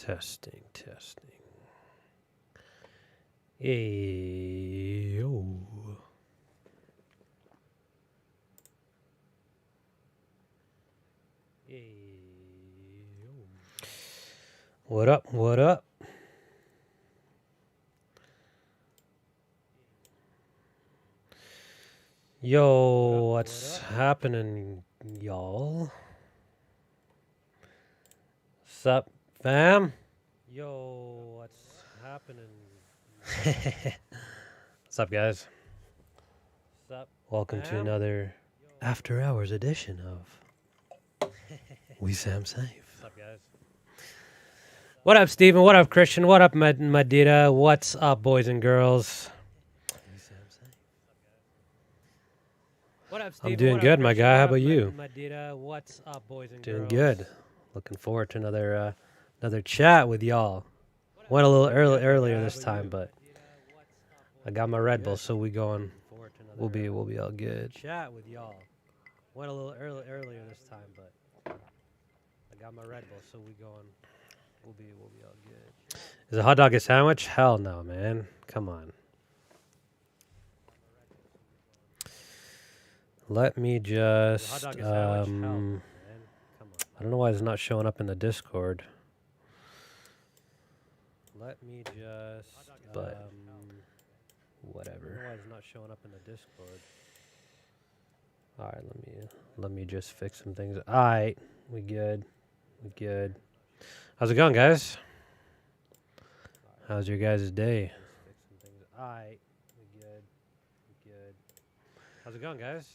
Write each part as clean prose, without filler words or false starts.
Testing, testing. Ayo. What up? What up? Yo, what's happening, y'all? Sup, fam? Yo, what's happening? What's up, guys? Sup, welcome to another after hours edition of We Sam Safe. What's up, guys? What up, Steven? What up, Christian? What up, Madita? What's up, boys and girls? I'm doing good, my guy. How about you? What's up, boys and girls? Doing good. Looking forward to another chat with y'all. Went a little earlier this time, but I got my Red Bull, so we'll be all good. Chat with y'all. Went a little earlier this time, but I got my Red Bull, so we'll be all good. Is a hot dog a sandwich? Hell no, man. Come on. Let me just, I don't know why it's not showing up in the Discord. Let me just, whatever. I don't know why it's not showing up in the Discord. All right, let me just fix some things. All right, we good. How's it going, guys? How's your guys' day? All right, we good. How's it going, guys?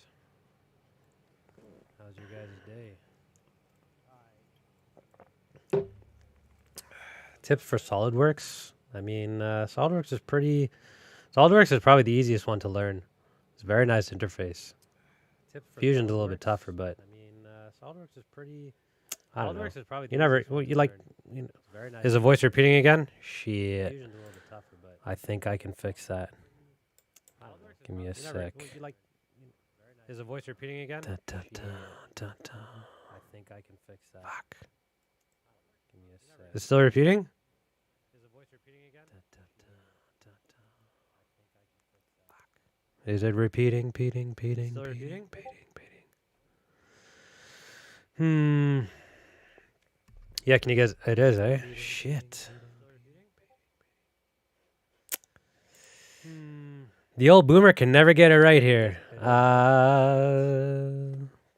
How's your guys' day? Tips for SolidWorks. I mean, SolidWorks is probably the easiest one to learn. It's a very nice interface. Fusion's a little bit tougher, but I mean, SolidWorks is pretty. I don't know. Is probably very nice. Is the voice repeating again? Shit. Fusion's a little bit tougher, but I think I can fix that. Give me a sec. Is the voice repeating again? I think I can fix that. Fuck. Give me a sec. Is it still repeating? Is the voice repeating again? Fuck. Is it repeating? Still repeating? Yeah, can you guys? It is, eh? Shit. The old boomer can never get it right here.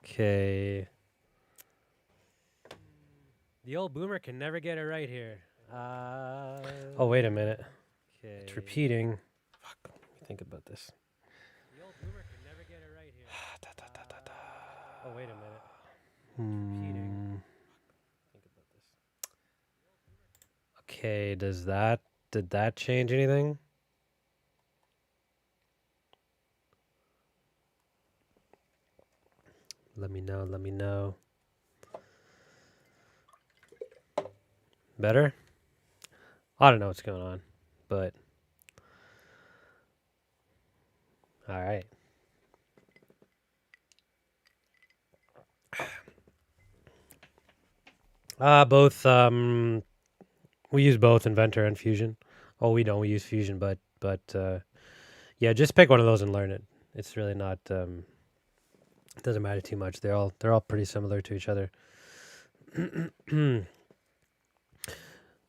Okay. The old boomer can never get it right here. Oh, wait a minute. Okay. It's repeating. Fuck. Let me think about this. The old boomer can never get it right here. Oh, wait a minute. It's repeating. Think about this. Okay, did that change anything? Let me know. Better? I don't know what's going on, but all right. Both we use both Inventor and Fusion. Oh, we don't. We use Fusion, but yeah, just pick one of those and learn it. It's really not it doesn't matter too much. They're all pretty similar to each other.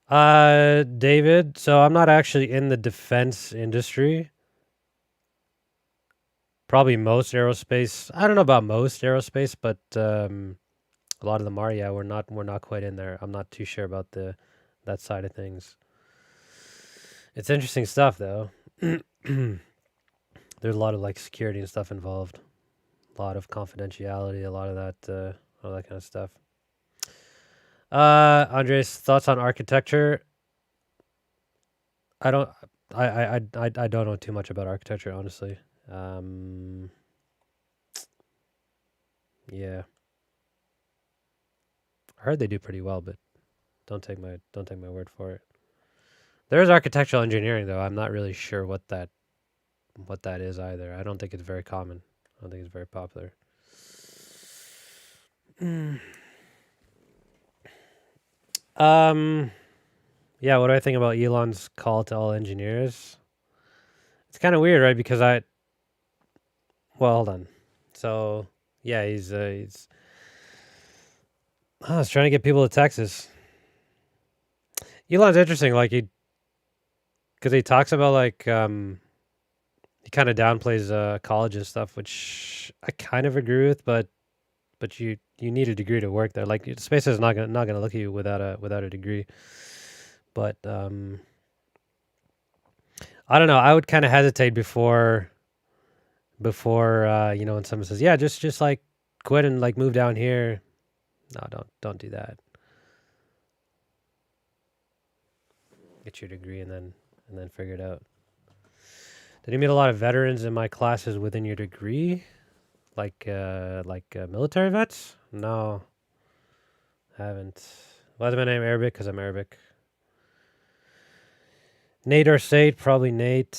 David, so I'm not actually in the defense industry. Probably most aerospace. I don't know about most aerospace, but a lot of them are. Yeah, we're not quite in there. I'm not too sure about that side of things. It's interesting stuff, though. There's a lot of like security and stuff involved. A lot of confidentiality. A lot of that kind of stuff. Andres, thoughts on architecture? I don't know too much about architecture, honestly. Yeah. I heard they do pretty well, but don't take my word for it. There is architectural engineering, though. I'm not really sure what that is either. I don't think it's very common. I don't think it's very popular. Yeah, what do I think about Elon's call to all engineers? It's kind of weird, right? Because well, hold on. So yeah, he's trying to get people to Texas. Elon's interesting, like because he talks about like he kind of downplays college and stuff, which I kind of agree with, but you need a degree to work there. Like SpaceX is not gonna look at you without a degree. But I don't know. I would kind of hesitate before when someone says, "Yeah, just like quit and like move down here." No, don't do that. Get your degree and then figure it out. Did you meet a lot of veterans in my classes within your degree? Like military vets? No, haven't. Why is my name Arabic? Because I'm Arabic. Nate or Sate? Probably Nate.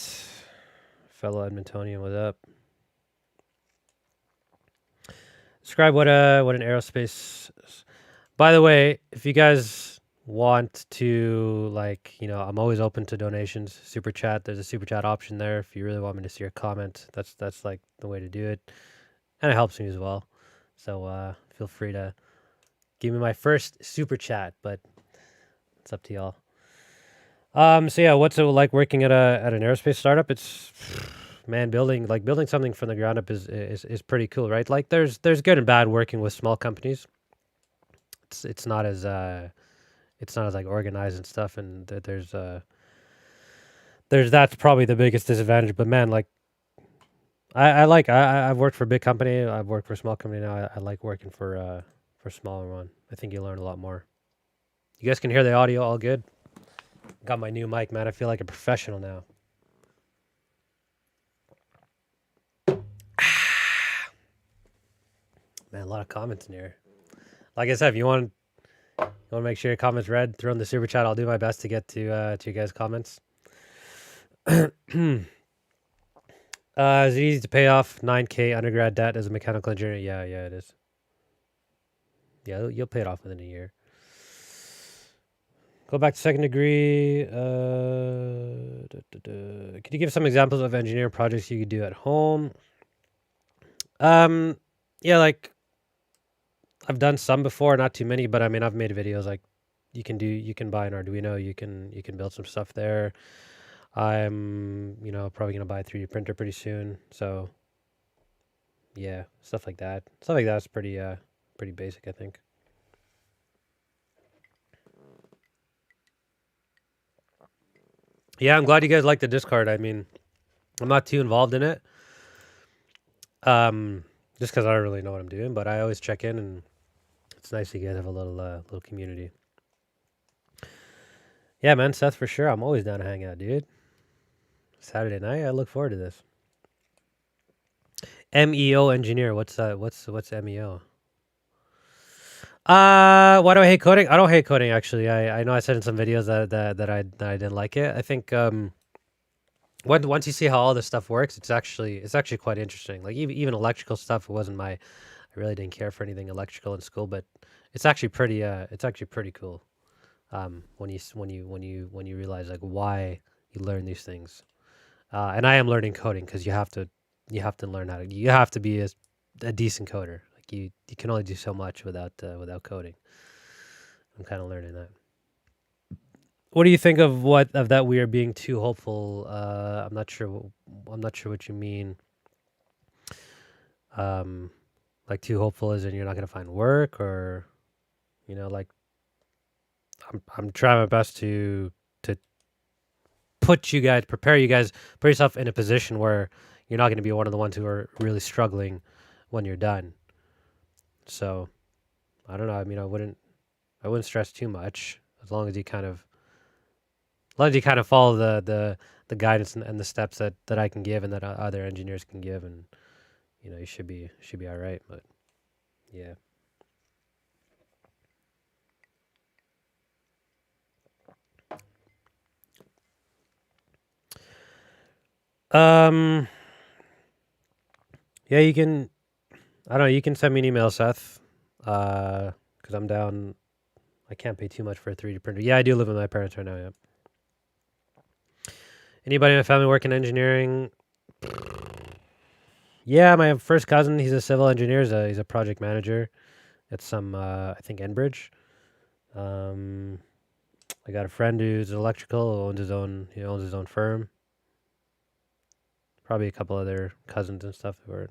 Fellow Edmontonian, what up? Describe what an aerospace. By the way, if you guys want to I'm always open to donations. Super chat. There's a super chat option there. If you really want me to see your comment, that's like the way to do it, and it helps me as well. So feel free to give me my first super chat, but it's up to y'all. So yeah, what's it like working at an aerospace startup? It's man, building something from the ground up is pretty cool, right? Like there's good and bad working with small companies. It's not as like organized and stuff, and there's that's probably the biggest disadvantage. But man, like I've worked for a big company, I've worked for a small company now. I like working for a smaller one. I think you learn a lot more. You guys can hear the audio all good. Got my new mic, man. I feel like a professional now. Man, a lot of comments in here. Like I said, if you want to make sure your comments read, throw in the super chat. I'll do my best to get to you guys' comments. Is it easy to pay off 9K undergrad debt as a mechanical engineer? Yeah, it is. Yeah, you'll pay it off within a year. Go back to second degree. Could you give some examples of engineering projects you could do at home? Yeah, like I've done some before, not too many, but I mean I've made videos like you can buy an Arduino, you can build some stuff there. I'm probably gonna buy a 3D printer pretty soon. So yeah, stuff like that. Stuff like that's pretty basic, I think. Yeah, I'm glad you guys like the Discord. I mean, I'm not too involved in it. Just because I don't really know what I'm doing, but I always check in, and it's nice you guys have a little community. Yeah, man, Seth, for sure. I'm always down to hang out, dude. Saturday night, I look forward to this. MEO engineer. What's MEO? Why do I hate coding? I don't hate coding actually. I know I said in some videos that I didn't like it. I think once you see how all this stuff works, it's actually quite interesting. Like even electrical stuff, it wasn't I really didn't care for anything electrical in school, but it's actually pretty cool. When you realize like why you learn these things. And I am learning coding because you have to learn you have to be a decent coder. Like you can only do so much without coding. I'm kind of learning that. What do you think of that we are being too hopeful? I'm not sure. I'm not sure what you mean. Like too hopeful is in you're not gonna find work, or like I'm trying my best to prepare you guys, put yourself in a position where you're not going to be one of the ones who are really struggling when you're done. So, I don't know. I mean, I wouldn't stress too much as long as you kind of follow the guidance and the steps that I can give and that other engineers can give, and you should be all right. But yeah. Yeah, you can. I don't know. You can send me an email, Seth. Because I'm down. I can't pay too much for a 3D printer. Yeah, I do live with my parents right now. Yeah. Anybody in my family work in engineering? Yeah, my first cousin, he's a civil engineer. He's a project manager at some, I think, Enbridge. I got a friend who's electrical, he owns his own firm. Probably a couple other cousins and stuff who are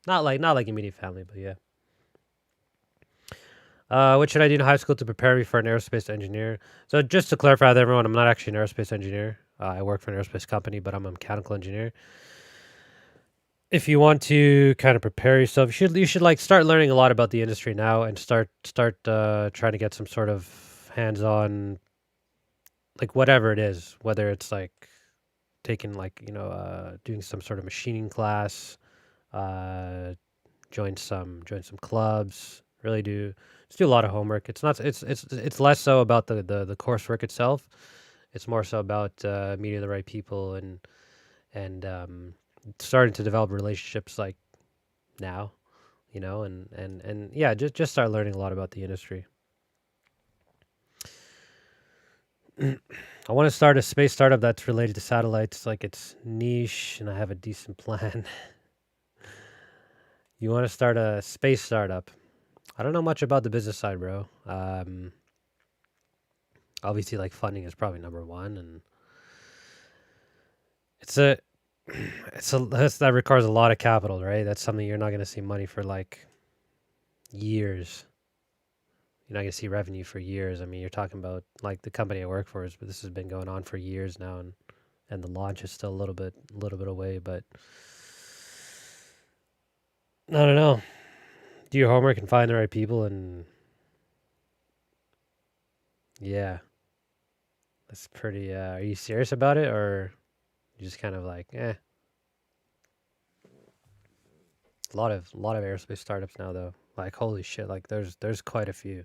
not like immediate family, but yeah. What should I do in high school to prepare me for an aerospace engineer? So just to clarify with everyone, I'm not actually an aerospace engineer. I work for an aerospace company, but I'm a mechanical engineer. If you want to kind of prepare yourself, you should like start learning a lot about the industry now and start trying to get some sort of hands-on, like whatever it is, whether it's like taking like doing some sort of machining class, uh, join some clubs. Really do just do a lot of homework. It's not it's less so about the coursework itself. It's more so about meeting the right people and starting to develop relationships like now, and yeah, just start learning a lot about the industry. I want to start a space startup that's related to satellites, like it's niche, and I have a decent plan. You want to start a space startup? I don't know much about the business side, bro. Obviously, like funding is probably number one, and it's a that requires a lot of capital, right? That's something you're not going to see money for like years. You're not going to see revenue for years. I mean, you're talking about like the company I work for but this has been going on for years now, and the launch is still a little bit away. But I don't know. Do your homework and find the right people, and yeah, that's pretty. Are you serious about it, or you just kind of like, eh? A lot of aerospace startups now, though. Like, holy shit! Like, there's quite a few.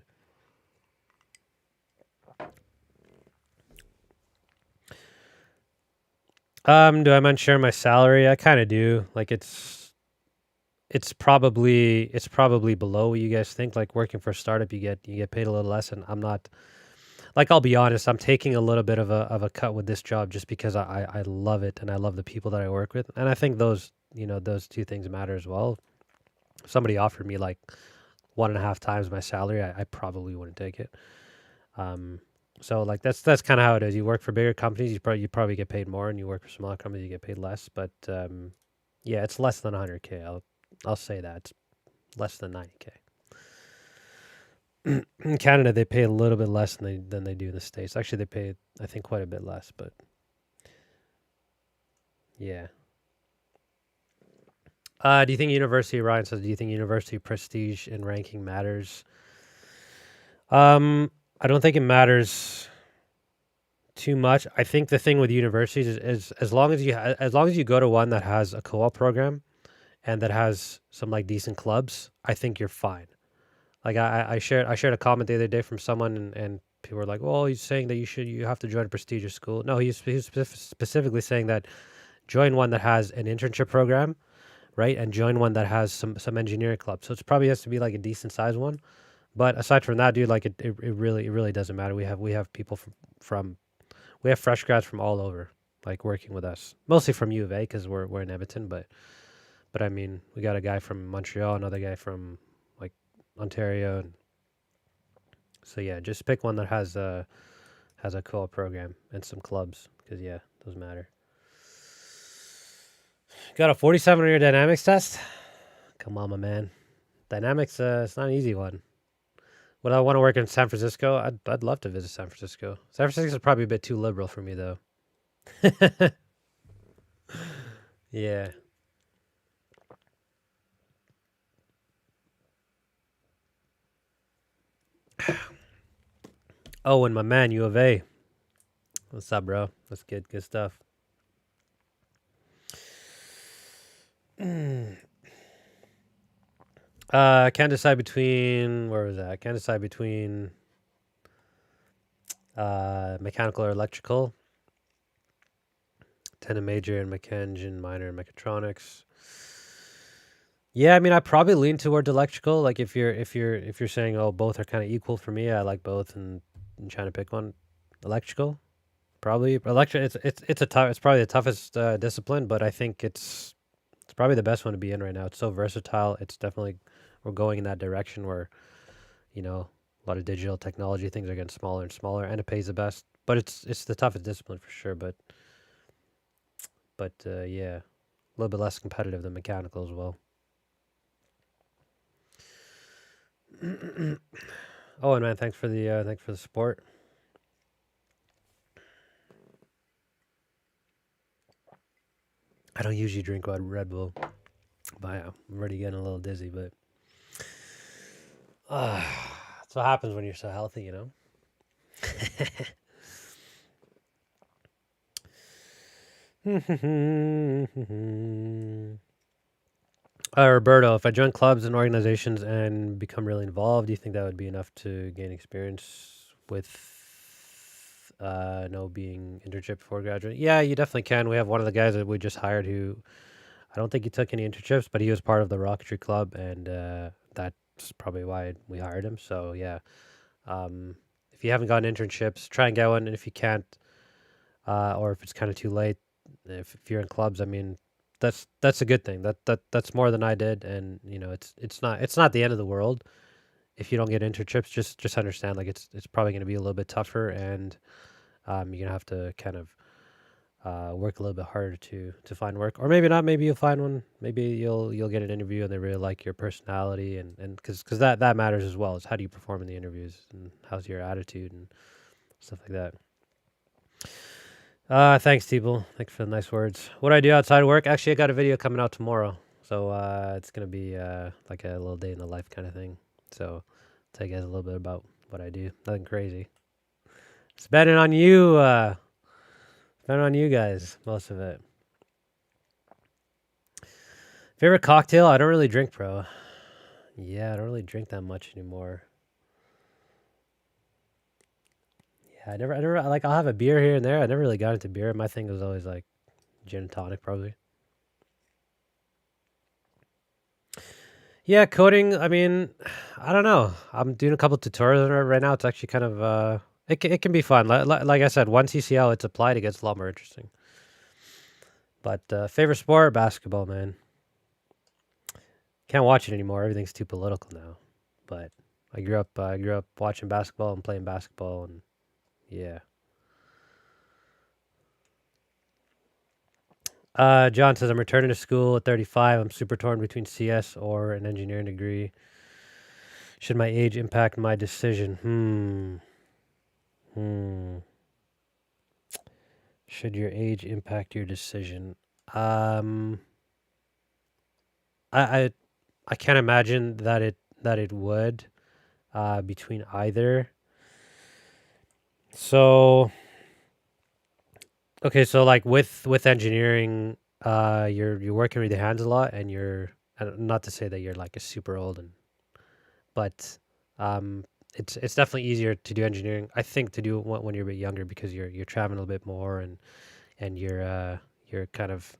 Do I mind sharing my salary? I kind of do. Like, it's probably below what you guys think. Like, working for a startup, you get paid a little less, and I'm not. Like, I'll be honest, I'm taking a little bit of a cut with this job just because I love it and I love the people that I work with, and I think those two things matter as well. If somebody offered me like 1.5 times my salary, I probably wouldn't take it. Um, so like that's kind of how it is. You work for bigger companies, you probably get paid more, and you work for smaller companies, you get paid less. But yeah, it's less than 100K. I'll say that it's less than 90K. In Canada, they pay a little bit less than they do in the States. Actually, they pay I think quite a bit less. But yeah. Do you think university? Ryan says, do you think university prestige and ranking matters? I don't think it matters too much. I think the thing with universities is as long as you go to one that has a co-op program and that has some like decent clubs, I think you're fine. Like I shared a comment the other day from someone and people were like, "Well, he's saying that you have to join a prestigious school." No, he's specifically saying that join one that has an internship program, right, and join one that has some engineering club. So it's probably has to be like a decent sized one. But aside from that, dude, like it really doesn't matter. We have people from we have fresh grads from all over, like working with us, mostly from U of A because we're in Edmonton. But I mean, we got a guy from Montreal, another guy from like Ontario, and so yeah, just pick one that has a co-op program and some clubs because yeah, those matter. Got a 47 on your dynamics test. Come on, my man. Dynamics, it's not an easy one. Would I want to work in San Francisco? I'd love to visit San Francisco. San Francisco is probably a bit too liberal for me, though. Yeah. Oh, and my man, U of A. What's up, bro? That's good. Good stuff. Can't decide between where was that? Can't decide between mechanical or electrical. Tend to major in mech engine, minor in mechatronics. Yeah, I mean, I probably lean towards electrical. Like if you're saying, oh, both are kind of equal for me, I like both, and trying to pick one, electrical probably. Electric, it's probably the toughest discipline, but I think it's probably the best one to be in right now. It's so versatile. It's definitely we're going in that direction where a lot of digital technology things are getting smaller and smaller, and it pays the best. But it's the toughest discipline for sure. But yeah, a little bit less competitive than mechanical as well. Oh, and man, thanks for the support. I don't usually drink Red Bull, but I'm already getting a little dizzy. But that's what happens when you're so healthy, you know. Roberto, if I join clubs and organizations and become really involved, do you think that would be enough to gain experience with no being internship before graduating? Yeah, you definitely can. We have one of the guys that we just hired who I don't think he took any internships, but he was part of the Rocketry Club, and that's probably why we hired him. So yeah, if you haven't gotten internships, try and get one, and if you can't, or if it's kind of too late, if you're in clubs, I mean, that's a good thing. That's more than I did, and it's not the end of the world if you don't get internships. Just understand, like it's probably going to be a little bit tougher, and you're gonna have to kind of work a little bit harder to find work, or maybe not. Maybe you'll find one. Maybe you'll get an interview and they really like your personality, and because that matters as well. Is how do you perform in the interviews, and how's your attitude and stuff like that. Thanks, Teeple. Thanks for the nice words. What do I do outside of work? Actually, I got a video coming out tomorrow, so it's gonna be like a little day in the life kind of thing. So, tell you guys a little bit about what I do. Nothing crazy. Spending on you, spending on you guys, most of it. Favorite cocktail? I don't really drink, bro. Yeah, I don't really drink that much anymore. Yeah, I never like. I'll have a beer here and there. I never really got into beer. My thing was always like gin and tonic, probably. Yeah, coding. I mean, I don't know. I'm doing a couple tutorials on it right now. It's actually kind of it can be fun. Like I said, once you see how it's applied, it gets a lot more interesting. But favorite sport, basketball, man. Can't watch it anymore. Everything's too political now. But I grew up watching basketball and playing basketball, and yeah. John says I'm returning to school at 35. I'm super torn between CS or an engineering degree. Should my age impact my decision? Hmm. Should your age impact your decision? Um, I I, I can't imagine that it would. Between either. So okay, so like with engineering, you're working with your hands a lot, and not to say that you're like a super old, but um, it's definitely easier to do engineering. I think to do it when you're a bit younger because you're traveling a little bit more, and you're kind of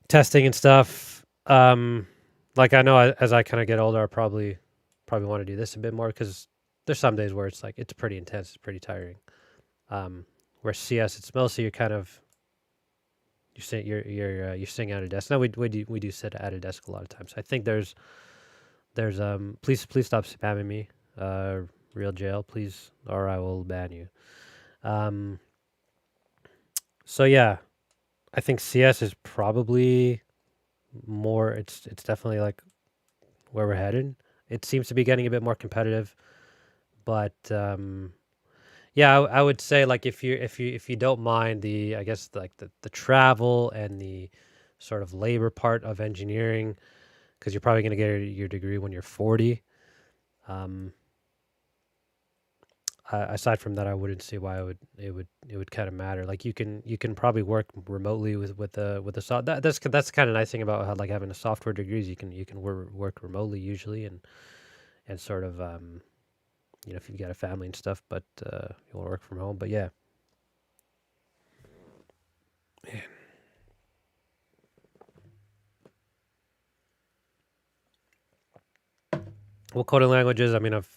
testing and stuff. Like I know as I kind of get older, I probably want to do this a bit more because there's some days where it's like it's pretty intense, it's pretty tiring. Um, where CS, it's mostly you're kind of you're sitting at a desk. Now we do sit at a desk a lot of times. I think there's please stop spamming me, uh, real jail, please, or I will ban you. Um, so yeah, I think CS is probably more. It's definitely like where we're headed. It seems to be getting a bit more competitive, but yeah, I would say like if you don't mind I guess like the travel and the sort of labor part of engineering, because you're probably going to get your degree when you're 40. Um, aside from that, I wouldn't see why it would kind of matter. Like you can probably work remotely with the soft. That's kind of nice thing about how like having a software degrees. You can work remotely usually, and sort of if you've got a family and stuff, but you want to work from home. But yeah, What coding languages? I mean, I've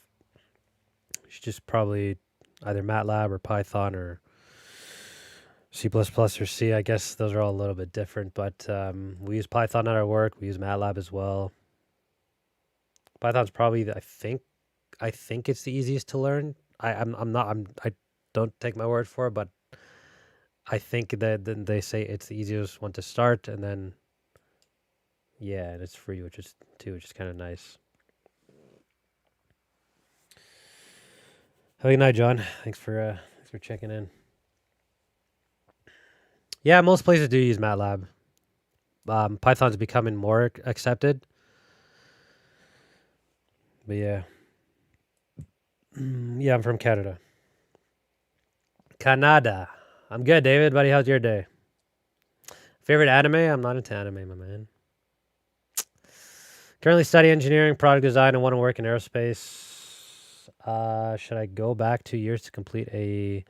just probably either MATLAB or Python or C++ or C. I guess those are all a little bit different, but we use Python at our work. We use MATLAB as well. Python's probably I think it's the easiest to learn. I'm not I don't take my word for it, but I think that then they say it's the easiest one to start, and then yeah, and it's free, which is kind of nice. Have a good night, John. Thanks for checking in. Yeah, most places do use MATLAB. Python's becoming more accepted, but yeah, yeah, I'm from Canada. Canada. I'm good, David. Buddy, how's your day? Favorite anime? I'm not into anime, my man. Currently study engineering, product design, and want to work in aerospace. Should I go back 2 years to complete a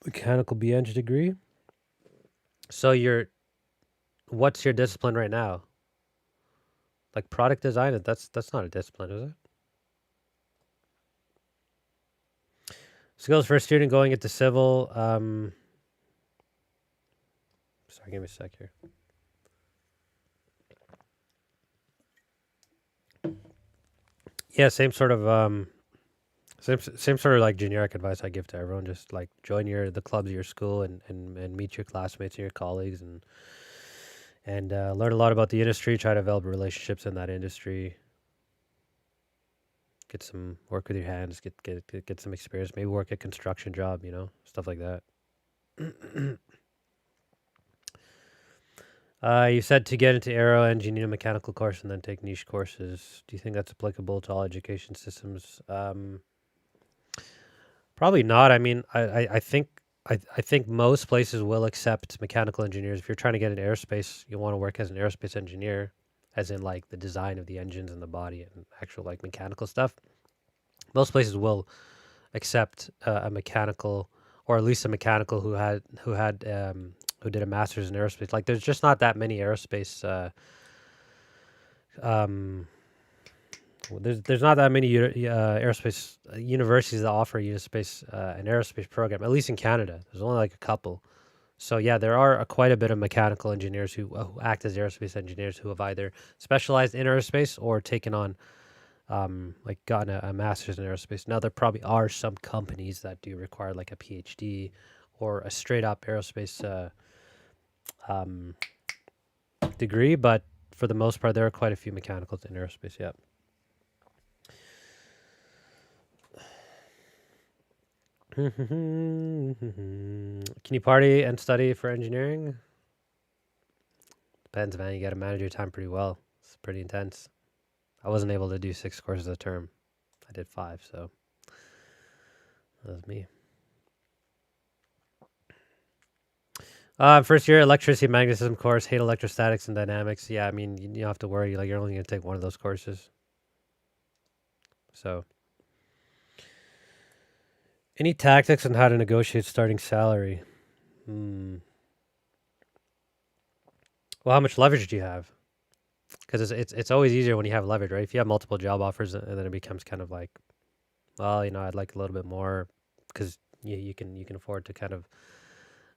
mechanical BEng degree? So what's your discipline right now? Like product design? That's not a discipline, is it? Skills for a student going into civil. Sorry, give me a sec here. Yeah, same sort of same sort of like generic advice I give to everyone. Just like join the clubs of your school and meet your classmates and your colleagues and learn a lot about the industry. Try to develop relationships in that industry. Get some work with your hands. Get some experience. Maybe work a construction job. Stuff like that. You said to get into aero eng, you need a mechanical course and then take niche courses. Do you think that's applicable to all education systems? Probably not. I mean, I think most places will accept mechanical engineers. If you're trying to get into aerospace, you want to work as an aerospace engineer, as in like the design of the engines and the body and actual like mechanical stuff. Most places will accept a mechanical, or at least a mechanical who did a master's in aerospace. Like, there's just not that many aerospace. There's not that many aerospace universities that offer an aerospace program. At least in Canada, there's only like a couple. So yeah, there are quite a bit of mechanical engineers who act as aerospace engineers who have either specialized in aerospace or taken on, like gotten a master's in aerospace. Now there probably are some companies that do require like a PhD or a straight up aerospace degree, but for the most part, there are quite a few mechanicals in aerospace. Yeah. Can you party and study for engineering? Depends, man. You got to manage your time pretty well. It's pretty intense. I wasn't able to do 6 courses a term. I did 5, so that was me. First year electricity magnetism course. Hate electrostatics and dynamics. Yeah, I mean, you don't have to worry. Like, you're only going to take one of those courses. So, any tactics on how to negotiate starting salary? Well, how much leverage do you have? Because it's always easier when you have leverage, right? If you have multiple job offers, and then it becomes kind of like, well, I'd like a little bit more, because you can afford to kind of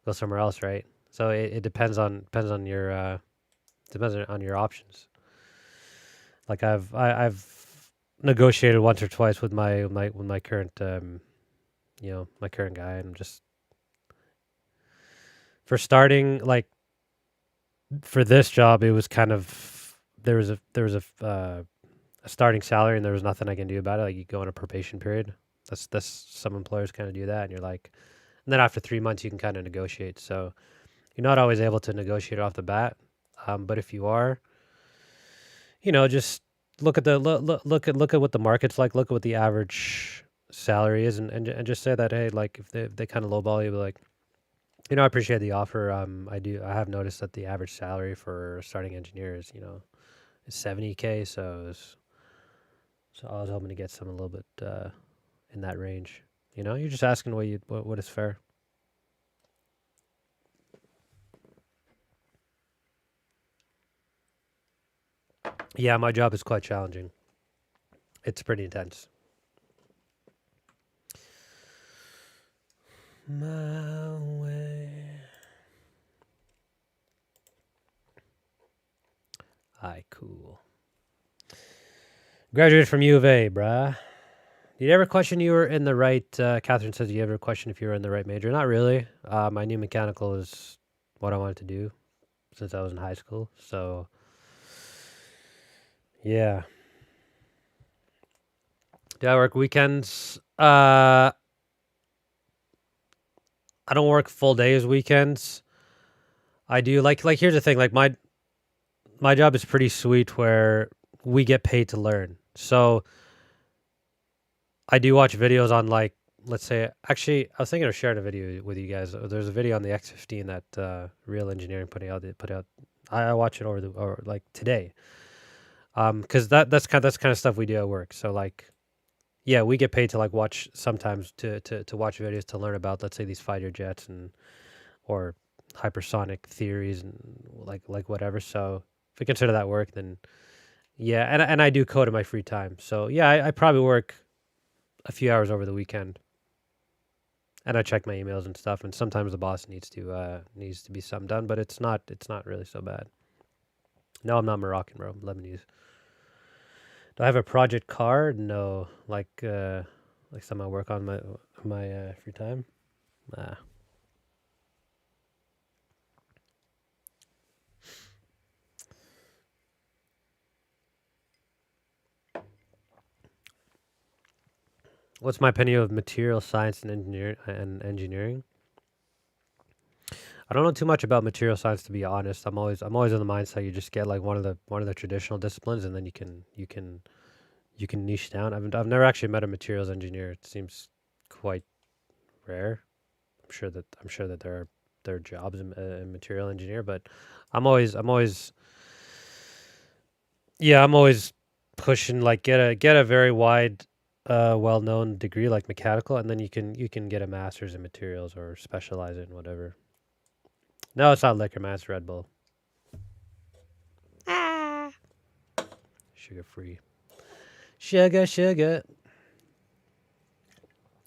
go somewhere else, right? So it depends on your options. Like I've negotiated once or twice with my current my current guy, and I'm just, for starting, like, for this job, it was kind of, there was a starting salary and there was nothing I can do about it. Like, you go on a probation period. That's some employers kind of do that, and you're like, and then after 3 months you can kind of negotiate. So you're not always able to negotiate off the bat, but if you are, just look at what the market's like. Look at what the average salary is, and just say that, hey, like, if they kind of lowball you, be like, I appreciate the offer. I have noticed that the average salary for starting engineers, is 70K. So I was hoping to get some a little bit in that range. You're just asking what is fair. Yeah, my job is quite challenging. It's pretty intense. My way. Aye, cool. Graduated from U of A, bruh. Did you ever question you were in the right? Catherine says, "You ever question if you were in the right major?" Not really. I knew mechanical is what I wanted to do since I was in high school. So, yeah. Do I work weekends? I don't work full days weekends. I do like here's the thing, like my job is pretty sweet where we get paid to learn. So I do watch videos on like let's say actually I was thinking of sharing a video with you guys. There's a video on the X15 that Real Engineering put out. I watch it or like today. Cuz that's kind of stuff we do at work. So like yeah, we get paid to like watch sometimes to watch videos to learn about let's say these fighter jets and or hypersonic theories and like whatever. So if we consider that work, then yeah, and I do code in my free time. So yeah, I probably work a few hours over the weekend, and I check my emails and stuff. And sometimes the boss needs to be something done, but it's not really so bad. No, I'm not Moroccan, bro. I'm Lebanese. Do I have a project car? No, like some I work on my free time. Nah. What's my opinion of material science and engineering? I don't know too much about material science to be honest. I'm always in the mindset you just get like one of the traditional disciplines and then you can niche down. I've never actually met a materials engineer. It seems quite rare. I'm sure that there are jobs in material engineer, but I'm always yeah, I'm always pushing like get a very wide well-known degree like mechanical and then you can get a master's in materials or specialize it in whatever. No, it's not liquor, man. It's Red Bull. Ah. Sugar free. Sugar.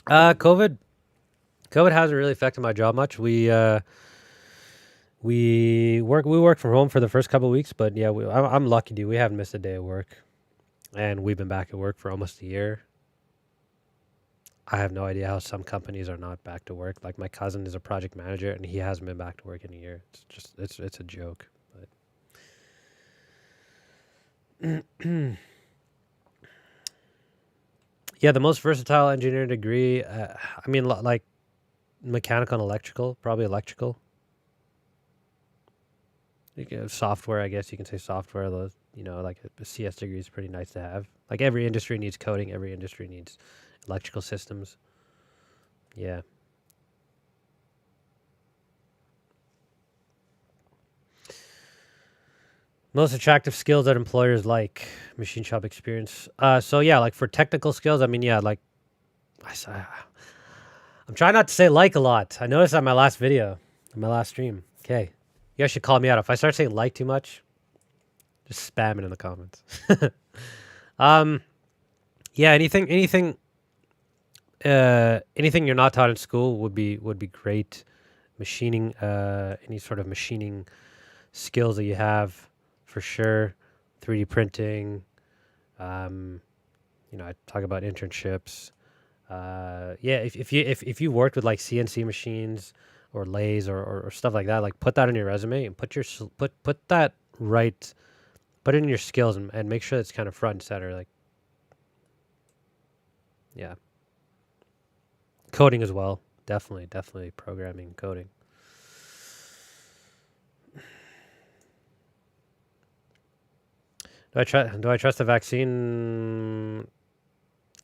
COVID hasn't really affected my job much. We work from home for the first couple of weeks, but yeah, I'm lucky, dude. We haven't missed a day of work, and we've been back at work for almost a year. I have no idea how some companies are not back to work. Like my cousin is a project manager, and he hasn't been back to work in a year. It's just it's a joke. But yeah, the most versatile engineering degree. I mean, like mechanical and electrical, probably electrical. Software, I guess you can say software. Those, like a CS degree is pretty nice to have. Like every industry needs coding. Every industry needs electrical systems. Yeah. Most attractive skills that employers like machine shop experience. So yeah, like for technical skills, I mean, yeah, like I'm trying not to say like a lot. I noticed on my last video, on my last stream. Okay, you guys should call me out if I start saying like too much. Just spam it in the comments. um, yeah, anything you're not taught in school would be great. Machining, any sort of machining skills that you have, for sure. 3D printing. Um, I talk about internships. Yeah, if you worked with like CNC machines or lathes or stuff like that, like put that on your resume and put that right, put it in your skills and make sure it's kind of front and center. Like, yeah, coding as well. Definitely programming, coding. Do I trust the vaccine?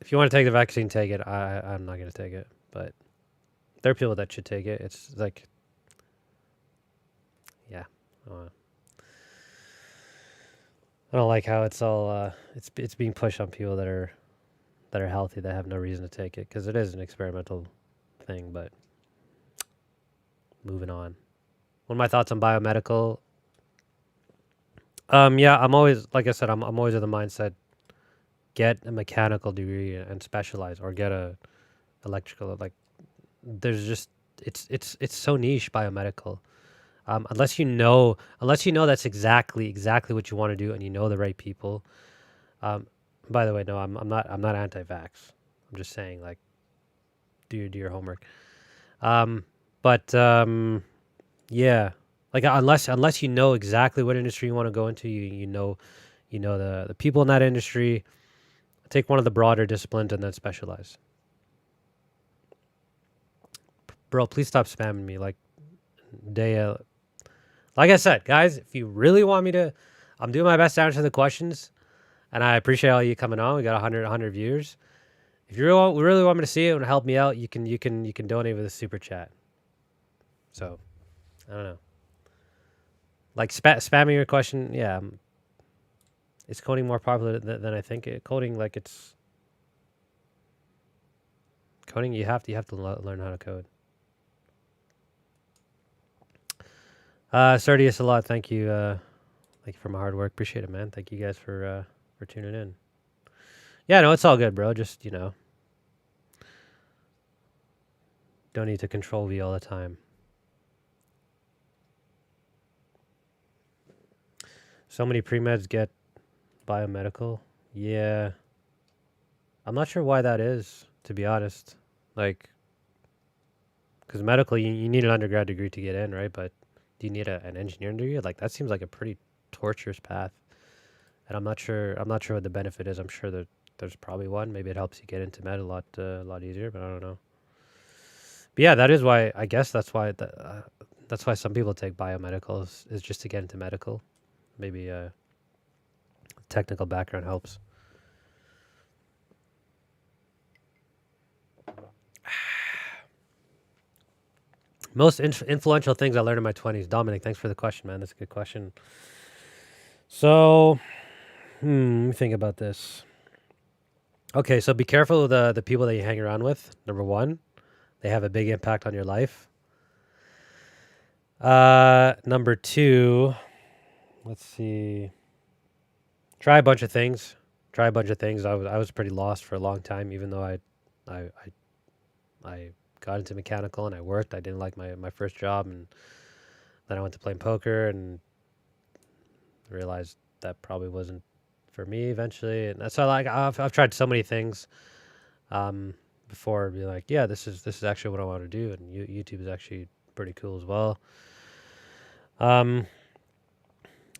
If you want to take the vaccine, take it. I'm not gonna take it, but there are people that should take it. It's like, yeah, I don't like how it's all it's being pushed on people that are healthy that have no reason to take it because it is an experimental thing. But moving on. One of my thoughts on biomedical. Yeah, I'm always like I said, I'm always of the mindset get a mechanical degree and specialize, or get a electrical. Like, there's just it's so niche, biomedical. Unless you know that's exactly what you want to do, and you know the right people. Um, by the way, no, I'm not anti-vax. I'm just saying, like, do your homework. Um, but yeah, like, unless you know exactly what industry you want to go into, you know the people in that industry. Take one of the broader disciplines and then specialize. Bro, please stop spamming me. Like, Daya, like I said, guys, if you really want me to, I'm doing my best to answer the questions, and I appreciate all you coming on. We got 100 viewers. If you really want me to see it and help me out, you can donate with a super chat. So, I don't know. Like, spamming your question, yeah. Is coding more popular than I think? Coding, like, it's coding. You have to learn how to code. Sardius, a lot. Thank you. Thank you for my hard work. Appreciate it, man. Thank you guys for tuning in. Yeah, no, it's all good, bro. Just, don't need to control V all the time. So many pre-meds get biomedical. Yeah. I'm not sure why that is, to be honest. Like, because medical, you need an undergrad degree to get in, right? But do you need an engineering degree? Like, that seems like a pretty torturous path. And I'm not sure what the benefit is. I'm sure that there's probably one. Maybe it helps you get into med a lot easier, but I don't know. But yeah, that is why, I guess that's why some people take biomedical is just to get into medical. Maybe technical background helps. Most influential things I learned in my 20s. Dominic, thanks for the question, man. That's a good question. So, let me think about this. Okay, so be careful of the people that you hang around with. Number one, they have a big impact on your life. Number two, let's see. Try a bunch of things. I was pretty lost for a long time, even though I got into mechanical and I worked. I didn't like my first job, and then I went to playing poker and realized that probably wasn't for me eventually. And so, like, I've tried so many things before being like, yeah, this is actually what I want to do, and YouTube is actually pretty cool as well.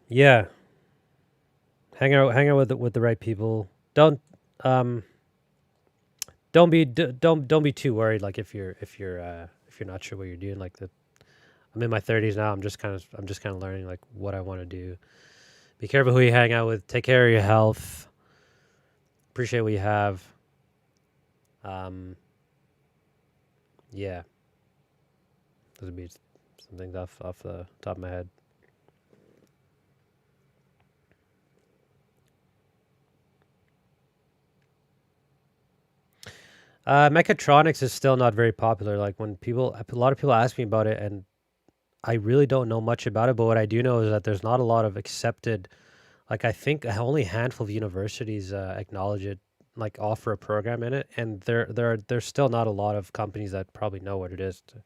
Yeah, hang out with the right people. Don't be too worried. Like, if you're not sure what you're doing. Like, I'm in my 30s now. I'm just kind of learning, like, what I want to do. Be careful who you hang out with. Take care of your health. Appreciate what you have. Yeah. Those would be some things off the top of my head. Mechatronics is still not very popular. Like, when a lot of people ask me about it, and I really don't know much about it, but what I do know is that there's not a lot of accepted, like, I think only a handful of universities acknowledge it, like, offer a program in it, and there's still not a lot of companies that probably know what it is. To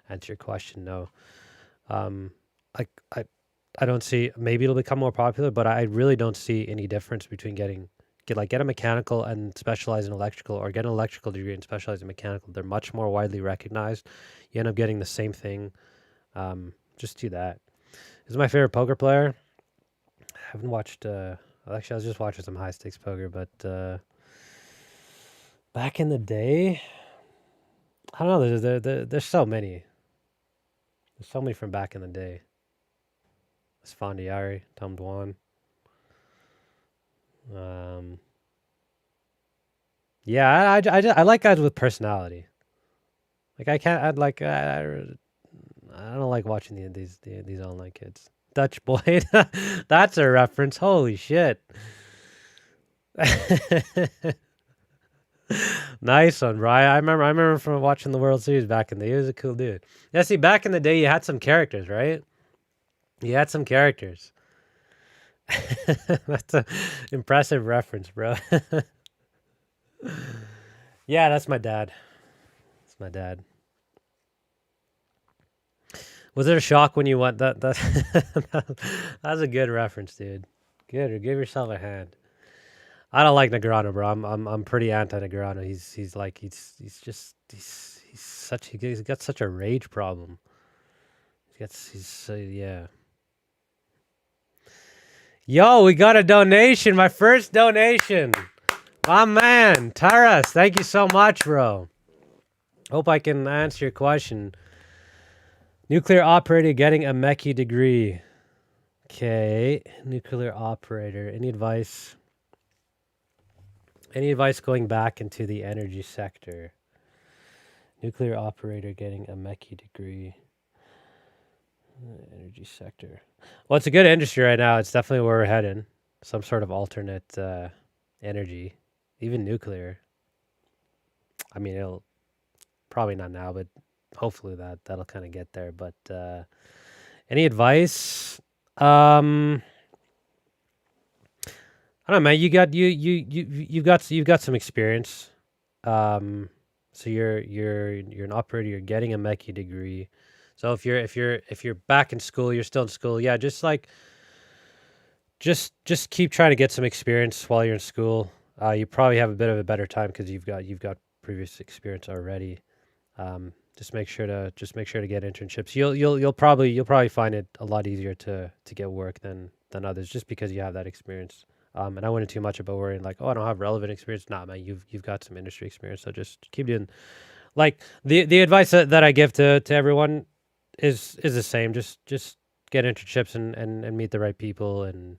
answer your question, no. I don't see, maybe it'll become more popular, but I really don't see any difference between get a mechanical and specialize in electrical, or get an electrical degree and specialize in mechanical. They're much more widely recognized. You end up getting the same thing. Just do that. This is my favorite poker player. I haven't watched, actually, I was just watching some high stakes poker, but back in the day, I don't know, there's so many. There's so many from back in the day. Sfandiari, Tom Dwan. Yeah, I like guys with personality. Like, I can't. I'd like. I don't like watching these online kids. Dutch boy, that's a reference. Holy shit! Nice one, Brian. I remember from watching the World Series back in the day. He was a cool dude. Yeah, see, back in the day, you had some characters, right? You had some characters. That's a impressive reference, bro. Yeah, that's my dad. That's my dad. Was it a shock when you went that that's a good reference, dude. Good. Give yourself a hand. I don't like Negreanu, bro. I'm pretty anti Negreanu. He's got such a rage problem. Yeah. Yo, we got a donation. My first donation. My man, Taras, thank you so much, bro. Hope I can answer your question. Nuclear operator getting a Mechie degree. Okay, nuclear operator. Any advice? Any advice going back into the energy sector? Nuclear operator getting a Mechie degree. Energy sector. Well, it's a good industry right now. It's definitely where we're heading. Some sort of alternate energy, even nuclear. I mean, it'll probably not now, but hopefully that'll kind of get there. But any advice? I don't know, man. You've got some experience. So you're an operator. You're getting a Mechie degree. So if you're back in school, you're still in school. Yeah, just keep trying to get some experience while you're in school. You probably have a bit of a better time because you've got previous experience already. Just make sure to get internships. You'll probably find it a lot easier to get work than others just because you have that experience. And I wouldn't too much about worrying like, oh, I don't have relevant experience. Nah, man, you've got some industry experience. So just keep doing. Like the advice that I give to everyone is the same. Just get internships and meet the right people and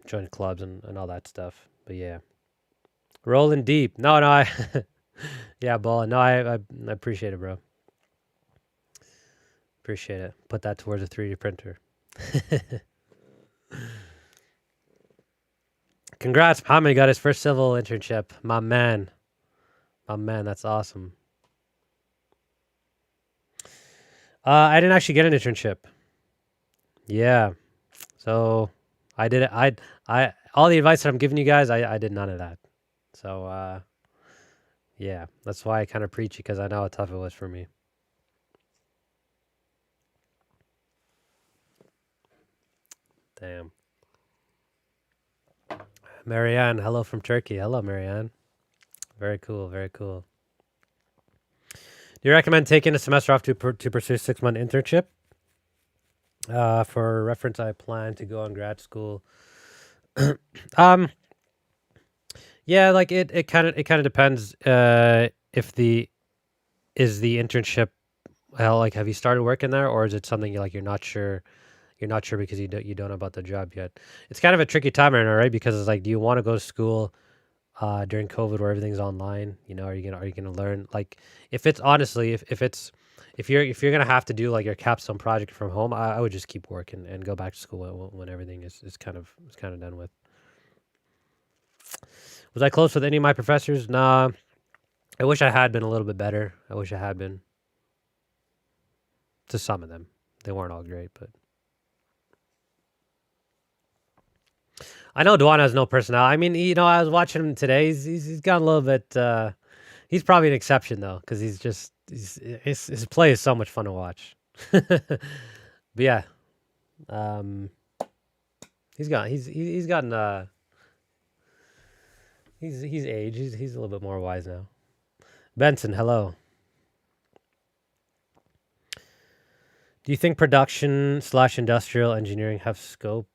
join clubs and all that stuff. But yeah, rolling deep. No, I yeah, ball. No, I appreciate it, bro. Appreciate it. Put that towards a 3D printer. Congrats, Mohammed got his first civil internship. My man. That's awesome. I didn't actually get an internship. Yeah. So I did it. I all the advice that I'm giving you guys, I did none of that. So yeah, that's why I kind of preach it because I know how tough it was for me. Damn. Marianne, hello from Turkey. Hello, Marianne. Very cool. Very cool. Do you recommend taking a semester off to pursue a 6-month internship? For reference, I plan to go on grad school. Yeah, like it kind of depends. If the internship, well, like, have you started working there, or is it something you're not sure? You're not sure because you don't know about the job yet. It's kind of a tricky time right now, right? Because it's like, do you want to go to school during COVID where everything's online? You know, are you gonna learn? Like, if it's honestly, if you're gonna have to do like your capstone project from home, I would just keep working and go back to school when everything is kind of done with. Was I close with any of my professors? Nah. I wish I had been a little bit better. I wish I had been to some of them. They weren't all great, but I know Dwan has no personality. I mean, I was watching him today. He's got a little bit. He's probably an exception though, because his play is so much fun to watch. But yeah, um, he's gotten he's aged. He's a little bit more wise now. Benson, hello. Do you think production / industrial engineering have scope?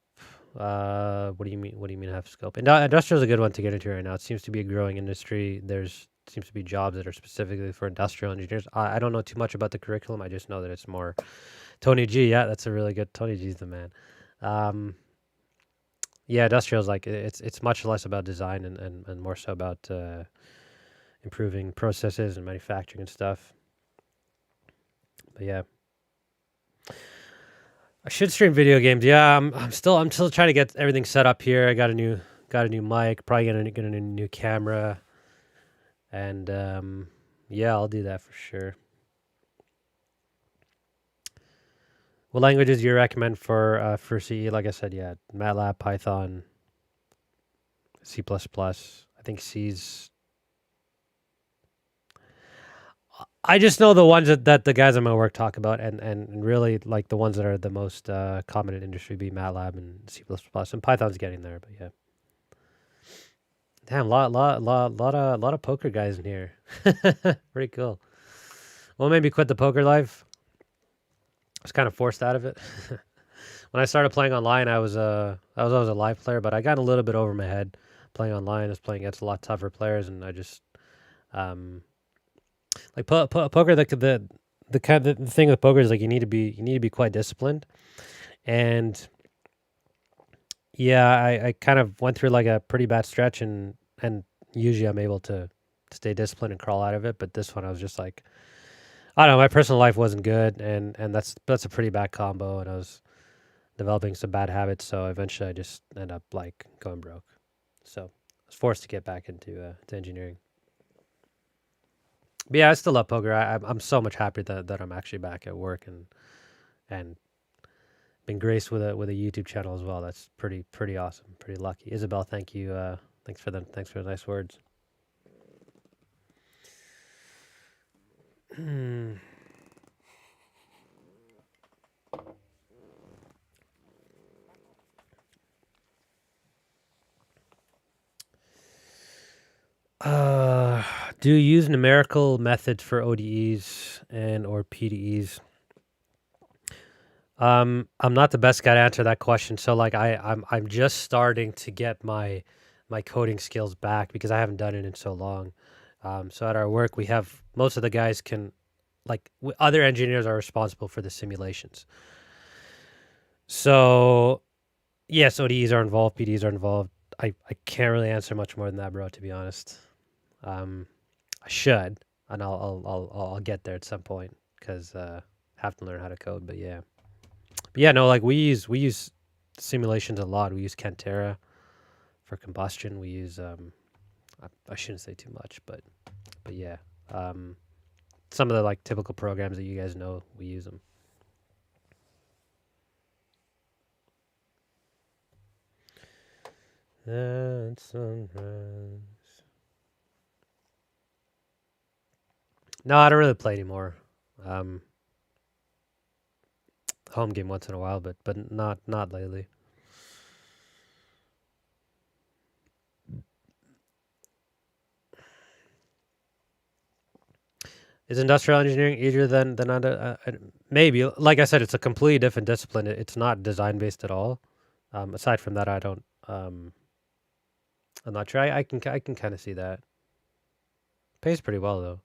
What do you mean? What do you mean have scope? Industrial is a good one to get into right now. It seems to be a growing industry. There's seems to be jobs that are specifically for industrial engineers. I don't know too much about the curriculum. I just know that it's more Tony G. Yeah, that's a really good. Tony G's the man. Yeah, industrial is like it's much less about design and more so about improving processes and manufacturing and stuff. But yeah. I should stream video games. Yeah, I'm still trying to get everything set up here. I got a new mic. Probably get a new camera, and yeah, I'll do that for sure. What languages do you recommend for CE? Like I said, yeah, MATLAB, Python, C++. I think C's. I just know the ones that the guys at my work talk about, and really like the ones that are the most common in industry be MATLAB and C++, and Python's getting there, but yeah. Damn, lot of poker guys in here. Pretty cool. What made me quit the poker life? I was kind of forced out of it. When I started playing online, I was always a live player, but I got a little bit over my head playing online. I was playing against a lot tougher players, and I just um like poker. The kind of the thing with poker is like you need to be quite disciplined, and yeah, I kind of went through like a pretty bad stretch, and usually I'm able to stay disciplined and crawl out of it. But this one, I was just like, I don't know, my personal life wasn't good, and that's a pretty bad combo, and I was developing some bad habits. So eventually, I just ended up like going broke. So I was forced to get back into to engineering. But yeah, I still love poker. I'm so much happier that I'm actually back at work and been graced with a YouTube channel as well. That's pretty awesome. Pretty lucky. Isabel, thank you. Thanks for the nice words. Uh, do you use numerical methods for ODEs and or PDEs? I'm not the best guy to answer that question. So like I'm just starting to get my coding skills back because I haven't done it in so long. So at our work, we have most of the guys can like other engineers are responsible for the simulations. So yes, ODEs are involved, PDEs are involved. I can't really answer much more than that, bro. To be honest, I should, and I'll get there at some point because have to learn how to code. But yeah. But yeah, no, like we use simulations a lot. We use Cantera for combustion. We use I shouldn't say too much, but yeah, some of the like typical programs that you guys know, we use them. And sunrise. No, I don't really play anymore. Um, home game once in a while, but not lately. Is industrial engineering easier than other? Maybe. Like I said, it's a completely different discipline. It's not design based at all. Aside from that, I don't. I'm not sure. I can kind of see that. Pays pretty well though.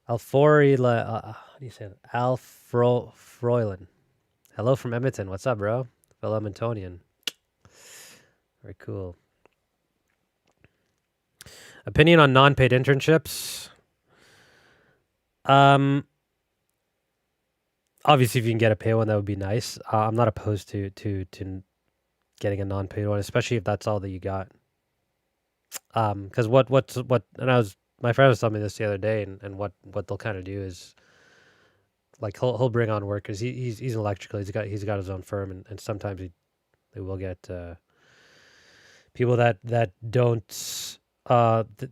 Alforila, how do you say that? Froilan. Hello from Edmonton. What's up, bro? Fellow Edmontonian. Very cool. Opinion on non-paid internships. Obviously, if you can get a paid one, that would be nice. I'm not opposed to getting a non-paid one, especially if that's all that you got. Because what, and my friend was telling me this the other day, and what they'll kind of do is like he'll bring on workers. He's electrical. He's got his own firm, and sometimes they will get people that don't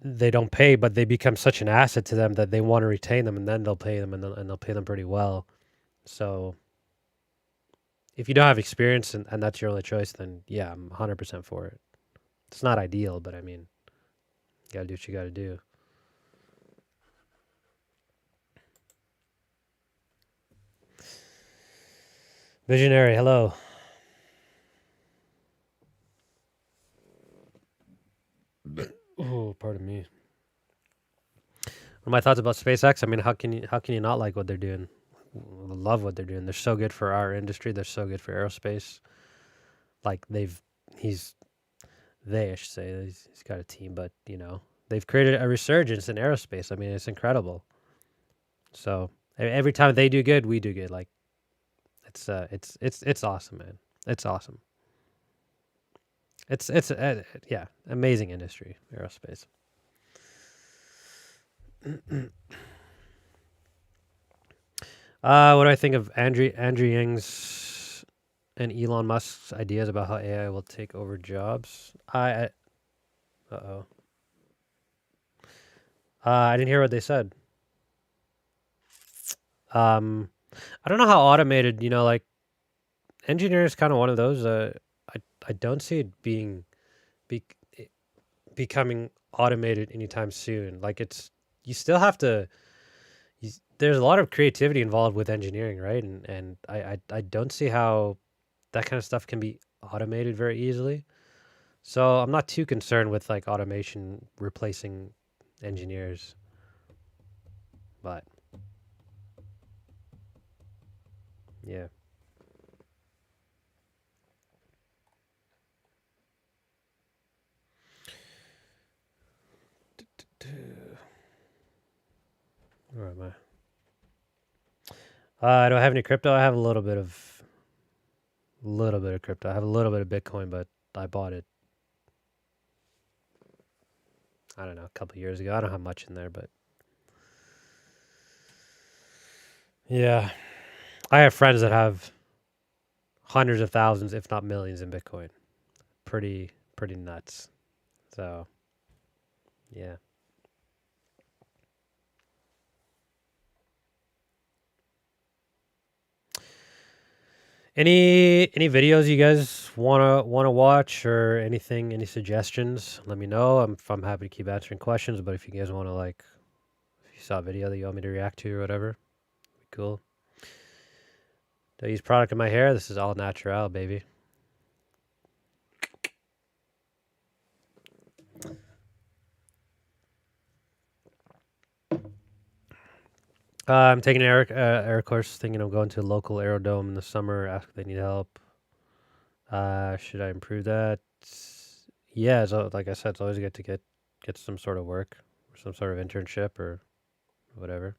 they don't pay, but they become such an asset to them that they want to retain them, and then they'll pay them, and they'll pay them pretty well. So if you don't have experience and that's your only choice, then yeah, I'm 100% for it. It's not ideal, but I mean, you gotta do what you gotta do. Visionary, hello. Oh, pardon me. What are my thoughts about SpaceX? I mean, how can you not like what they're doing? Love what they're doing. They're so good for our industry. They're so good for aerospace. Like he's I should say, he's got a team, but you know, they've created a resurgence in aerospace. I mean, it's incredible. So every time they do good, we do good. Like it's awesome, man. It's awesome. It's yeah, amazing industry, aerospace. What do I think of Andrew Yang's and Elon Musk's ideas about how AI will take over jobs? Uh-oh. I didn't hear what they said. I don't know how automated, like engineer is kind of one of those. I don't see it be, becoming automated anytime soon. Like you still have to. There's a lot of creativity involved with engineering, right? And I don't see how that kind of stuff can be automated very easily. So I'm not too concerned with like automation replacing engineers, but yeah. Where am I? I don't have any crypto. I have a little bit of crypto. I have a little bit of Bitcoin, but I bought it. I don't know, a couple years ago. I don't have much in there, but yeah, I have friends that have hundreds of thousands, if not millions, in Bitcoin. Pretty nuts. So yeah. Any videos you guys wanna watch or anything? Any suggestions? Let me know. I'm happy to keep answering questions. But if you guys wanna if you saw a video that you want me to react to or whatever, cool. Do I use product in my hair? This is all natural, baby. I'm taking an air course, thinking of going to a local aerodome in the summer. Ask if they need help. Should I improve that? Yeah, so like I said, it's always good to get some sort of work, or some sort of internship or whatever.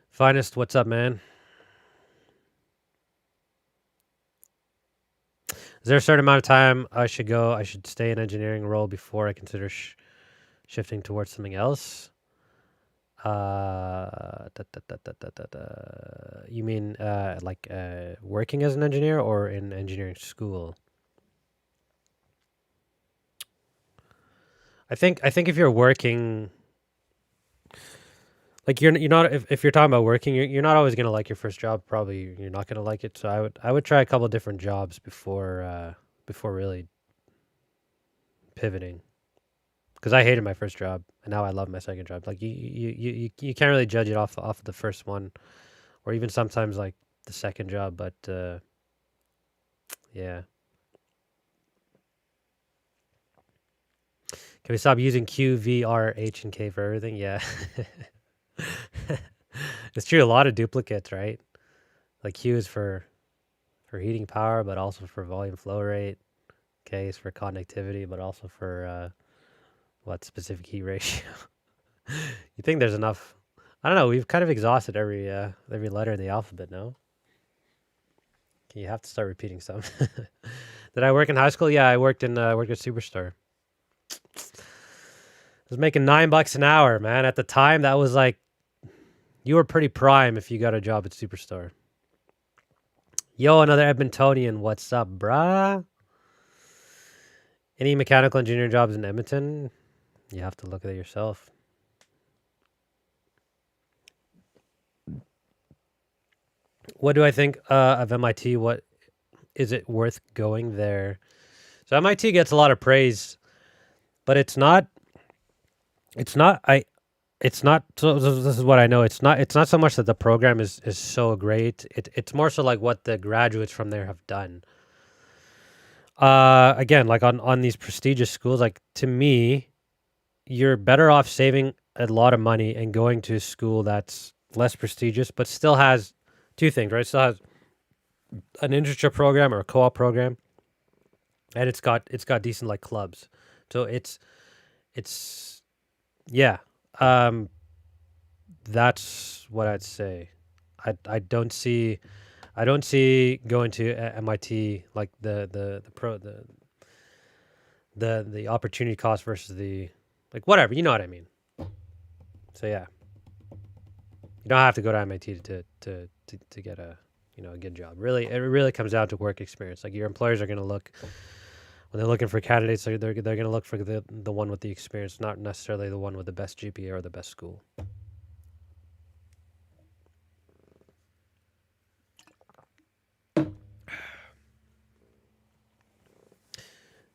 Finest, what's up, man? Is there a certain amount of time I should stay in engineering role before I consider shifting towards something else? You mean like working as an engineer or in engineering school? I think if you're working, like you're not if you're talking about working, you're not always gonna like your first job. Probably you're not gonna like it. So I would try a couple different jobs before really pivoting. Because I hated my first job and now I love my second job. Like you can't really judge it off of the first one, or even sometimes like the second job. But yeah, can we stop using Q, V, R, H, and K for everything? Yeah, it's true. A lot of duplicates, right? Like Q is for heating power, but also for volume flow rate. K is for conductivity, but also for what specific heat ratio. You think there's enough? I don't know. We've kind of exhausted every letter in the alphabet. No, you have to start repeating some. Did I work in high school? Yeah, I worked at Superstore. I was making $9 an hour, man. At the time, that was like you were pretty prime if you got a job at Superstore. Yo, another Edmontonian. What's up, brah? Any mechanical engineering jobs in Edmonton? You have to look at it yourself. What do I think of MIT? What is it worth going there? So MIT gets a lot of praise, but it's not. It's not. It's not. So this is what I know. It's not. It's not so much that the program is so great. It's more so like what the graduates from there have done. Again, like on these prestigious schools, like to me, you're better off saving a lot of money and going to a school that's less prestigious, but still has two things, right? Still has an internship program or a co-op program, and it's got decent like clubs. So it's yeah. That's what I'd say. I don't see going to MIT like the opportunity cost versus the like whatever, you know what I mean. So yeah. You don't have to go to MIT to get a a good job. Really, it really comes down to work experience. Like your employers are going to look when they're looking for candidates. They're going to look for the one with the experience, not necessarily the one with the best GPA or the best school.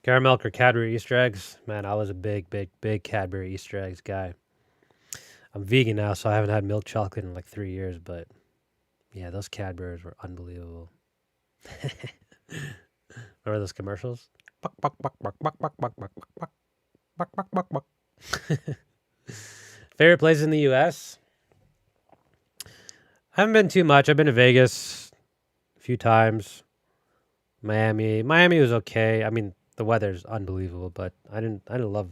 Caramel or Cadbury Easter eggs. Man, I was a big Cadbury Easter eggs guy. I'm vegan now, so I haven't had milk chocolate in like 3 years. But yeah, those Cadburys were unbelievable. Remember those commercials? Buck, buck, buck, buck, buck, buck, buck, buck, buck, buck, buck, buck, buck. Favorite place in the U.S.? I haven't been too much. I've been to Vegas a few times. Miami was okay. I mean, the weather's unbelievable, but I didn't love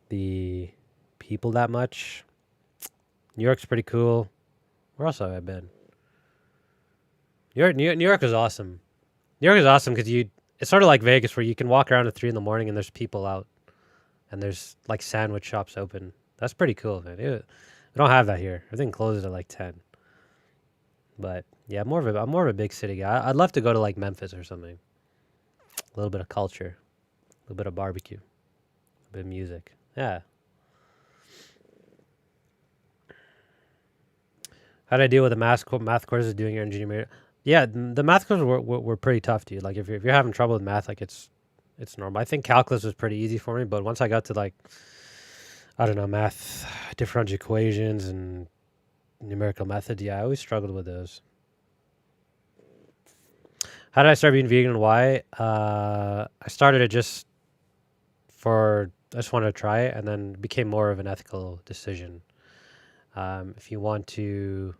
the people that much. New York's pretty cool. Where else have I been? New York is awesome. New York is awesome because it's sort of like Vegas where you can walk around at 3 a.m. and there's people out, and there's like sandwich shops open. That's pretty cool, man. We don't have that here. Everything closes at like 10. But yeah, I'm more of a big city guy. I'd love to go to like Memphis or something. A little bit of culture, a little bit of barbecue, a bit of music. Yeah. How did I deal with the math courses doing your engineering? Yeah, the math courses were pretty tough, dude. Like if you're having trouble with math, like it's normal. I think calculus was pretty easy for me, but once I got to like I don't know, math, differential equations and numerical methods, yeah, I always struggled with those. How did I start being vegan and why? I started it just I just wanted to try it, and then it became more of an ethical decision. If you want to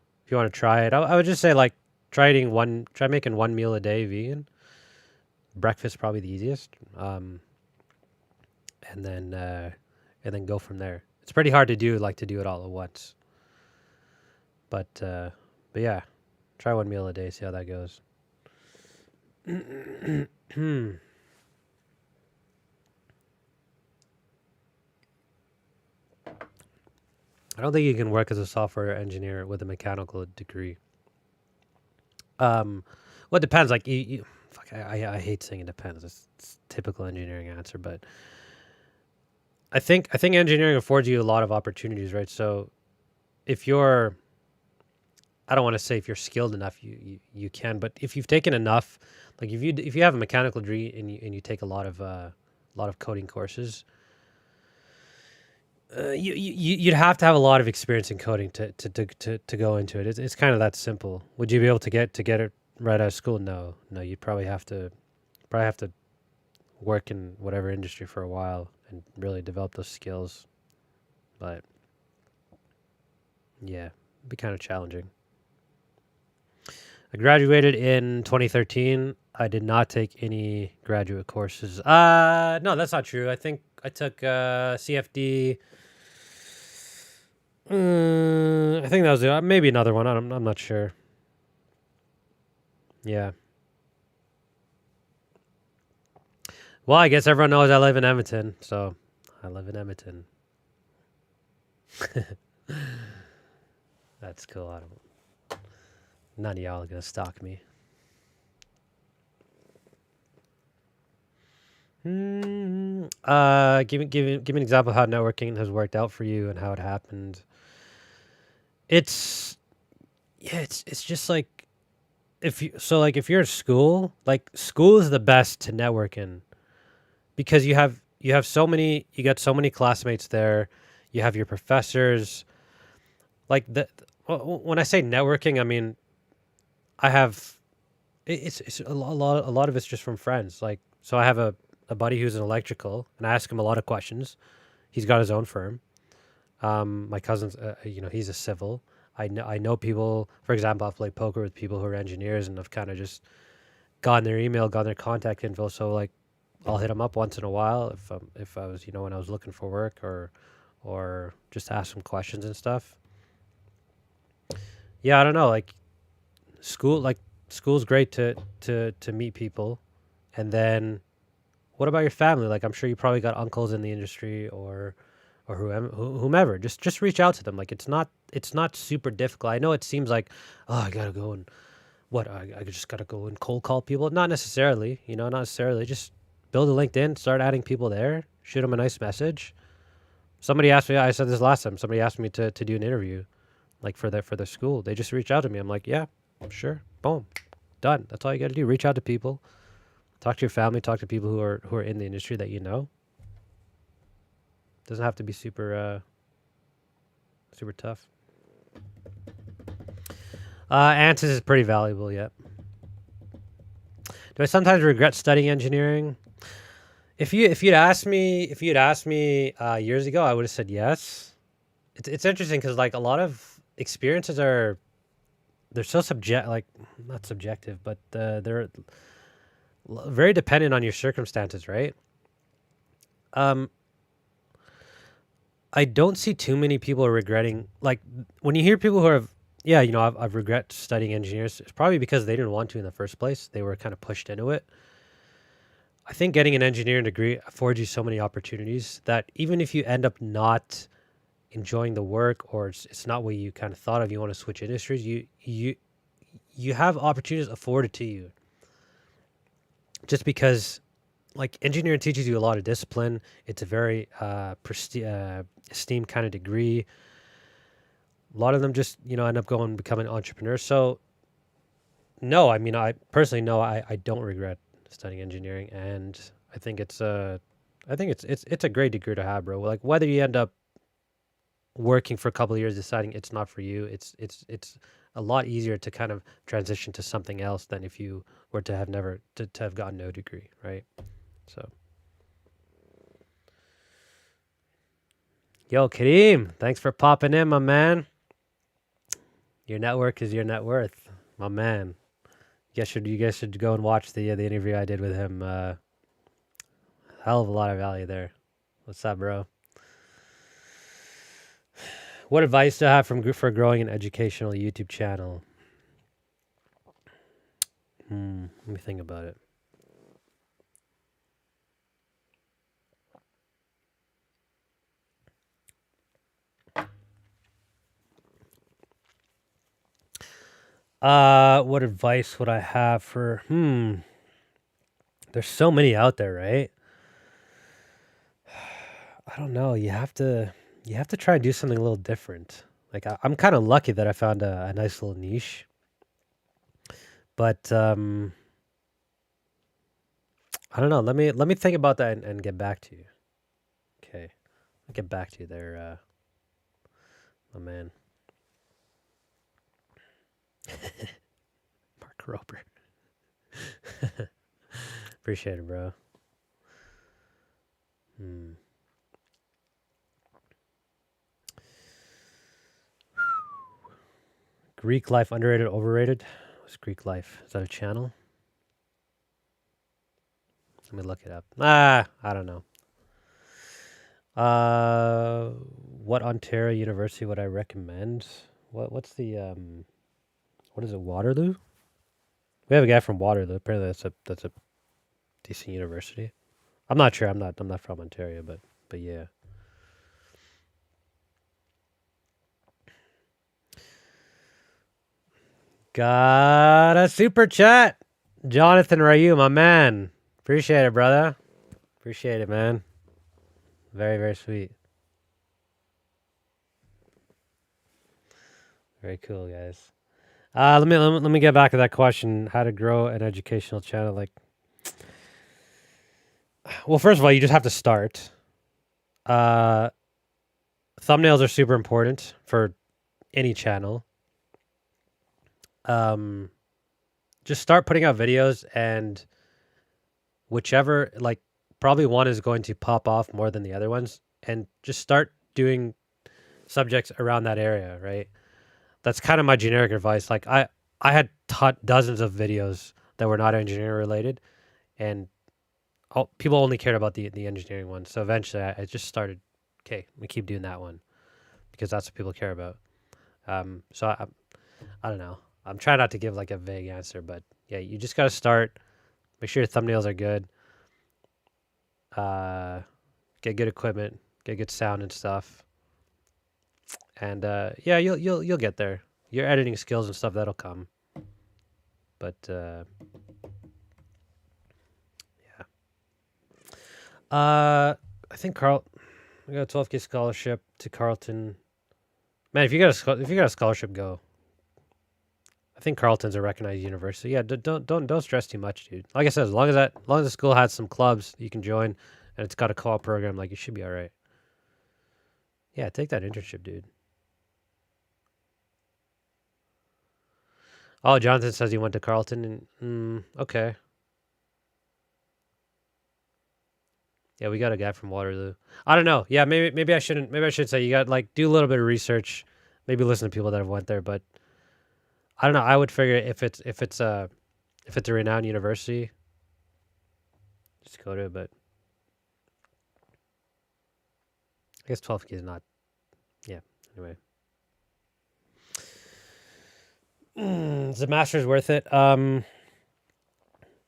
try it, I would just say like try making one meal a day vegan. Breakfast probably the easiest, and then go from there. It's pretty hard to do it all at once. But yeah, try one meal a day, see how that goes. I don't think you can work as a software engineer with a mechanical degree. Well, it depends. Like, I hate saying it depends. It's typical engineering answer, but I think engineering affords you a lot of opportunities, right? So, if you're, I don't want to say if you're skilled enough, you can, but if you've taken enough, like if you have a mechanical degree and you take a lot of coding courses, you'd have to have a lot of experience in coding to go into it. It's kind of that simple. Would you be able to get it right out of school? No. You'd probably have to work in whatever industry for a while and really develop those skills. But yeah, it'd be kind of challenging. I graduated in 2013. I did not take any graduate courses. No, that's not true. I think I took CFD. I think that was it. Maybe another one. I'm not sure. Yeah. Well, I guess everyone knows I live in Edmonton, so I live in Edmonton. That's cool. None of y'all are gonna stalk me. Give me an example of how networking has worked out for you and how it happened. It's just like if you're in school, like school is the best to network in because you got so many classmates there, you have your professors. Like when I say networking, I mean it's a lot of it's just from friends. Like so I have a buddy who's an electrical and I ask him a lot of questions. He's got his own firm. My cousin's, he's a civil. I know people. For example, I've played poker with people who are engineers, and I've kind of just gotten their email, gotten their contact info. So like, I'll hit them up once in a while if I was when I was looking for work or just ask some questions and stuff. Yeah, I don't know. Like school's great to meet people, and then what about your family? Like I'm sure you probably got uncles in the industry or or whomever. Just reach out to them. Like it's not super difficult. I know it seems like, oh, I gotta go and I just gotta go and cold call people. Not necessarily, not necessarily. Just build a LinkedIn, start adding people there, shoot them a nice message. Somebody asked me, I said this last time. Somebody asked me to do an interview, like for their school. They just reach out to me. I'm like, yeah, sure, boom, done. That's all you gotta do. Reach out to people, talk to your family, talk to people who are in the industry that you know. Doesn't have to be super super tough. Ansys is pretty valuable, yep. Do I sometimes regret studying engineering? If you'd asked me years ago, I would have said yes. It's interesting because like a lot of experiences they're so not subjective, but they're very dependent on your circumstances, right? I don't see too many people regretting, like when you hear people who have, yeah, I've regret studying engineers. It's probably because they didn't want to in the first place. They were kind of pushed into it. I think getting an engineering degree affords you so many opportunities that even if you end up not enjoying the work or it's not what you kind of thought of, you want to switch industries, you have opportunities afforded to you. Just because like engineering teaches you a lot of discipline. It's a very esteemed kind of degree. A lot of them just, end up going and becoming entrepreneurs. So no, I mean, I personally, no, I don't regret studying engineering. And I think it's a great degree to have, bro. Like whether you end up working for a couple of years, deciding it's not for you, it's a lot easier to kind of transition to something else than if you were to have never to have gotten no degree, right? So, yo, Kareem, thanks for popping in, my man. Your network is your net worth, my man. You guys should go and watch the interview I did with him. Hell of a lot of value there. What's up, bro? What advice do I have for growing an educational YouTube channel? Let me think about it. What advice would I have for? There's so many out there, right? I don't know. You have to try and do something a little different. Like I'm kind of lucky that I found a nice little niche, but I don't know. Let me think about that and get back to you. Okay, I'll get back to you there, my man. Mark Roper. Appreciate it, bro. Greek life, underrated, overrated? What's Greek life? Is that a channel? Let me look it up. I don't know. What Ontario University would I recommend? What's the what is it? Waterloo? We have a guy from Waterloo. Apparently, that's a decent university. I'm not sure. I'm not from Ontario, but yeah. Got a super chat, Jonathan Ryu, my man. Appreciate it, brother. Appreciate it, man. Very, very sweet. Very cool, guys. Let me get back to that question. How to grow an educational channel? Like, well, first of all, you just have to start. Thumbnails are super important for any channel. Just start putting out videos, and whichever, like, probably one is going to pop off more than the other ones, and just start doing subjects around that area, right? That's kind of my generic advice. Like I had taught dozens of videos that were not engineering related, and people only cared about the engineering one. So eventually I just started, okay, we keep doing that one because that's what people care about. So I don't know. I'm trying not to give like a vague answer, but yeah, you just got to start. Make sure your thumbnails are good. Get good equipment. get good sound and stuff. And yeah, you'll get there. Your editing skills and stuff that'll come. But yeah. I think we got a 12K scholarship to Carleton. Man, if you got a scholarship, go. I think Carleton's a recognized university. Yeah, don't stress too much, dude. Like I said, as long as the school has some clubs you can join, and it's got a co-op program, like you should be all right. Yeah, take that internship, dude. Oh, Jonathan says he went to Carleton, and okay. Yeah, we got a guy from Waterloo. I don't know. Yeah, maybe I shouldn't. Maybe I should say you got like do a little bit of research. Maybe listen to people that have went there, but I don't know. I would figure if it's a renowned university, just go to it. But I guess 12K is not. Yeah. Anyway, is the master's worth it?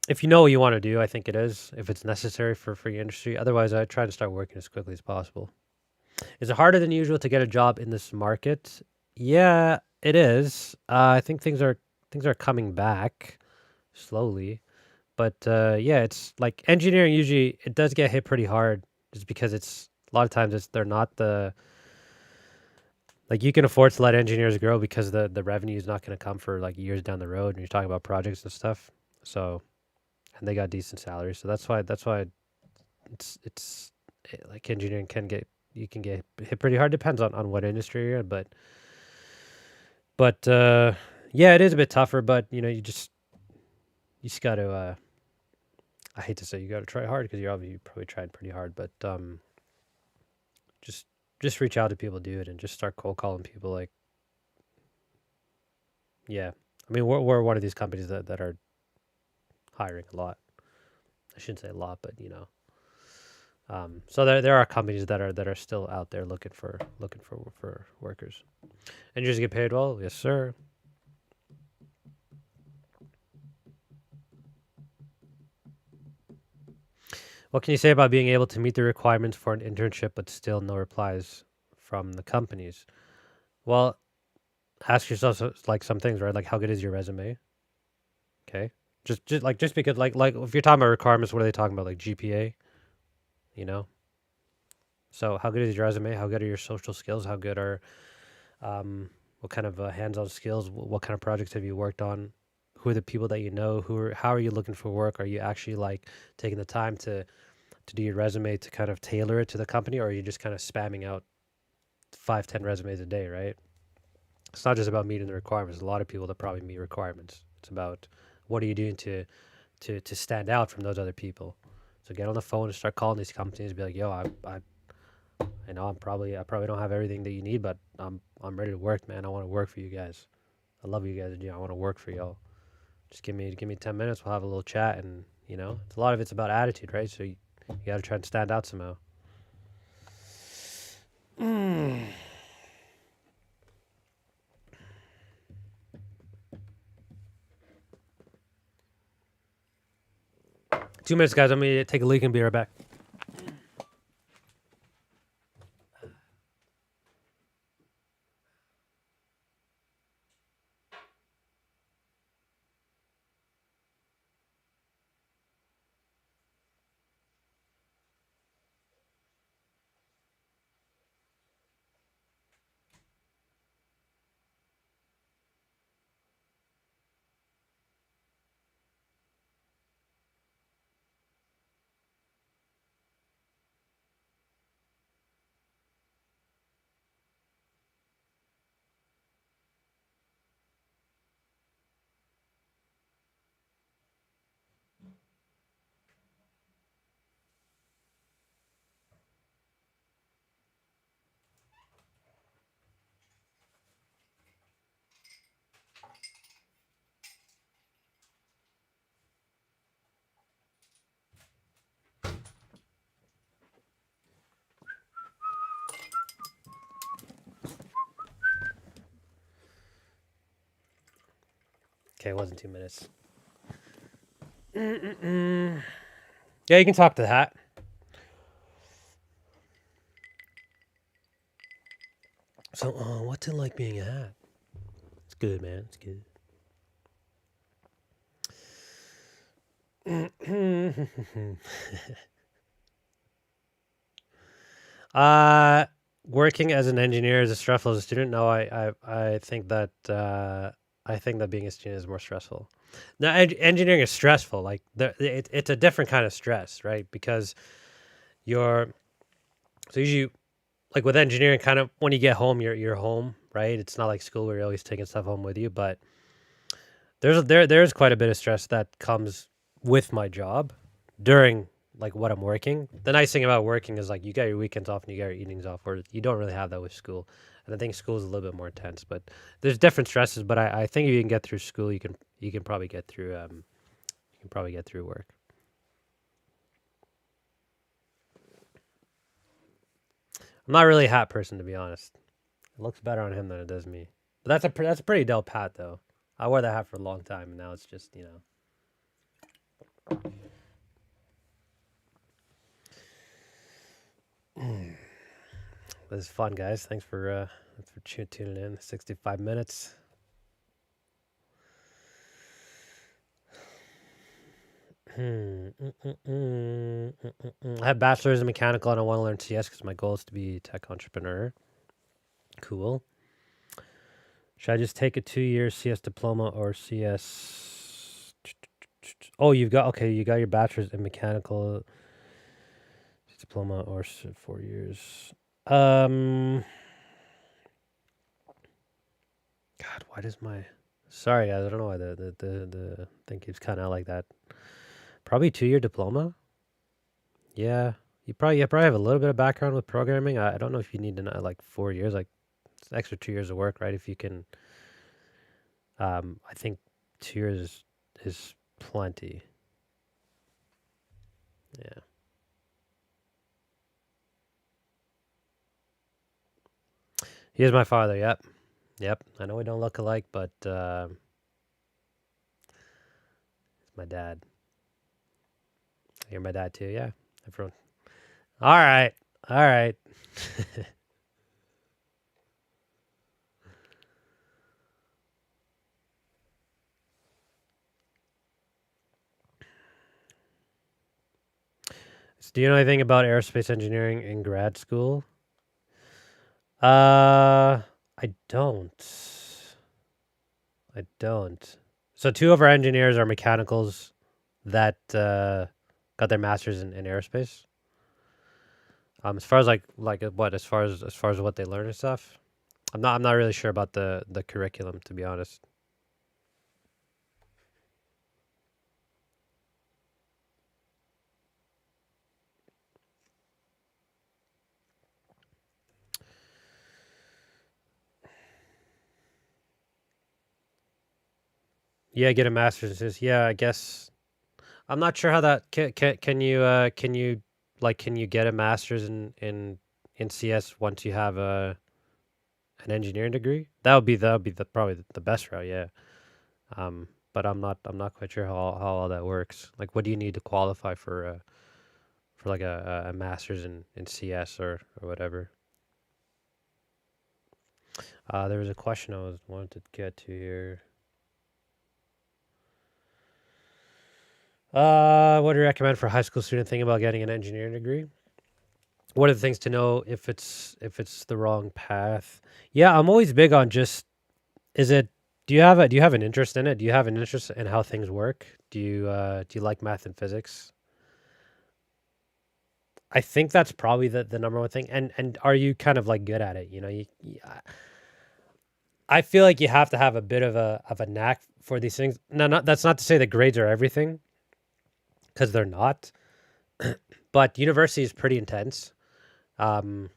If you know what you want to do, I think it is. If it's necessary for your industry, otherwise, I try to start working as quickly as possible. Is it harder than usual to get a job in this market? Yeah, it is. I think things are coming back slowly, but yeah, it's like engineering. Usually, it does get hit pretty hard, just because it's a lot of times they're not the like you can afford to let engineers grow because the revenue is not going to come for like years down the road, and you're talking about projects and stuff. So and they got decent salaries, so that's why like engineering you can get hit pretty hard. Depends on what industry you're in, but yeah, it is a bit tougher. But you just got to. I hate to say you got to try hard because you probably tried pretty hard, but just reach out to people, do it, and just start cold calling people. Like, yeah, I mean we're one of these companies that are hiring a lot. I shouldn't say a lot, but so there are companies that are still out there looking for workers. And you just get paid well, yes sir. What can you say about being able to meet the requirements for an internship but still no replies from the companies? Well, ask yourself like some things, right? Like how good is your resume? Okay, just because like if you're talking about requirements, what are they talking about? Like GPA, you know? So how good is your resume? How good are your social skills? How good are what kind of hands-on skills? What kind of projects have you worked on? Who are the people that you know? How are you looking for work? Are you actually like taking the time to do your resume to kind of tailor it to the company, or are you just kind of spamming out 5-10 resumes a day, right? It's not just about meeting the requirements. A lot of people that probably meet requirements. It's about what are you doing to stand out from those other people. So get on the phone and start calling these companies and be like, yo, I know I probably don't have everything that you need, but I'm ready to work, man. I want to work for you guys. I love you guys. I want to work for y'all. Just give me 10 minutes. We'll have a little chat, and a lot of it's about attitude, right? So you got to try and stand out somehow. Mm. 2 minutes, guys. I'm gonna take a leak and be right back. Okay, it wasn't 2 minutes. Yeah, you can talk to that. So, what's it like being a hat? It's good, man. It's good. Working as an engineer is as stressful as a student. No, I think that I think that being a student is more stressful. Now, engineering is stressful. Like it's a different kind of stress, right? Because you're so usually like with engineering, kind of when you get home, you're home, right? It's not like school where you're always taking stuff home with you. But there's quite a bit of stress that comes with my job during like what I'm working. The nice thing about working is like you get your weekends off and you get your evenings off, where you don't really have that with school. And I think school is a little bit more intense, but there's different stresses. But I think if you can get through school, you can probably get through you can probably get through work. I'm not really a hat person, to be honest. It looks better on him than it does me. But that's a pretty dope hat though. I wore that hat for a long time, and now it's just this is fun, guys. Thanks for tuning in. 65 minutes. I have bachelor's in mechanical and I want to learn CS because my goal is to be a tech entrepreneur. Cool. Should I just take a 2-year CS diploma or CS? Oh, you got your bachelor's in mechanical diploma or 4 years. God, why does my sorry guys, I don't know why the thing keeps kind of like that. Probably 2-year diploma. Yeah, you probably have a little bit of background with programming. I don't know if you need to know like 4 years, like it's an extra 2 years of work, right? If you can, I think 2 years is plenty. Yeah. He is my father. Yep. Yep. I know we don't look alike, but it's my dad. You're my dad too. Yeah. Everyone. All right. All right. So do you know anything about aerospace engineering in grad school? I don't. I don't. So two of our engineers are mechanicals that got their masters in aerospace. As far as what as far as what they learn and stuff, I'm not really sure about the curriculum, to be honest. Yeah, get a master's. Yeah, I guess I'm not sure how that can you like can you get a master's in CS once you have a an engineering degree? That would be the probably the best route. Yeah. But I'm not quite sure how all that works. Like, what do you need to qualify for like a master's in CS or whatever? There was a question I was wanted to get to here. What do you recommend for a high school student thinking about getting an engineering degree? What are the things to know if it's the wrong path? Yeah, I'm always big on just is it do you have an interest in it? Do you have an interest in how things work? Do you like math and physics? I think that's probably the number one thing. And are you kind of like good at it? I feel like you have to have a bit of a knack for these things. No, not that's not to say that grades are everything, because they're not. But university is pretty intense. Um,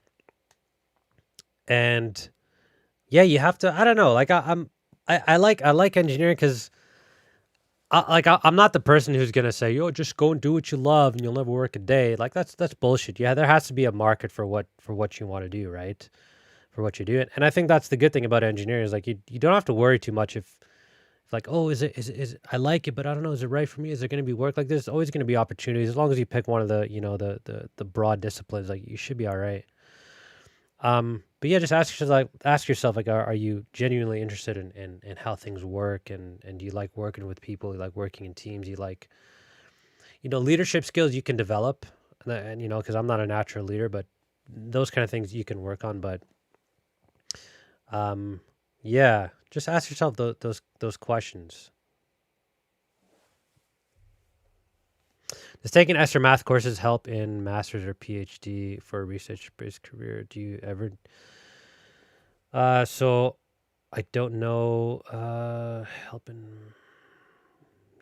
and yeah, you have to. I don't know. Like I like engineering because I'm not the person who's gonna say, "Yo, just go and do what you love, and you'll never work a day." Like that's bullshit. Yeah, there has to be a market for what you want to do, right? For what you do, and I think that's the good thing about engineering is like you don't have to worry too much if like, oh, I like it, but I don't know, is it right for me? Is there going to be work like this? There's always going to be opportunities as long as you pick one of the the broad disciplines. Like you should be all right. But yeah, just ask yourself like, are you genuinely interested in how things work, and do you like working with people? You like working in teams? You like, leadership skills you can develop, and because I'm not a natural leader, but those kind of things you can work on. But um, yeah, just ask yourself those questions. Does taking extra math courses help in master's or PhD for a research-based career? Do you ever? So I don't know. Helping.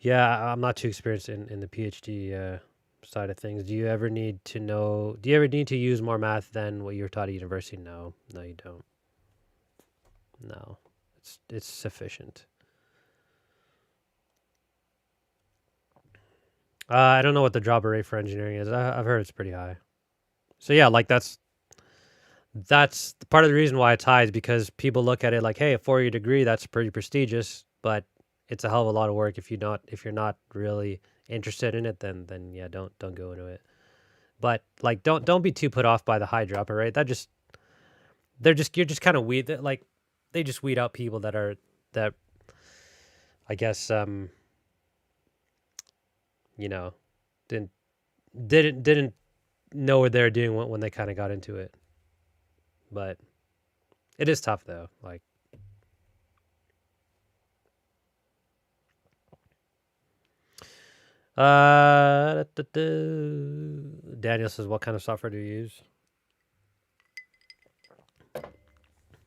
Yeah, I'm not too experienced in the PhD side of things. Do you ever need to know? Do you ever need to use more math than what you were taught at university? No, no, you don't. No, it's sufficient. I don't know what the job rate for engineering is. I've heard it's pretty high. So yeah, like that's part of the reason why it's high is because people look at it like, hey, a 4-year degree, that's pretty prestigious, but it's a hell of a lot of work if you're not really interested in it, then yeah, don't go into it. But like don't be too put off by the high dropper rate. You're just kind of weed that like they just weed out people that I guess you know didn't didn't know what they were doing when they kind of got into it. But it is tough though. Like Daniel says, what kind of software do you use?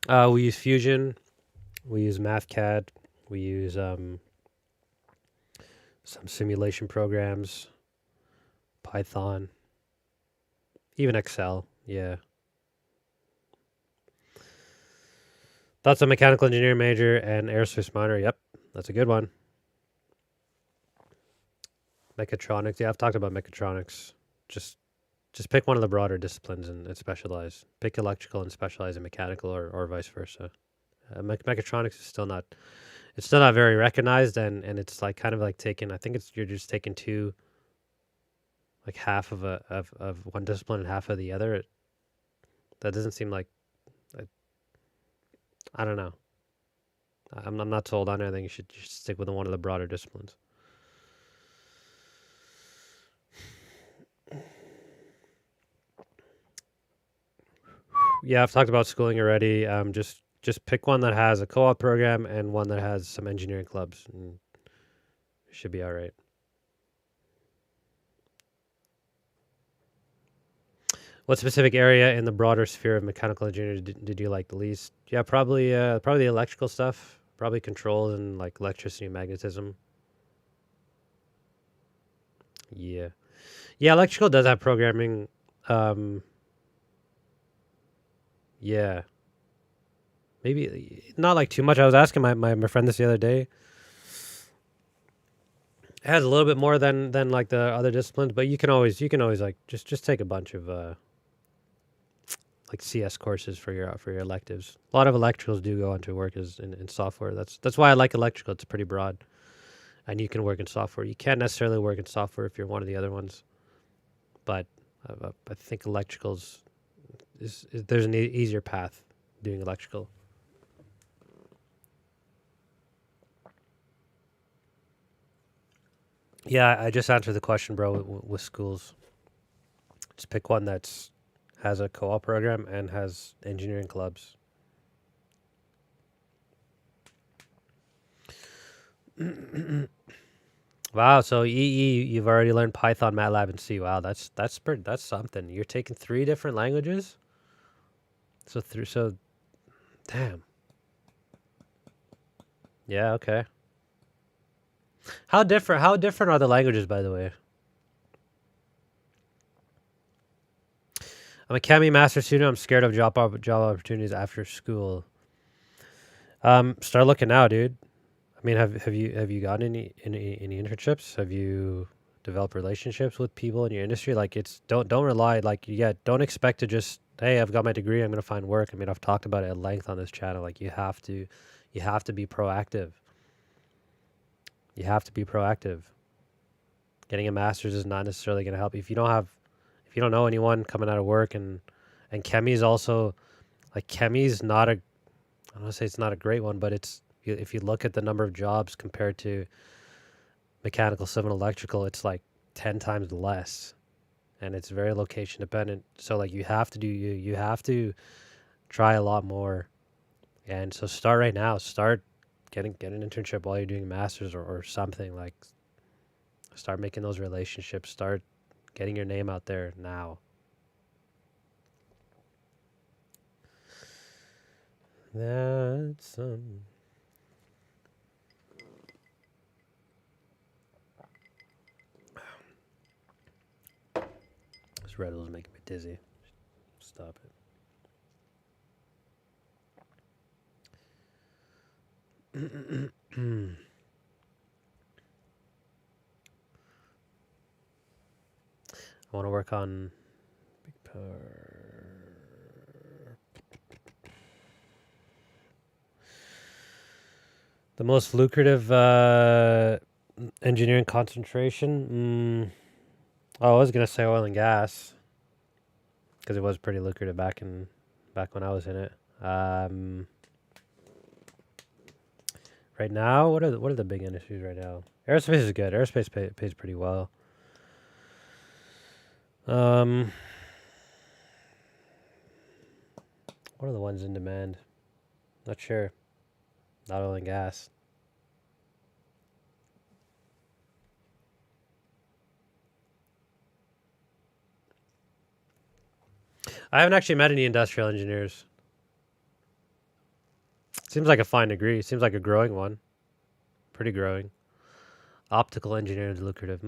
We use Fusion. We use MathCAD. We use some simulation programs, Python, even Excel. Yeah. That's a mechanical engineering major and aerospace minor. Yep, that's a good one. Mechatronics. Yeah, I've talked about mechatronics. Just just pick one of the broader disciplines and specialize. Pick electrical and specialize in mechanical, or vice versa. Mechatronics is still not very recognized, and it's like kind of like taking. I think it's you're just taking two, like half of one discipline and half of the other. That doesn't seem like I, I don't know. I'm not sold on it. I think you should stick with one of the broader disciplines. Yeah, I've talked about schooling already. Just pick one that has a co-op program and one that has some engineering clubs, and it should be all right. What specific area in the broader sphere of mechanical engineering did you like the least? Yeah, probably the electrical stuff, probably controls and like electricity and magnetism. Yeah, yeah, electrical does have programming. Um, yeah, maybe not like too much. I was asking my friend this the other day. It has a little bit more than like the other disciplines, but you can always like just take a bunch of like CS courses for your electives. A lot of electricals do go on to work as in software. That's why I like electrical. It's pretty broad, and you can work in software. You can't necessarily work in software if you're one of the other ones, but I think electricals is there's an easier path doing electrical. Yeah, I just answered the question, bro. With schools, just pick one that's has a co-op program and has engineering clubs. Wow, so EE, you've already learned Python, MATLAB, and C. Wow, that's something. You're taking three different languages. So damn. Yeah, okay. How different are the languages, by the way? I'm a Cami master student. I'm scared of job opportunities after school. Start looking now, dude. I mean, have you gotten any internships? Have you developed relationships with people in your industry? Like, it's don't rely like yeah, don't expect to just hey, I've got my degree, I'm gonna find work. I mean, I've talked about it at length on this channel. Like, you have to be proactive. You have to be proactive. Getting a master's is not necessarily gonna help if you don't know anyone coming out of work, and chemi is also Like chemi's not a, I don't want to say it's not a great one, but it's, if you look at the number of jobs compared to mechanical, civil, and electrical, it's like 10 times less, and it's very location dependent. So like you have to do, you have to try a lot more. And so start right now. Start get an internship while you're doing masters, or something. Like start making those relationships. Start getting your name out there now. That's this Red Bull's making me dizzy. Stop it. I want to work on big power. The most lucrative engineering concentration. Oh, I was gonna say oil and gas because it was pretty lucrative back when I was in it. Right now, what are the big industries right now? Aerospace is good. Aerospace pays pretty well. What are the ones in demand? Not sure. Not oil and gas. I haven't actually met any industrial engineers. Seems like a fine degree. Seems like a growing one. Pretty growing. Optical engineering is lucrative.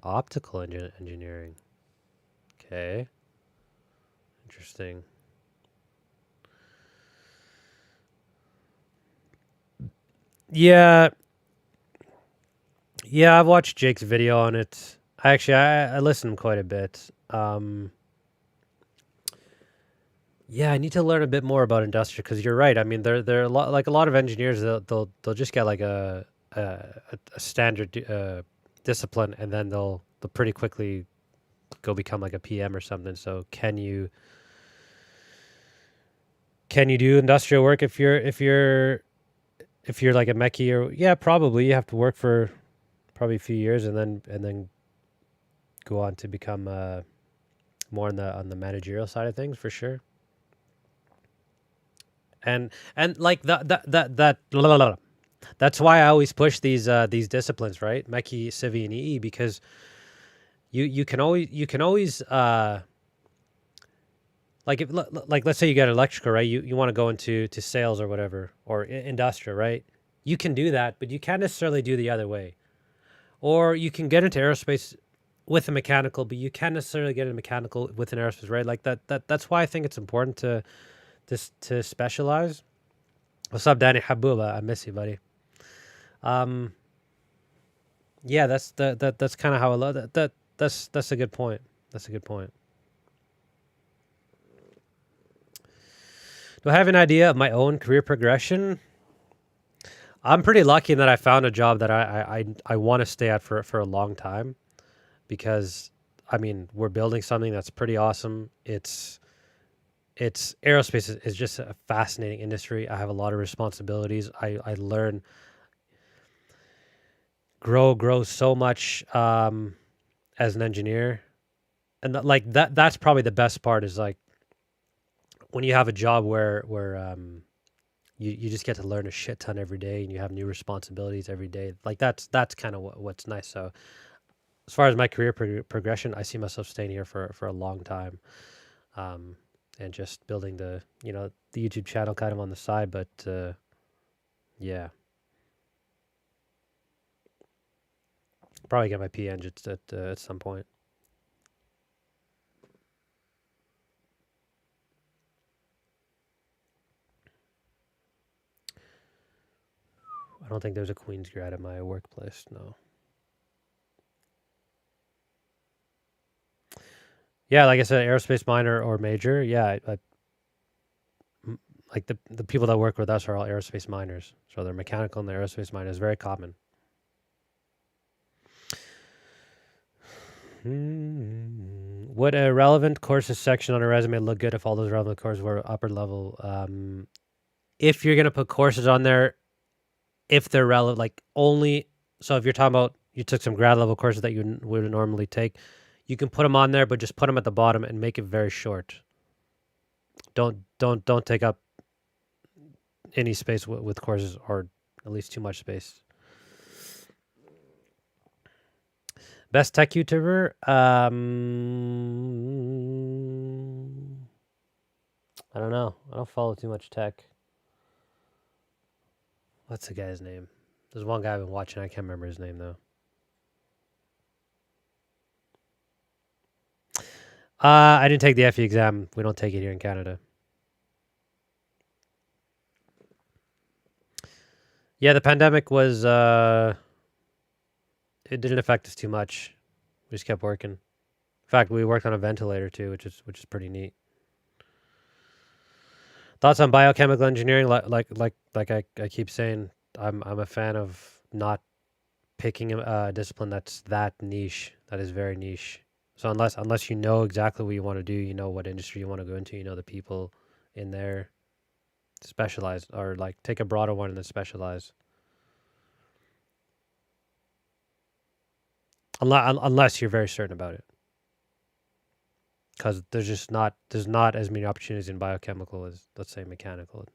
Optical engineering. Okay. Interesting. Yeah. Yeah, I've watched Jake's video on it. I listened quite a bit. Yeah, I need to learn a bit more about industrial because you're right. I mean, they're a lot, like a lot of engineers. They'll just get like a standard discipline, and then they'll pretty quickly go become like a PM or something. So can you do industrial work if you're like a mechie, or yeah, probably you have to work for probably a few years and then go on to become more on the managerial side of things for sure. And like that's why I always push these disciplines, right? Mechie, Civi, and EE, because you can always like if like let's say you get electrical, right? You want to go into sales or whatever, or industrial, right? You can do that, but you can't necessarily do the other way. Or you can get into aerospace with a mechanical, but you can't necessarily get into mechanical with an aerospace, right? Like that's why I think it's important to specialize. What's up, Danny Habula? I miss you, buddy. Yeah, that's kind of how I love that. That's a good point. That's a good point. Do I have an idea of my own career progression? I'm pretty lucky in that I found a job that I want to stay at for a long time, because I mean we're building something that's pretty awesome. It's aerospace is just a fascinating industry. I have a lot of responsibilities. I learn, grow so much as an engineer, and like that's probably the best part, is like when you have a job where you just get to learn a shit ton every day, and you have new responsibilities every day. Like that's kind of what's nice. So as far as my career progression, I see myself staying here for a long time, and just building the YouTube channel kind of on the side. But yeah, probably get my PN just at some point. I don't think there's a Queen's grad at my workplace. No. Yeah, like I said, aerospace minor or major. Yeah, like the people that work with us are all aerospace minors, so they're mechanical and the aerospace minor is very common. Would a relevant courses section on a resume look good if all those relevant courses were upper level? If you're gonna put courses on there, if they're relevant, like only. So if you're talking about you took some grad level courses that you would normally take, you can put them on there, but just put them at the bottom and make it very short. Don't take up any space with courses, or at least too much space. Best tech YouTuber? I don't know. I don't follow too much tech. What's the guy's name? There's one guy I've been watching. I can't remember his name though. I didn't take the FE exam. We don't take it here in Canada. Yeah, the pandemic was it didn't affect us too much. We just kept working. In fact, we worked on a ventilator too, which is pretty neat. Thoughts on biochemical engineering? Like I keep saying, I'm a fan of not picking a discipline that's that niche. That is very niche. So unless you know exactly what you want to do, you know what industry you want to go into, you know the people in there, specialize, or like take a broader one and then specialize. Unless you're very certain about it, because there's not as many opportunities in biochemical as, let's say, mechanical.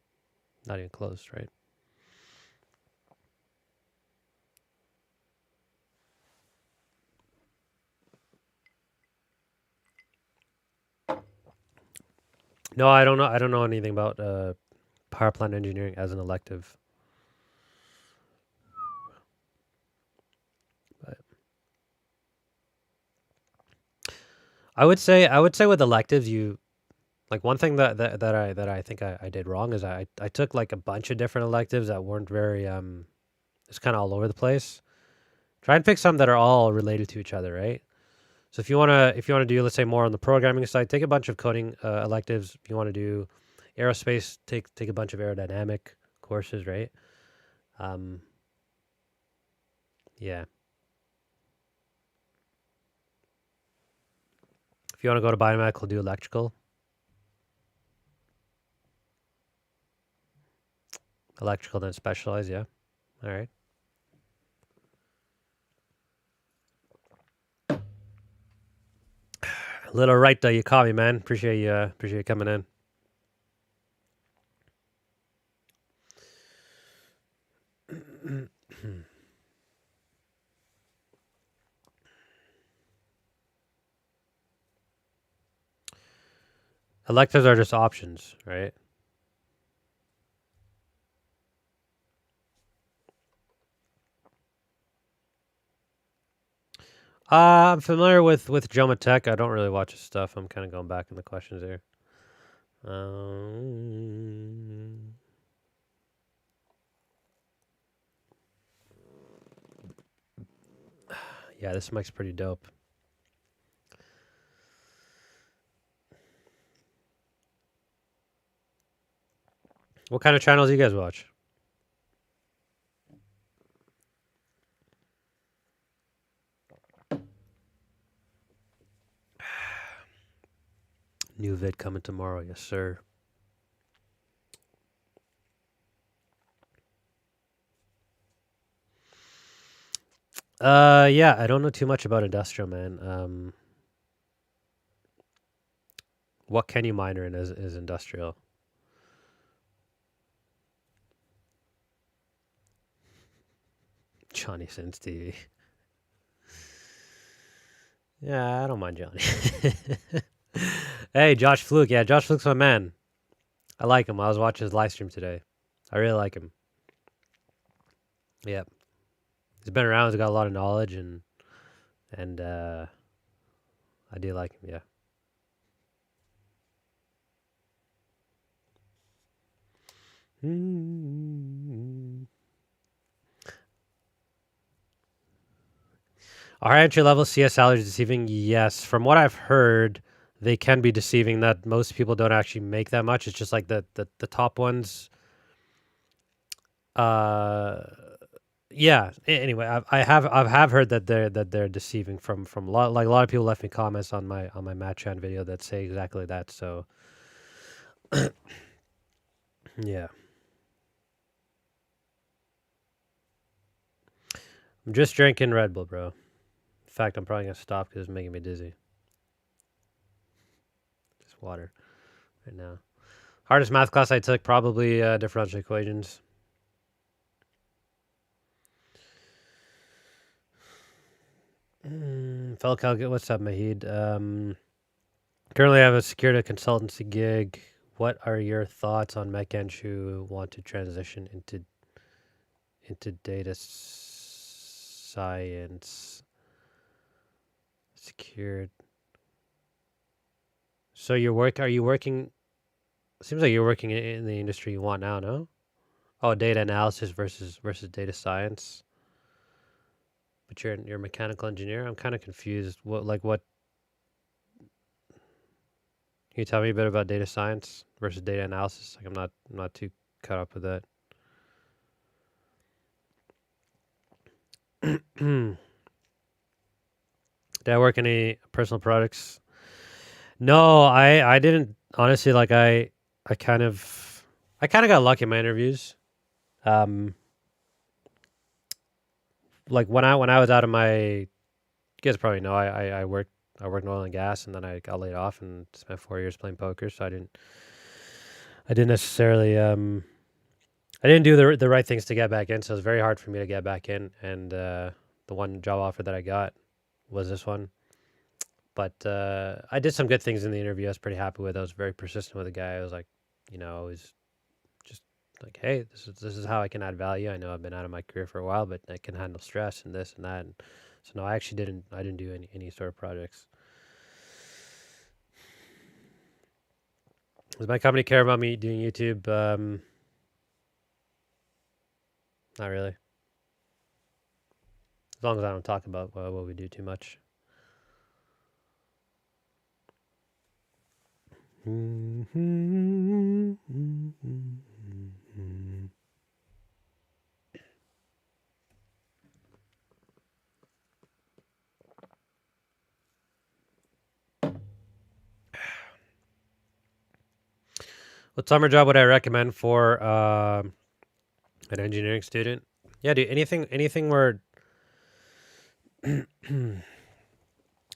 Not even close, right? No, I don't know. I don't know anything about power plant engineering as an elective. But I would say with electives, you like one thing that I think I did wrong is I took like a bunch of different electives that weren't very it's kind of all over the place. Try and pick some that are all related to each other, right? So if you wanna do, let's say, more on the programming side, take a bunch of coding electives. If you want to do aerospace, take a bunch of aerodynamic courses, right? Um, yeah. If you want to go to biomedical, do electrical. Electrical, then specialize. Yeah. All right. Little right, you caught me, man. Appreciate you coming in. Electives are just options, right? I'm familiar with Geomatech. I don't really watch his stuff. I'm kind of going back in the questions here. Yeah, this mic's pretty dope. What kind of channels do you guys watch? New vid coming tomorrow, yes sir. Yeah, I don't know too much about industrial, man. What can you minor in is industrial? Johnny Sins TV. Yeah, I don't mind Johnny. Hey, Josh Fluke. Yeah, Josh Fluke's my man. I like him. I was watching his live stream today. I really like him. Yep. He's been around. He's got a lot of knowledge, and I do like him. Yeah. Are entry level CS salaries deceiving? Yes. From what I've heard, they can be deceiving. That most people don't actually make that much. It's just like the top ones. Yeah. Anyway, I have heard that they're deceiving from a lot of people left me comments on my Matchan video that say exactly that. So yeah, I'm just drinking Red Bull, bro. In fact, I'm probably gonna stop because it's making me dizzy. Just water right now. Hardest math class I took probably differential equations. Fellow Calgary, what's up, Mahid? Currently, I have a security consultancy gig. What are your thoughts on mechans who want to transition into data science? Secured. So are you working? Seems like you're working in the industry you want now, no? Oh, data analysis versus data science. But you're a mechanical engineer. I'm kind of confused. What? Can you tell me a bit about data science versus data analysis? Like I'm not too caught up with that. Did I work any personal products? No, I didn't honestly. Like I kind of got lucky in my interviews. Um, like when I was out of my, you guys probably know I worked in oil and gas, and then I got laid off and spent 4 years playing poker. So I didn't necessarily I didn't do the right things to get back in. So it was very hard for me to get back in. And the one job offer that I got was this one. But I did some good things in the interview. I was pretty happy with. I was very persistent with the guy. I was like, I was just like, hey, this is how I can add value. I know I've been out of my career for a while, but I can handle stress and this and that. And so no, I didn't do any sort of projects. Does my company care about me doing YouTube? Not really. As long as I don't talk about what we do too much. What summer job would I recommend for an engineering student? Yeah, dude. Anything where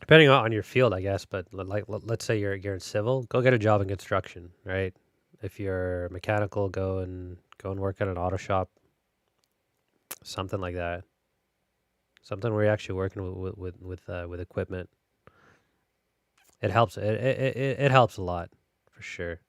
depending on your field, I guess. But let's say you're in civil, go get a job in construction, right? If you're mechanical, go and work at an auto shop, something like that. Something where you're actually working with equipment. It helps. It helps a lot, for sure.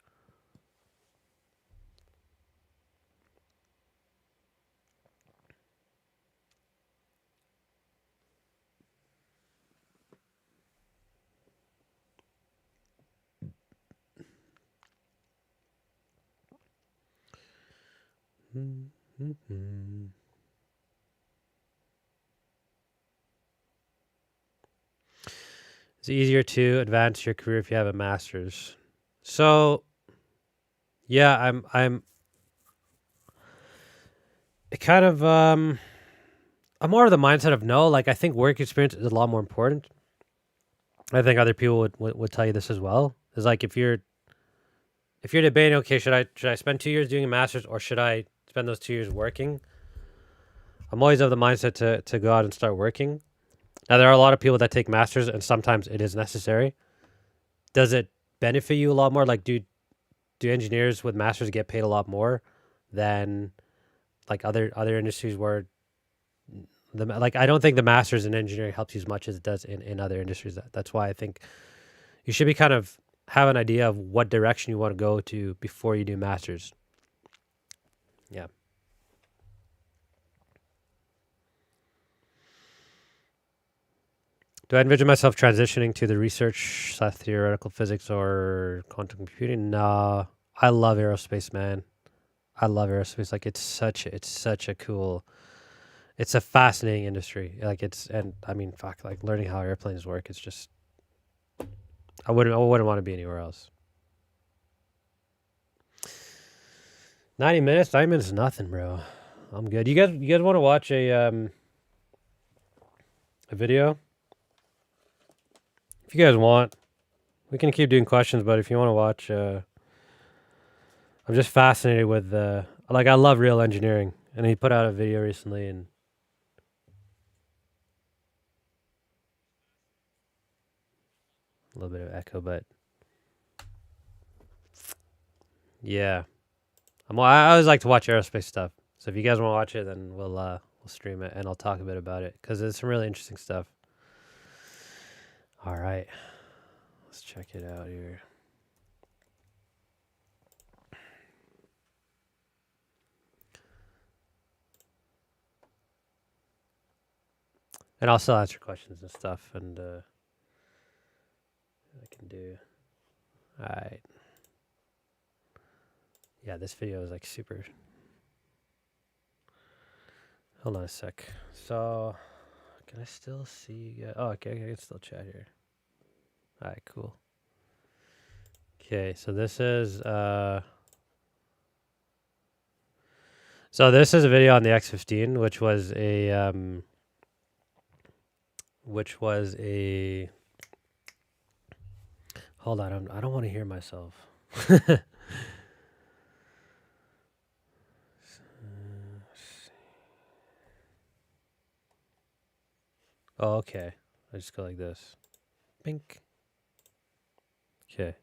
It's easier to advance your career if you have a master's. So yeah, I'm kind of I'm more of the mindset of no. Like I think work experience is a lot more important. I think other people would tell you this as well. Is like if you're debating, okay, should I spend 2 years doing a master's or should I spend those 2 years working? I'm always of the mindset to go out and start working. Now there are a lot of people that take masters, and sometimes it is necessary. Does it benefit you a lot more? Like, do engineers with masters get paid a lot more than like other industries where I don't think the masters in engineering helps you as much as it does in other industries. That's why I think you should be kind of have an idea of what direction you want to go to before you do masters. Yeah. Do I envision myself transitioning to the research / theoretical physics or quantum computing? Nah, I love aerospace, man. I love aerospace. Like it's such a cool, it's a fascinating industry. Like and I mean, fuck, like learning how airplanes work. It's just, I wouldn't want to be anywhere else. 90 minutes is nothing, bro. I'm good. You guys want to watch a video? If you guys want, we can keep doing questions. But if you want to watch, I'm just fascinated with like I love Real Engineering, and he put out a video recently, and a little bit of echo, but yeah, I always like to watch aerospace stuff. So if you guys want to watch it, then we'll stream it, and I'll talk a bit about it because it's some really interesting stuff. All right, let's check it out here. And I'll still answer questions and stuff, and I can do. All right. Yeah, this video is like super. Hold on a sec. So, can I still see? Oh, okay, I can still chat here. All right, cool. Okay, so this is a video on the X15, which was a hold on, I don't want to hear myself. Oh, okay. I just go like this. Bink. Okay.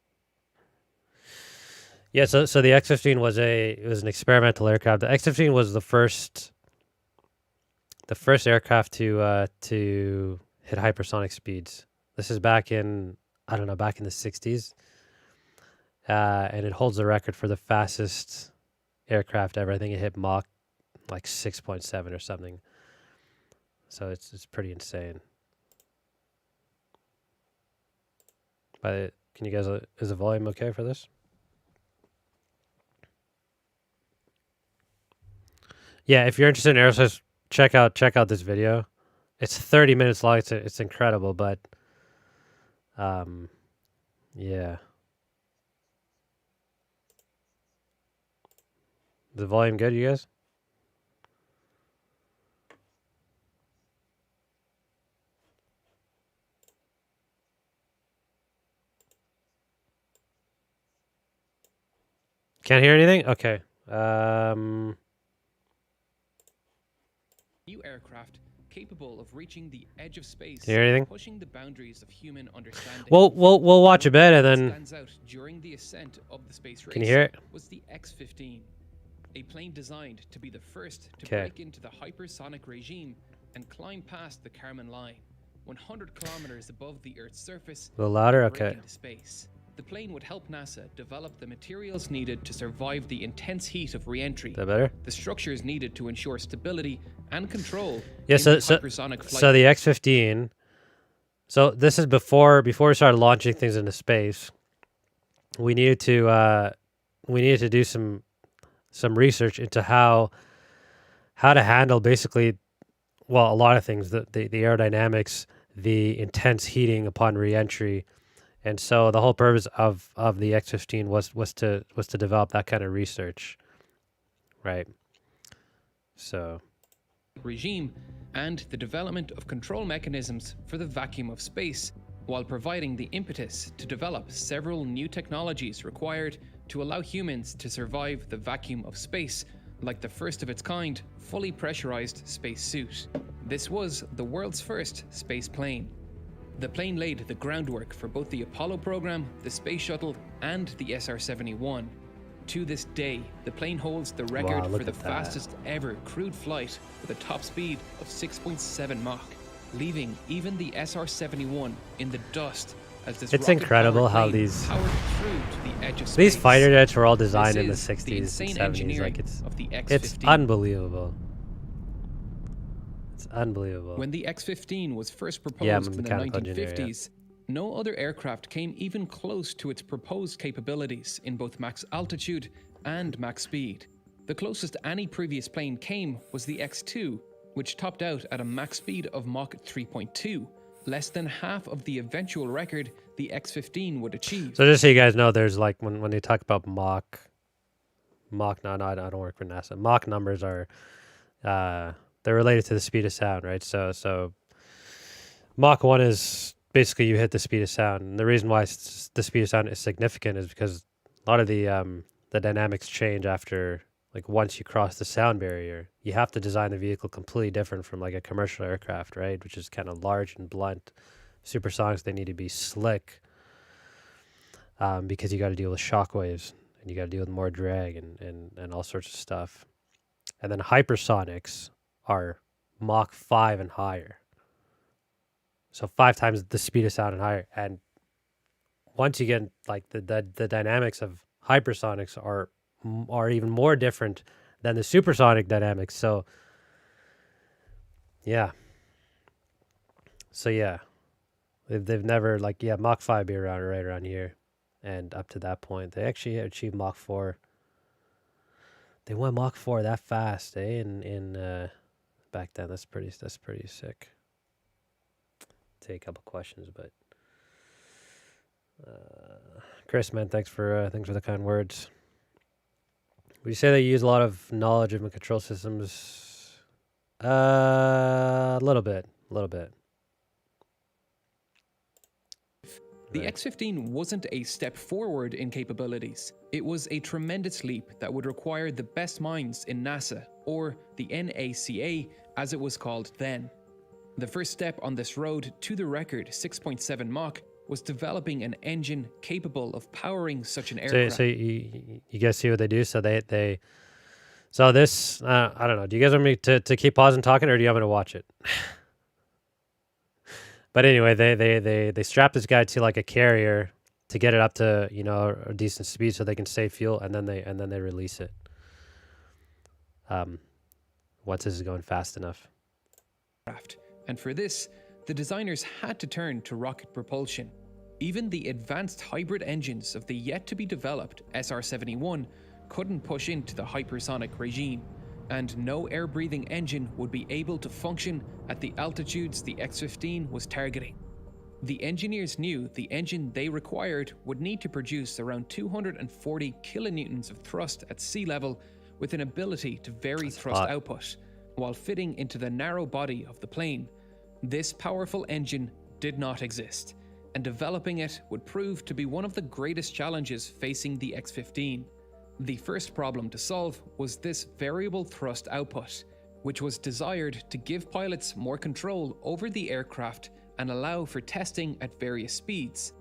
Yeah, so the X-15 was an experimental aircraft. The X-15 was the first aircraft to hit hypersonic speeds. This is back in the 60s. And it holds the record for the fastest aircraft ever. I think it hit Mach like 6.7 or something. So it's pretty insane. But can you guys is the volume okay for this? Yeah, if you're interested in aerospace, check out this video. It's 30 minutes long. It's incredible, but yeah. The volume good, you guys? Can't hear anything? Okay. New aircraft capable of reaching the edge of space, hear anything? pushing the boundaries of human understanding. We'll watch a bit and then stands out during the ascent of the space race. Can you hear it? Was the X-15, a plane designed to be the first to break into the hypersonic regime and climb past the Kármán line, 100 kilometers above the Earth's surface. A little louder? and break Okay. into space. The plane would help NASA develop the materials needed to survive the intense heat of re-entry. Is that better? The structures needed to ensure stability and control. Yeah, so the X-15. So this is before we started launching things into space. We needed to do some research into how to handle basically, well, a lot of things, the aerodynamics, the intense heating upon re-entry. And so the whole purpose of the X-15 was to develop that kind of research, right? So regime and the development of control mechanisms for the vacuum of space, while providing the impetus to develop several new technologies required to allow humans to survive the vacuum of space, like the first of its kind, fully pressurized spacesuit. This was the world's first space plane. The plane laid the groundwork for both the Apollo program, the Space Shuttle, and the SR-71. To this day, the plane holds the record for the fastest ever crewed flight with a top speed of 6.7 Mach, leaving even the SR-71 in the dust as this it's incredible how these powered through to the edge of space. These fighter jets were all designed in the This is 60s and 70s. Like of the it's X-15. unbelievable. It's unbelievable. When the X-15 was first proposed in the mechanical engineer, 1950s, no other aircraft came even close to its proposed capabilities in both max altitude and max speed. The closest any previous plane came was the X-2, which topped out at a max speed of Mach 3.2, less than half of the eventual record the X-15 would achieve. So just so you guys know, there's like when they talk about Mach, no, I don't work for NASA. Mach numbers are they're related to the speed of sound, right? So Mach 1 is basically you hit the speed of sound. And the reason why the speed of sound is significant is because a lot of the dynamics change after, like, once you cross the sound barrier. You have to design the vehicle completely different from like a commercial aircraft, right? Which is kind of large and blunt. Supersonics, they need to be slick, because you got to deal with shock waves and you got to deal with more drag and all sorts of stuff. And then hypersonics are Mach 5 and higher. So 5 times the speed of sound and higher. And once you get like the dynamics of hypersonics are even more different than the supersonic dynamics. So yeah. They've never, like, Mach 5 be around right around here. And up to that point, they actually achieved Mach 4. They went Mach 4 that fast, eh? In back then, that's pretty sick. Take a couple questions, but Chris, man, thanks for the kind words. Would you say that you use a lot of knowledge of control systems? A little bit. The X-15 wasn't a step forward in capabilities. It was a tremendous leap that would require the best minds in NASA, or the NACA as it was called then. The first step on this road to the record 6.7 Mach was developing an engine capable of powering such an aircraft. So you guys see what they do? So they so this, I don't know. Do you guys want me to keep pausing talking, or do you want me to watch it? But anyway, they strap this guy to like a carrier to get it up to, a decent speed so they can save fuel, and then they release it. Once this is going fast enough. And for this, the designers had to turn to rocket propulsion. Even the advanced hybrid engines of the yet-to-be-developed SR-71 couldn't push into the hypersonic regime, and no air-breathing engine would be able to function at the altitudes the X-15 was targeting. The engineers knew the engine they required would need to produce around 240 kilonewtons of thrust at sea level, with an ability to vary thrust output, while fitting into the narrow body of the plane. This powerful engine did not exist, and developing it would prove to be one of the greatest challenges facing the X-15. The first problem to solve was this variable thrust output, which was desired to give pilots more control over the aircraft and allow for testing at various speeds.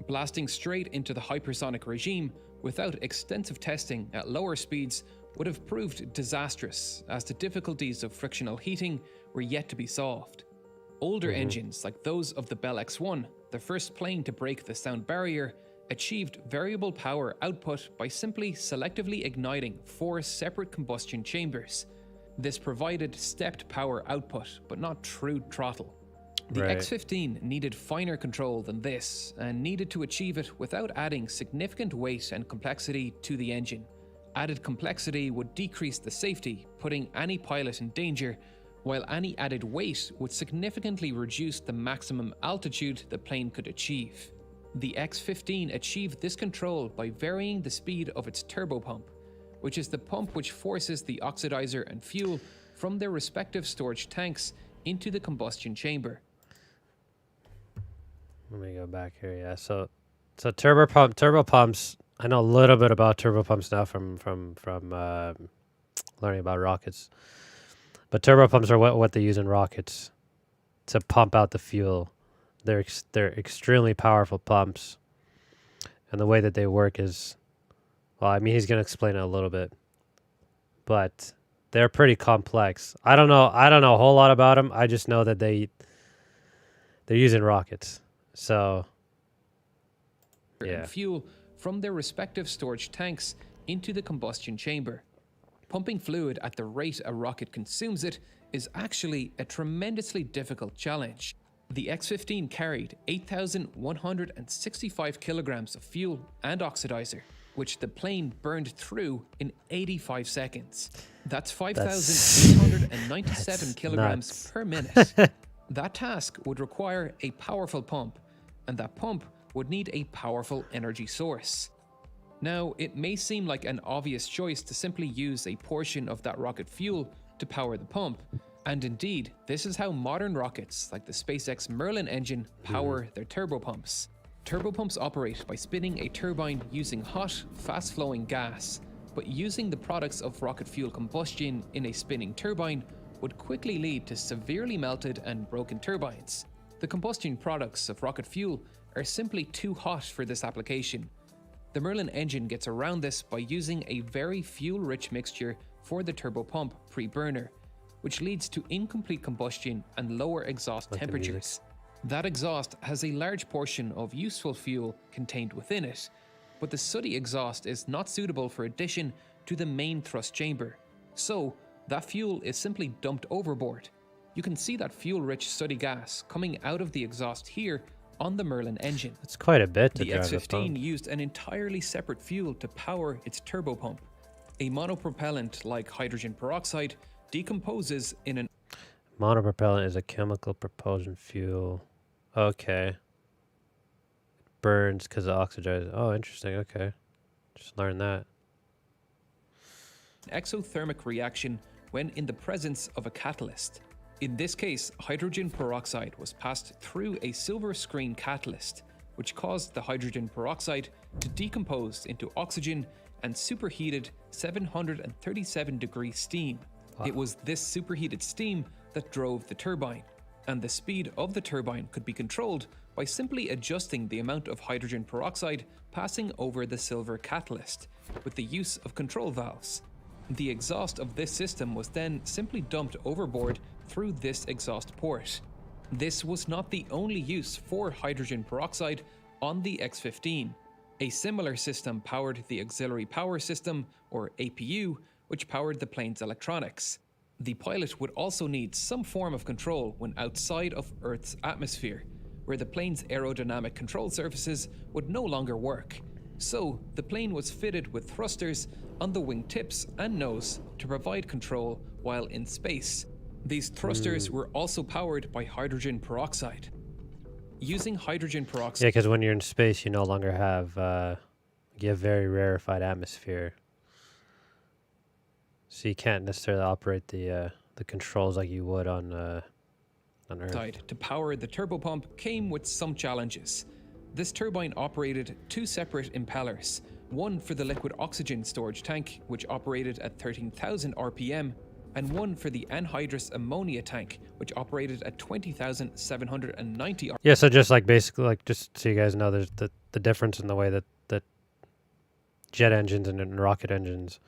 Blasting straight into the hypersonic regime without extensive testing at lower speeds would have proved disastrous, as the difficulties of frictional heating were yet to be solved. Older engines like those of the Bell X-1, the first plane to break the sound barrier, achieved variable power output by simply selectively igniting 4 separate combustion chambers. This provided stepped power output, but not true throttle. The X-15 needed finer control than this, and needed to achieve it without adding significant weight and complexity to the engine. Added complexity would decrease the safety, putting any pilot in danger, while any added weight would significantly reduce the maximum altitude the plane could achieve. The X-15 achieved this control by varying the speed of its turbopump, which is the pump which forces the oxidizer and fuel from their respective storage tanks into the combustion chamber. Let me go back here. Yeah, so turbopumps. I know a little bit about turbopumps now from learning about rockets. But turbopumps are what they use in rockets to pump out the fuel. They're extremely powerful pumps, and the way that they work is, well, I mean, he's gonna explain it a little bit, but they're pretty complex. I don't know a whole lot about them. I just know that they're using rockets. So yeah, fuel from their respective storage tanks into the combustion chamber. Pumping fluid at the rate a rocket consumes it is actually a tremendously difficult challenge. The X-15 carried 8,165 kilograms of fuel and oxidizer, which the plane burned through in 85 seconds. That's 5,897 kilograms nuts. per minute. That task would require a powerful pump, and that pump would need a powerful energy source. Now, it may seem like an obvious choice to simply use a portion of that rocket fuel to power the pump. And indeed, this is how modern rockets like the SpaceX Merlin engine power their turbopumps. Turbopumps operate by spinning a turbine using hot, fast-flowing gas, but using the products of rocket fuel combustion in a spinning turbine would quickly lead to severely melted and broken turbines. The combustion products of rocket fuel are simply too hot for this application. The Merlin engine gets around this by using a very fuel-rich mixture for the turbopump pre-burner, which leads to incomplete combustion and lower exhaust temperatures. That exhaust has a large portion of useful fuel contained within it, but the sooty exhaust is not suitable for addition to the main thrust chamber, so that fuel is simply dumped overboard. You can see that fuel-rich sooty gas coming out of the exhaust here on the Merlin engine. It's quite a bit to The drive a X-15 pump. used an entirely separate fuel to power its turbopump. A monopropellant like hydrogen peroxide decomposes in an Monopropellant is a chemical propulsion fuel. Okay. Burns because of oxidizes. Oh, interesting. Okay. Just learned that. exothermic reaction when in the presence of a catalyst. In this case, hydrogen peroxide was passed through a silver screen catalyst, which caused the hydrogen peroxide to decompose into oxygen and superheated 737 degree steam. Wow. It was this superheated steam that drove the turbine, and the speed of the turbine could be controlled by simply adjusting the amount of hydrogen peroxide passing over the silver catalyst with the use of control valves. The exhaust of this system was then simply dumped overboard through this exhaust port. This was not the only use for hydrogen peroxide on the X-15. A similar system powered the auxiliary power system, or APU, which powered the plane's electronics. The pilot would also need some form of control when outside of Earth's atmosphere, where the plane's aerodynamic control surfaces would no longer work. So, the plane was fitted with thrusters on the wing tips and nose to provide control while in space. These thrusters were also powered by hydrogen peroxide. Using hydrogen Yeah, peroxide because when you're in space, you no longer have you have very rarefied atmosphere, so you can't necessarily operate the controls like you would on Earth. to power the turbopump came with some challenges. This turbine operated two separate impellers, one for the liquid oxygen storage tank, which operated at 13,000 RPM, and one for the anhydrous ammonia tank, which operated at 20,790 RPM. Yeah, so just like basically, like just so you guys know, there's the difference in the way that jet engines and rocket engines.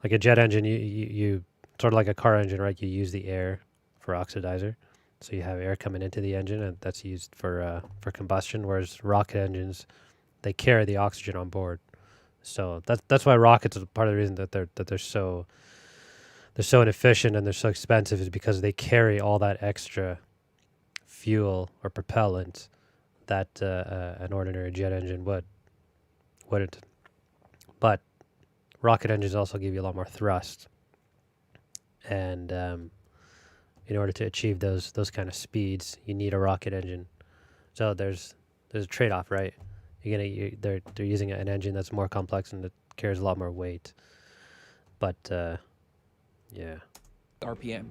Like a jet engine, you sort of like a car engine, right? You use the air for oxidizer, so you have air coming into the engine, and that's used for combustion. Whereas rocket engines, they carry the oxygen on board. So that's why rockets are part of the reason that they're so inefficient and they're so expensive, is because they carry all that extra fuel or propellant that an ordinary jet engine wouldn't. But rocket engines also give you a lot more thrust, and in order to achieve those kind of speeds, you need a rocket engine. So there's a trade-off, right? They're using an engine that's more complex and that carries a lot more weight. But yeah. RPM.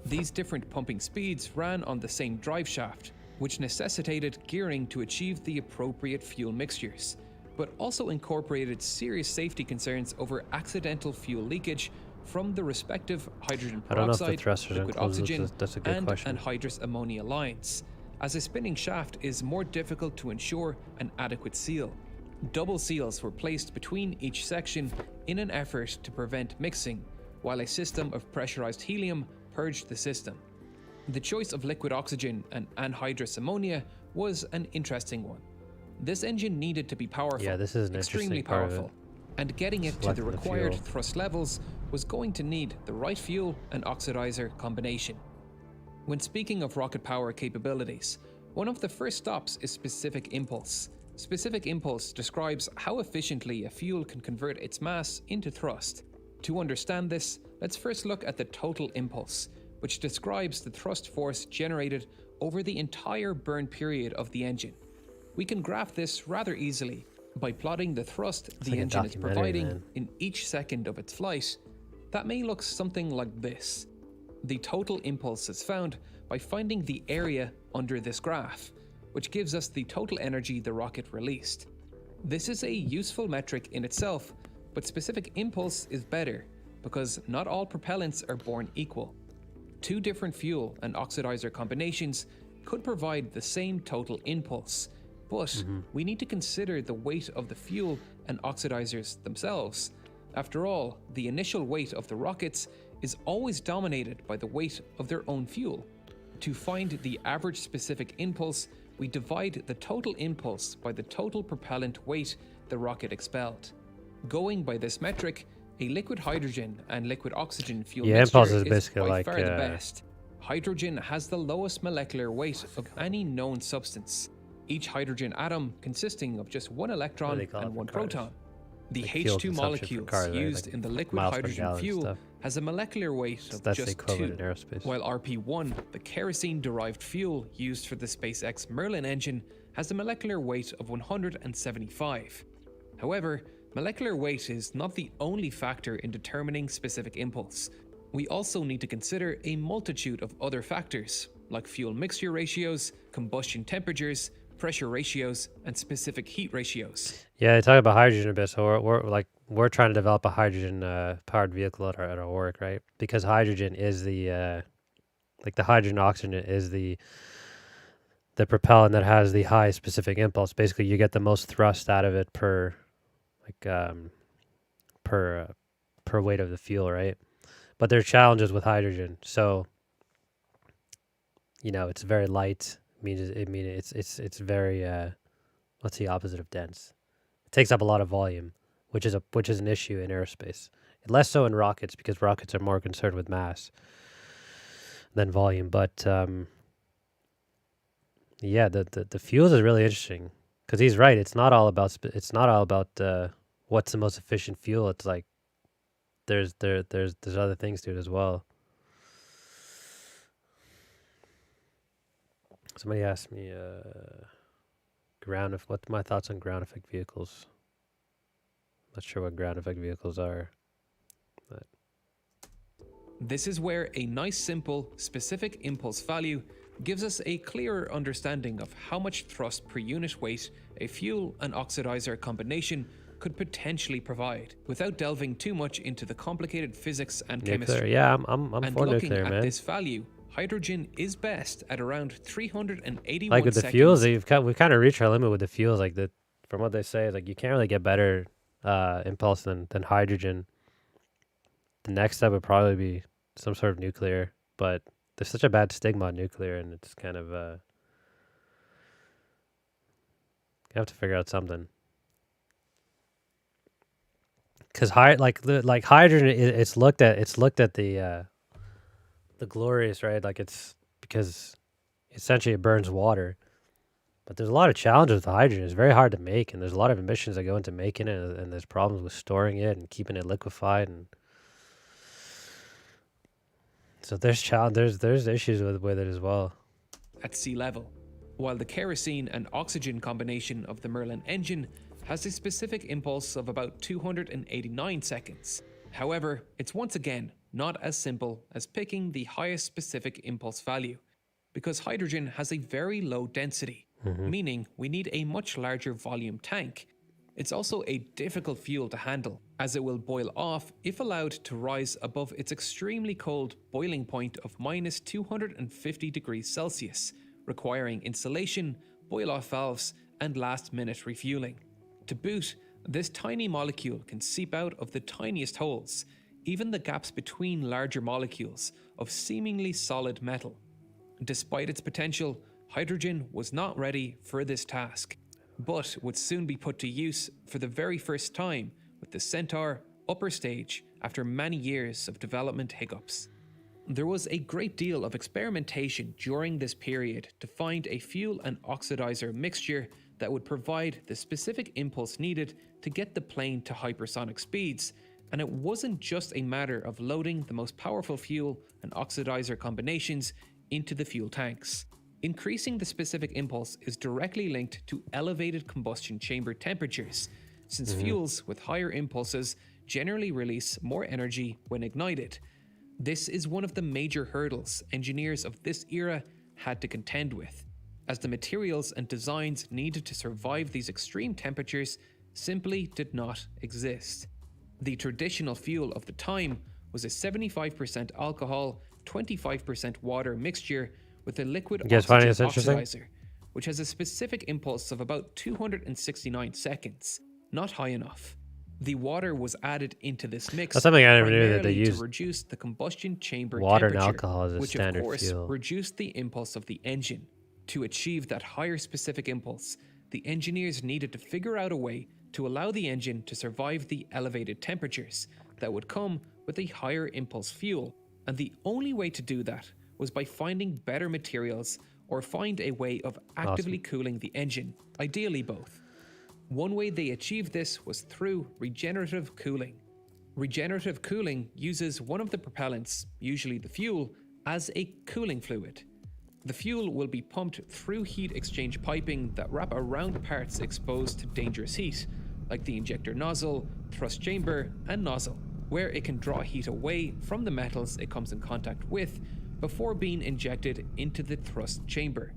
These different pumping speeds ran on the same drive shaft, which necessitated gearing to achieve the appropriate fuel mixtures, but also incorporated serious safety concerns over accidental fuel leakage from the respective hydrogen I don't know if the peroxide, thrusters are liquid enclosed. oxygen, That's a good and question. anhydrous ammonia lines, as a spinning shaft is more difficult to ensure an adequate seal. Double seals were placed between each section in an effort to prevent mixing, while a system of pressurized helium purged the system. The choice of liquid oxygen and anhydrous ammonia was an interesting one. This engine needed to be powerful, Yeah, this is an extremely interesting part of it. powerful, and getting it to the Selecting the required fuel. thrust levels was going to need the right fuel and oxidizer combination. When speaking of rocket power capabilities, one of the first stops is specific impulse. Specific impulse describes how efficiently a fuel can convert its mass into thrust. To understand this, let's first look at the total impulse, which describes the thrust force generated over the entire burn period of the engine. We can graph this rather easily by plotting the thrust the like a engine is documentary, providing man. in each second of its flight That may look something like this. The total impulse is found by finding the area under this graph, which gives us the total energy the rocket released. This is a useful metric in itself, but specific impulse is better because not all propellants are born equal. Two different fuel and oxidizer combinations could provide the same total impulse, but we need to consider the weight of the fuel and oxidizers themselves. After all, the initial weight of the rockets is always dominated by the weight of their own fuel. To find the average specific impulse, we divide the total impulse by the total propellant weight the rocket expelled. Going by this metric, a liquid hydrogen and liquid oxygen fuel impulse mixture is basically by like far the best. Hydrogen has the lowest molecular weight of any known substance, each hydrogen atom consisting of just one electron and one proton. The Like fuel H2 consumption for molecules cars, right? used Like in the liquid miles per hydrogen gallon fuel stuff. has a molecular weight of That's the just equivalent 2, in aerospace. while RP1, the kerosene-derived fuel used for the SpaceX Merlin engine, has a molecular weight of 175. However, molecular weight is not the only factor in determining specific impulse. We also need to consider a multitude of other factors, like fuel mixture ratios, combustion temperatures, pressure ratios, and specific heat ratios. Yeah, they talk about hydrogen a bit. So we're trying to develop a hydrogen powered vehicle at our work, right? Because hydrogen is the like the hydrogen oxygen is the propellant that has the high specific impulse. Basically, you get the most thrust out of it per per weight of the fuel, right? But there's challenges with hydrogen. So it's very light. It's very what's the opposite of dense? It takes up a lot of volume, which is an issue in aerospace. Less so in rockets because rockets are more concerned with mass than volume. But yeah, the fuels is really interesting because he's right. It's not all about what's the most efficient fuel. It's like there's other things to it as well. Somebody asked me what's my thoughts on ground effect vehicles. Not sure what ground effect vehicles are. But This is where a nice simple specific impulse value gives us a clearer understanding of how much thrust per unit weight a fuel and oxidizer combination could potentially provide, without delving too much into the complicated physics and nuclear, chemistry. yeah, I'm And for looking nuclear, at man. this value, hydrogen is best at around 381 Like with the seconds. fuels, we've kind of reached our limit with the fuels. Like from what they say, like you can't really get better impulse than hydrogen. The next step would probably be some sort of nuclear, but there's such a bad stigma on nuclear, and it's kind of you have to figure out something. Because hydrogen, it's looked at the glorious, right? Like it's because essentially it burns water, but there's a lot of challenges with hydrogen. It's very hard to make, and there's a lot of emissions that go into making it, and there's problems with storing it and keeping it liquefied, and so there's issues with it as well. At sea level, while the kerosene and oxygen combination of the Merlin engine has a specific impulse of about 289 seconds. However, it's once again not as simple as picking the highest specific impulse value, because hydrogen has a very low density, meaning we need a much larger volume tank. It's also a difficult fuel to handle, as it will boil off if allowed to rise above its extremely cold boiling point of minus 250 degrees Celsius, requiring insulation, boil-off valves, and last-minute refueling. To boot, this tiny molecule can seep out of the tiniest holes, even the gaps between larger molecules of seemingly solid metal. Despite its potential, hydrogen was not ready for this task, but would soon be put to use for the very first time with the Centaur upper stage after many years of development hiccups. There was a great deal of experimentation during this period to find a fuel and oxidizer mixture that would provide the specific impulse needed to get the plane to hypersonic speeds, and it wasn't just a matter of loading the most powerful fuel and oxidizer combinations into the fuel tanks. Increasing the specific impulse is directly linked to elevated combustion chamber temperatures, since fuels with higher impulses generally release more energy when ignited. This is one of the major hurdles engineers of this era had to contend with, as the materials and designs needed to survive these extreme temperatures simply did not exist. The traditional fuel of the time was a 75% alcohol, 25% water mixture with a liquid You guys finding oxygen this interesting? oxidizer, which has a specific impulse of about 269 seconds, not high enough. The water was added into this mix That's something I never knew, that they primarily to use reduce the combustion chamber water and temperature, alcohol as a which of standard course fuel. reduced the impulse of the engine. To achieve that higher specific impulse, the engineers needed to figure out a way to allow the engine to survive the elevated temperatures that would come with a higher impulse fuel, and the only way to do that was by finding better materials or find a way of actively cooling the engine, ideally both. One way they achieved this was through regenerative cooling. Regenerative cooling uses one of the propellants, usually the fuel, as a cooling fluid. The fuel will be pumped through heat exchange piping that wrap around parts exposed to dangerous heat, like the injector nozzle, thrust chamber, and nozzle, where it can draw heat away from the metals it comes in contact with before being injected into the thrust chamber.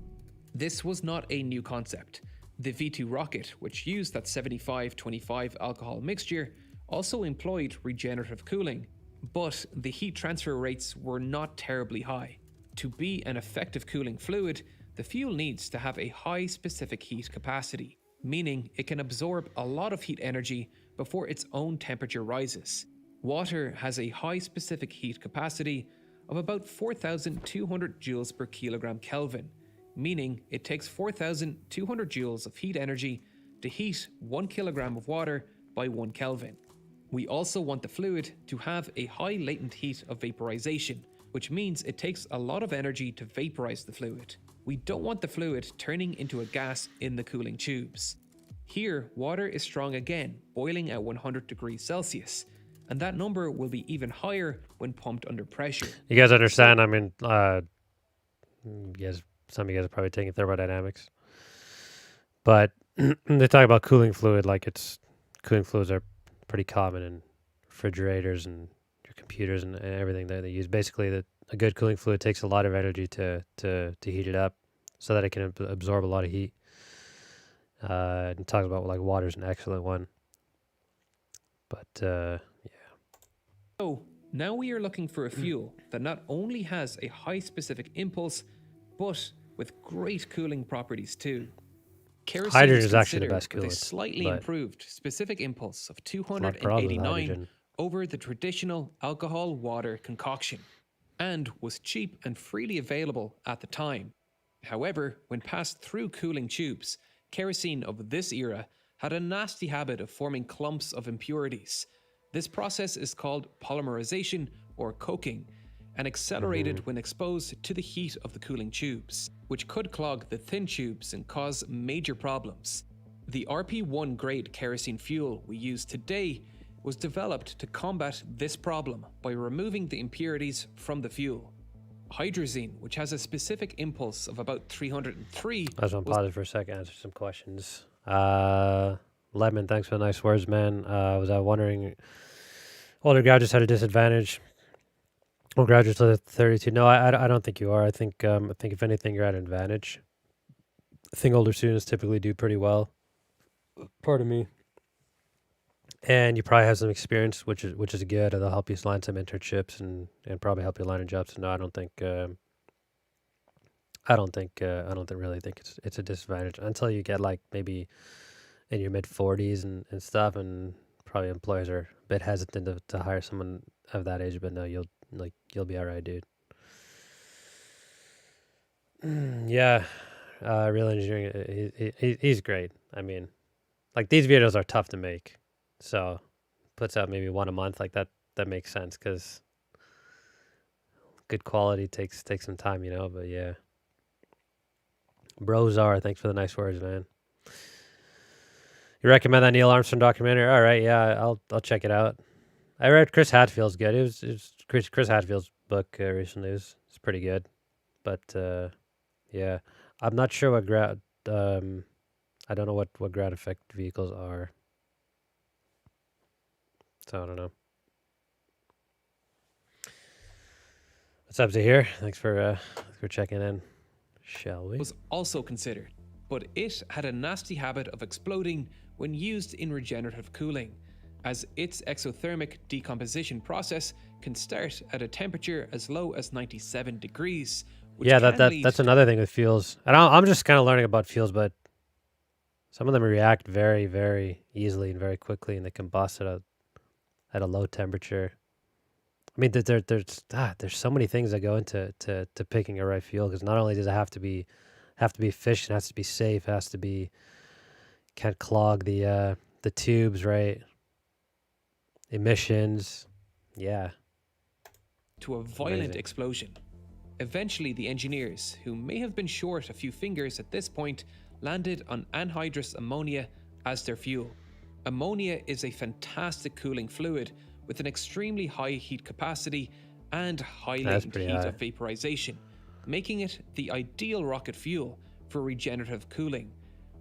This was not a new concept. The V2 rocket, which used that 75-25 alcohol mixture, also employed regenerative cooling, but the heat transfer rates were not terribly high. To be an effective cooling fluid, the fuel needs to have a high specific heat capacity, meaning it can absorb a lot of heat energy before its own temperature rises. Water has a high specific heat capacity of about 4,200 joules per kilogram Kelvin, meaning it takes 4,200 joules of heat energy to heat 1 kilogram of water by 1 Kelvin. We also want the fluid to have a high latent heat of vaporization, which means it takes a lot of energy to vaporize the fluid. We don't want the fluid turning into a gas in the cooling tubes. Here, water is strong again, boiling at 100 degrees Celsius, and that number will be even higher when pumped under pressure. You guys understand? I mean, some of you guys are probably taking thermodynamics, but they talk about cooling fluid like it's cooling fluids are pretty common in refrigerators and your computers and everything that they use. Basically, a good cooling fluid takes a lot of energy to heat it up, so that it can absorb a lot of heat. And talks about like water's an excellent one, but yeah. So, now we are looking for a fuel that not only has a high specific impulse, but with great cooling properties too. Kerosene Hydrogen is is actually the considered best with a coolant, slightly but improved specific impulse of there's a lot of problems with 289 hydrogen. over the traditional alcohol water concoction, and was cheap and freely available at the time. However, when passed through cooling tubes, kerosene of this era had a nasty habit of forming clumps of impurities. This process is called polymerization or coking, and accelerated when exposed to the heat of the cooling tubes, which could clog the thin tubes and cause major problems. The RP1 grade kerosene fuel we use today was developed to combat this problem by removing the impurities from the fuel. Hydrazine, which has a specific impulse of about 303, I just want to pause it for a second, answer some questions. Lemon, thanks for the nice words, man. Was I wondering, older graduates had a disadvantage? Older graduates at 32? No, I don't think you are. I think if anything, you're at an advantage. I think older students typically do pretty well. Pardon me. And you probably have some experience, which is good. They'll help you land some internships and probably help you land a job. So no, I don't really think it's a disadvantage until you get like maybe in your mid 40s and stuff, and probably employers are a bit hesitant to hire someone of that age. But no, you'll be all right, dude. Yeah, real engineering. He's great. I mean, like these videos are tough to make, so puts out maybe one a month. Like that makes sense because good quality takes some time, you know. But yeah. Brozar, thanks for the nice words, man. You recommend that Neil Armstrong documentary? All right, yeah, I'll check it out. I read Chris Hadfield's good. It was Chris Hadfield's book recently. It's pretty good, but yeah, I'm not sure what I don't know what ground effect vehicles are. So I don't know. What's up, Zahir? Thanks for checking in. Shall we? Was also considered, but it had a nasty habit of exploding when used in regenerative cooling, as its exothermic decomposition process can start at a temperature as low as 97 degrees. Which Yeah, can lead that's to another thing with fuels. And I'm just kind of learning about fuels, but some of them react very, very easily and very quickly, and they combust at a low temperature. I mean, there's so many things that go into to picking a right fuel, because not only does it have to be efficient, it has to be safe, it has to be, can't clog the tubes, right? Emissions, yeah. to a violent Amazing. explosion. Eventually, the engineers, who may have been short a few fingers at this point, landed on anhydrous ammonia as their fuel. Ammonia is a fantastic cooling fluid with an extremely high heat capacity and high That's latent pretty heat high. of vaporization, making it the ideal rocket fuel for regenerative cooling,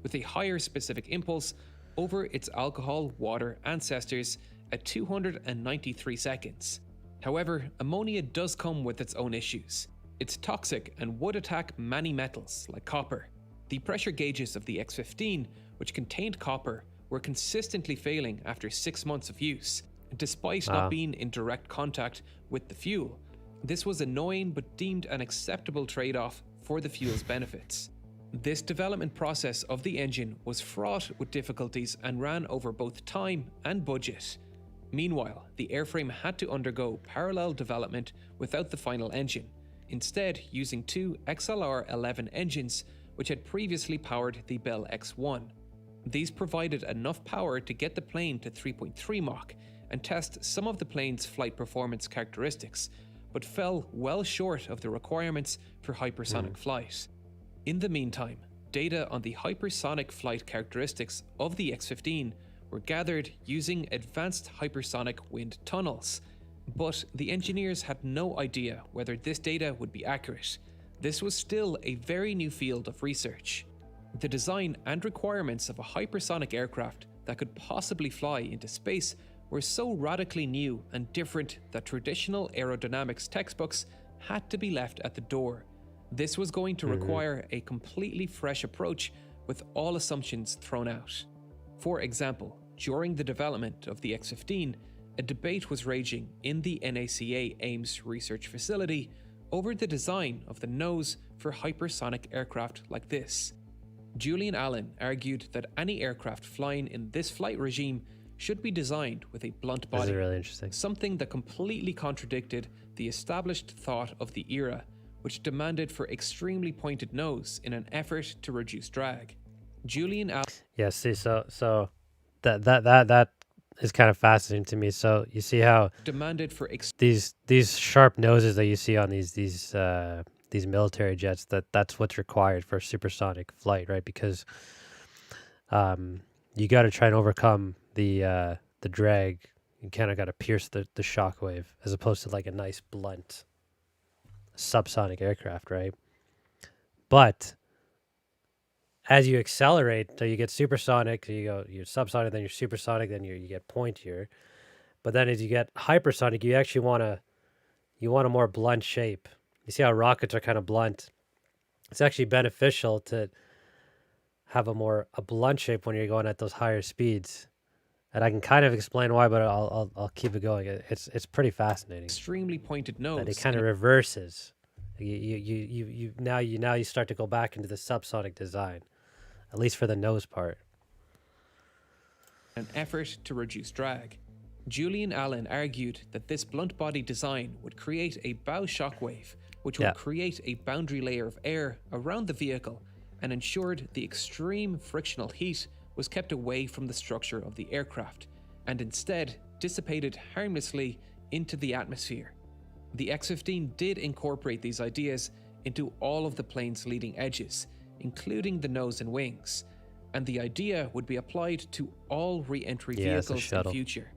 with a higher specific impulse over its alcohol water ancestors at 293 seconds. However, ammonia does come with its own issues. It's toxic and would attack many metals, like copper. The pressure gauges of the X-15, which contained copper, were consistently failing after 6 months of use, despite Wow. not being in direct contact with the fuel. This was annoying but deemed an acceptable trade-off for the fuel's benefits. This development process of the engine was fraught with difficulties and ran over both time and budget. Meanwhile, the airframe had to undergo parallel development without the final engine, instead using two XLR-11 engines which had previously powered the Bell X-1. These provided enough power to get the plane to 3.3 Mach and test some of the plane's flight performance characteristics, but fell well short of the requirements for hypersonic flight. In the meantime, data on the hypersonic flight characteristics of the X-15 were gathered using advanced hypersonic wind tunnels, but the engineers had no idea whether this data would be accurate. This was still a very new field of research. The design and requirements of a hypersonic aircraft that could possibly fly into space were so radically new and different that traditional aerodynamics textbooks had to be left at the door. This was going to require a completely fresh approach with all assumptions thrown out. For example, during the development of the X-15, a debate was raging in the NACA Ames research facility over the design of the nose for hypersonic aircraft like this. Julian Allen argued that any aircraft flying in this flight regime should be designed with a blunt This is body, really interesting. something that completely contradicted the established thought of the era, which demanded for extremely pointed nose in an effort to reduce drag. Julian Allen Yeah, see, so that is kind of fascinating to me. So you see how demanded for these sharp noses that you see on these military jets, that's what's required for supersonic flight, right? Because you got to try and overcome the drag. You kind of got to pierce the shock wave, as opposed to like a nice blunt subsonic aircraft, right? But as you accelerate, so you get supersonic, so you're subsonic, then you're supersonic, then you get pointier. But then as you get hypersonic, you actually want a more blunt shape. You see how rockets are kind of blunt. It's actually beneficial to have a blunt shape when you're going at those higher speeds. And I can kind of explain why, but I'll keep it going. It's pretty fascinating. extremely pointed nose. That it kind of reverses. You now start to go back into the subsonic design, at least for the nose part. an effort to reduce drag. Julian Allen argued that this blunt body design would create a bow shockwave, which would create a boundary layer of air around the vehicle and ensured the extreme frictional heat was kept away from the structure of the aircraft and instead dissipated harmlessly into the atmosphere. The X-15 did incorporate these ideas into all of the plane's leading edges, including the nose and wings, and the idea would be applied to all re-entry it's a vehicles in shuttle. future.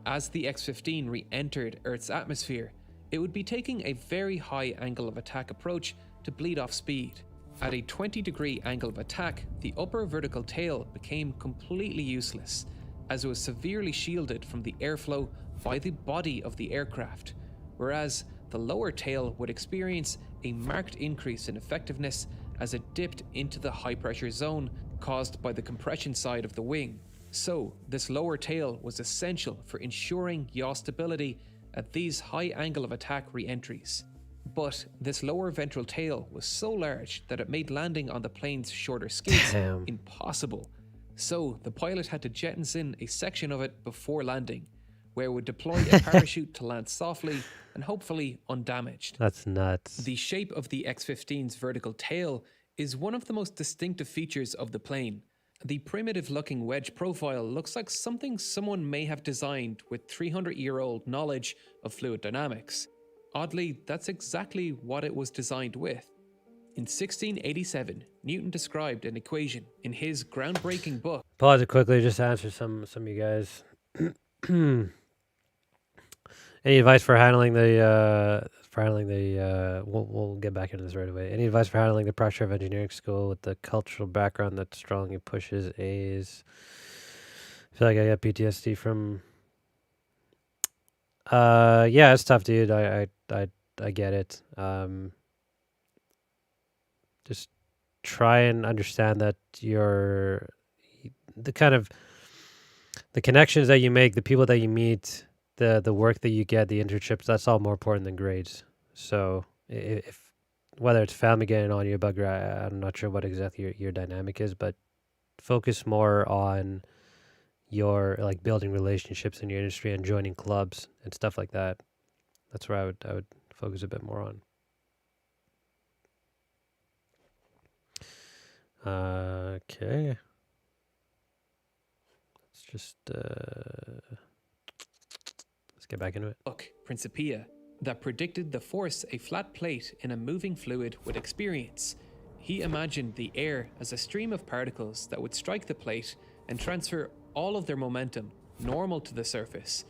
As the X-15 re-entered Earth's atmosphere, it would be taking a very high angle of attack approach to bleed off speed. At a 20-degree angle of attack, the upper vertical tail became completely useless, as it was severely shielded from the airflow by the body of the aircraft, whereas the lower tail would experience a marked increase in effectiveness as it dipped into the high pressure zone caused by the compression side of the wing. So, this lower tail was essential for ensuring yaw stability at these high angle of attack re-entries. But this lower ventral tail was so large that it made landing on the plane's shorter skids Damn. impossible. So, the pilot had to jettison a section of it before landing, where it would deploy a parachute to land softly and hopefully undamaged. That's nuts. The shape of the X-15's vertical tail is one of the most distinctive features of the plane. The primitive-looking wedge profile looks like something someone may have designed with 300-year-old knowledge of fluid dynamics. Oddly, that's exactly what it was designed with. In 1687, Newton described an equation in his groundbreaking book. Pause it quickly, just to answer some of you guys. Any advice for handling the we'll get back into this right away. Any advice for handling the pressure of engineering school with the cultural background that strongly pushes A's? I feel like I got PTSD from yeah, it's tough, dude. I get it. Just try and understand that the kind of the connections that you make, the people that you meet, the work that you get, the internships, that's all more important than grades. So if whether it's family getting on you about I'm not sure what exactly your dynamic is, but focus more on your like building relationships in your industry and joining clubs and stuff like that. That's where I would focus a bit more on. Okay. Let's just let's get back into it. Book, Principia, that predicted the force a flat plate in a moving fluid would experience. He imagined the air as a stream of particles that would strike the plate and transfer all of their momentum normal to the surface,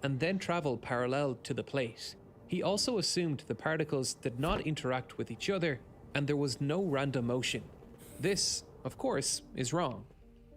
and then travel parallel to the plate. He also assumed the particles did not interact with each other and there was no random motion. This, of course, is wrong.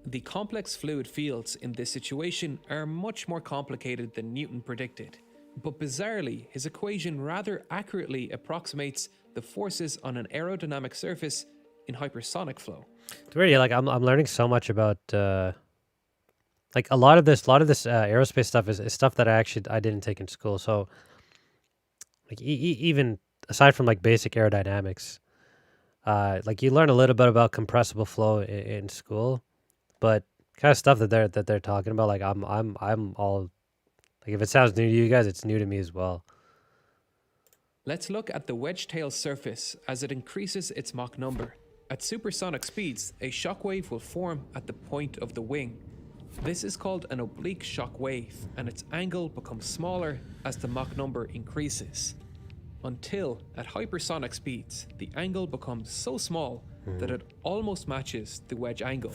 The complex fluid fields in this situation are much more complicated than Newton predicted, but bizarrely, his equation rather accurately approximates the forces on an aerodynamic surface in hypersonic flow. It's weird, yeah, like I'm learning so much about like a lot of this aerospace stuff is stuff that I didn't take in school. So like even aside from like basic aerodynamics, like you learn a little bit about compressible flow in school, but kind of stuff that they're talking about, like I'm all like, if it sounds new to you guys, it's new to me as well. Let's look at the wedge tail surface as it increases its Mach number. At supersonic speeds, a shock wave will form at the point of the wing. This is called an oblique shock wave, and its angle becomes smaller as the Mach number increases. Until, at hypersonic speeds, the angle becomes so small that it almost matches the wedge angle.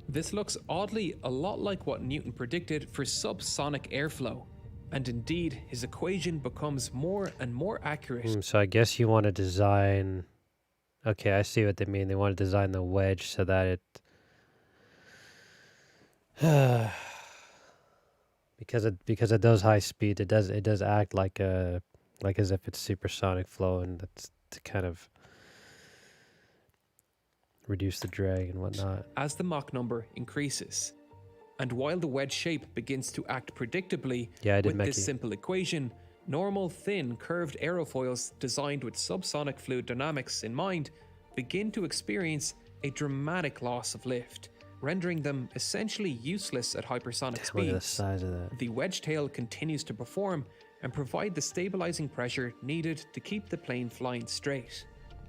This looks oddly a lot like what Newton predicted for subsonic airflow, and indeed his equation becomes more and more accurate. So I guess you want to design... Okay, I see what they mean. They want to design the wedge so that it... because at those high speeds, it does act like as if it's supersonic flow, and that's to kind of reduce the drag and whatnot. As the Mach number increases, and while the wedge shape begins to act predictably with this simple equation, normal thin curved aerofoils designed with subsonic fluid dynamics in mind begin to experience a dramatic loss of lift, rendering them essentially useless at hypersonic speeds. Look at the size of that. The wedge tail continues to perform and provide the stabilizing pressure needed to keep the plane flying straight.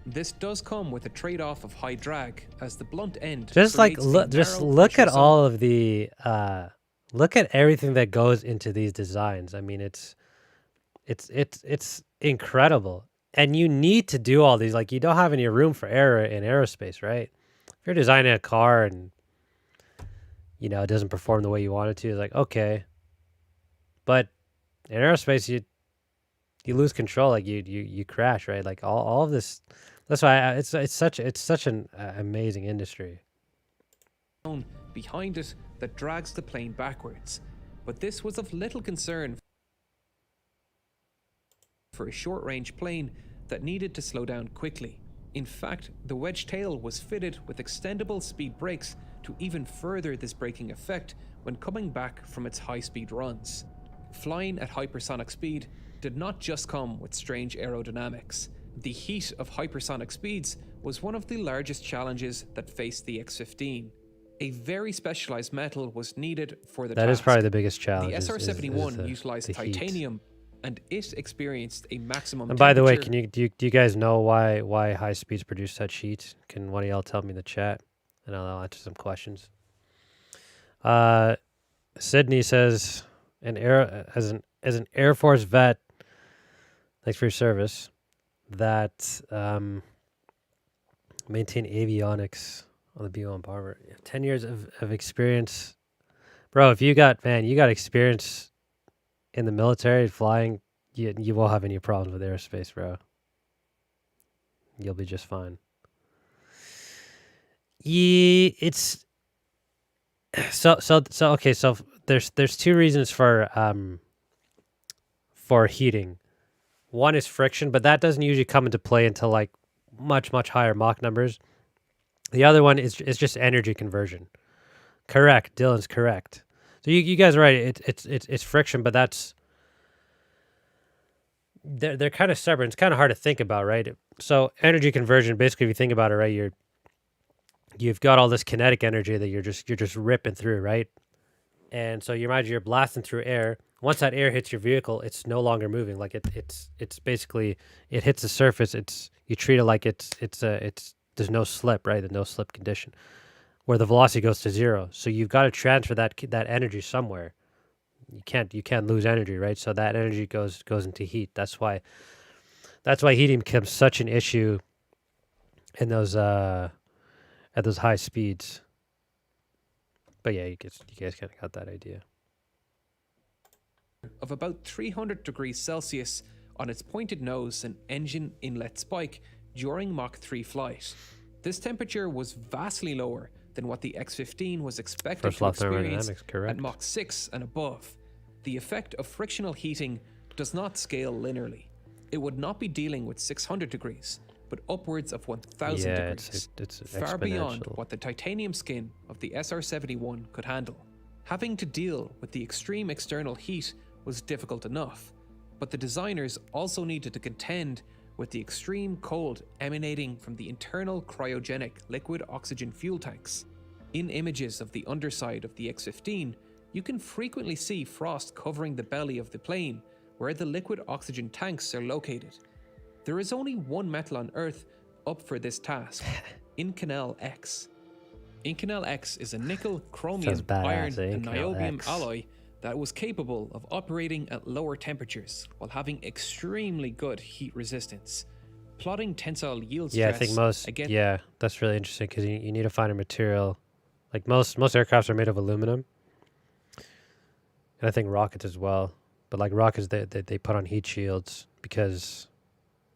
This does come with a trade-off of high drag, as the blunt end just look at all of the look at everything that goes into these designs. I mean, it's incredible, and you need to do all these. Like, you don't have any room for error in aerospace, right? If you're designing a car and it doesn't perform the way you want it to, it's like, okay, but in aerospace you lose control, like you crash, right? Like all of this. That's why it's such an amazing industry. behind it that drags the plane backwards. But this was of little concern for a short-range plane that needed to slow down quickly. In fact, the wedge tail was fitted with extendable speed brakes to even further this braking effect when coming back from its high-speed runs. Flying at hypersonic speed did not just come with strange aerodynamics. The heat of hypersonic speeds was one of the largest challenges that faced the X-15. A very specialized metal was needed for the task. That is probably the biggest challenge. The SR-71 is utilized the heat. titanium, and it experienced a maximum And by the way, temperature. do you guys know why high speeds produce such heat? Can one of y'all tell me in the chat, and I'll answer some questions. Sydney says, as an Air Force vet, thanks for your service. That maintain avionics on the B-1 bomber. 10 years of experience, bro. If you got experience in the military flying, you won't have any problems with aerospace, bro. You'll be just fine. Yeah, it's so okay. So there's two reasons for heating. One is friction, but that doesn't usually come into play until like much higher Mach numbers. The other one is just energy conversion. Correct, Dylan's correct. So you guys are right. It's friction, but they're kind of separate. It's kind of hard to think about, right? So energy conversion, basically, if you think about it, right, you've got all this kinetic energy that you're just ripping through, right? And so you imagine you're blasting through air. Once that air hits your vehicle, it's no longer moving. Like it's basically, it hits the surface. You treat it like it's there's no slip, right? The no slip condition, where the velocity goes to zero. So you've got to transfer that energy somewhere. You can't lose energy, right? So that energy goes into heat. That's why heating becomes such an issue in those at those high speeds. But yeah, you guys kind of got that idea. Of about 300 degrees Celsius on its pointed nose and engine inlet spike during Mach 3 flight. This temperature was vastly lower than what the X-15 was expected to experience at Mach 6 and above. The effect of frictional heating does not scale linearly. It would not be dealing with 600 degrees, but upwards of 1,000 degrees, it's far beyond what the titanium skin of the SR-71 could handle. Having to deal with the extreme external heat was difficult enough, but the designers also needed to contend with the extreme cold emanating from the internal cryogenic liquid oxygen fuel tanks. In images of the underside of the X-15, you can frequently see frost covering the belly of the plane, where the liquid oxygen tanks are located. There is only one metal on Earth up for this task, Inconel X. Inconel X is a nickel, chromium, iron, and niobium alloy that was capable of operating at lower temperatures while having extremely good heat resistance. Plotting tensile yield stress. Yeah, I think that's really interesting because you need to find a material. Like most aircrafts are made of aluminum, and I think rockets as well. But like rockets, they put on heat shields because,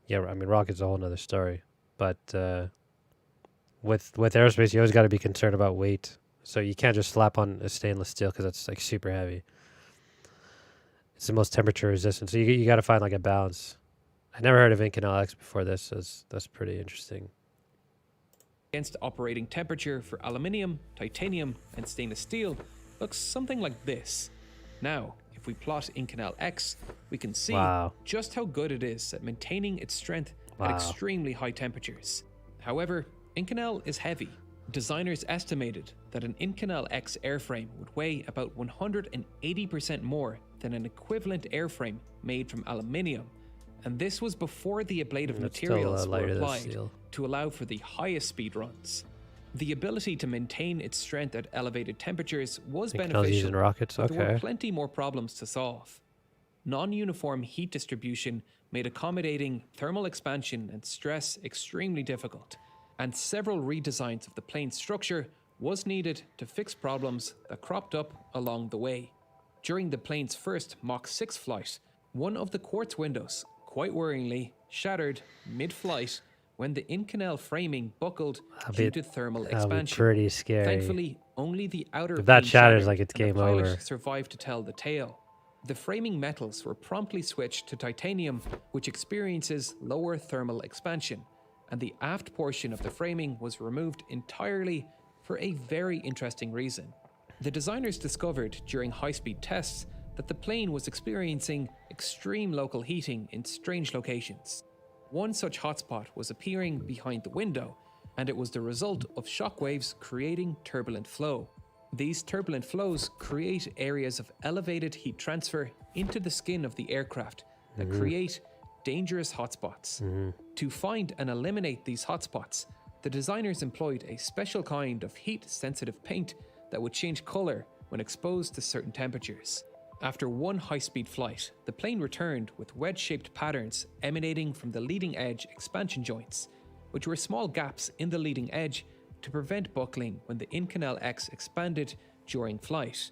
yeah, I mean rockets is a whole nother story. But with aerospace, you always got to be concerned about weight. So you can't just slap on a stainless steel because it's like super heavy. It's the most temperature resistant. So you got to find like a balance. I never heard of Inconel X before this. So that's pretty interesting. Against operating temperature for aluminium, titanium, and stainless steel looks something like this. Now, if we plot Inconel X, we can see just how good it is at maintaining its strength at extremely high temperatures. However, Inconel is heavy. Designers estimated that an Inconel X airframe would weigh about 180% more than an equivalent airframe made from aluminium, and this was before the ablative materials were applied to allow for the highest speed runs. The ability to maintain its strength at elevated temperatures was beneficial, but there were plenty more problems to solve. Non-uniform heat distribution made accommodating thermal expansion and stress extremely difficult, and several redesigns of the plane's structure was needed to fix problems that cropped up along the way. During the plane's first Mach 6 flight, one of the quartz windows, quite worryingly, shattered mid-flight when the Inconel framing buckled due to thermal expansion. Pretty scary. Thankfully, Only the outer If that pane shatters, shattered, like, it's and the game pilot over. survived to tell the tale. The framing metals were promptly switched to titanium, which experiences lower thermal expansion, and the aft portion of the framing was removed entirely for a very interesting reason. The designers discovered during high-speed tests that the plane was experiencing extreme local heating in strange locations. One such hotspot was appearing behind the window, and it was the result of shockwaves creating turbulent flow. These turbulent flows create areas of elevated heat transfer into the skin of the aircraft that create dangerous hotspots. To find and eliminate these hotspots, the designers employed a special kind of heat-sensitive paint that would change color when exposed to certain temperatures. After one high-speed flight, the plane returned with wedge-shaped patterns emanating from the leading edge expansion joints, which were small gaps in the leading edge to prevent buckling when the Inconel X expanded during flight.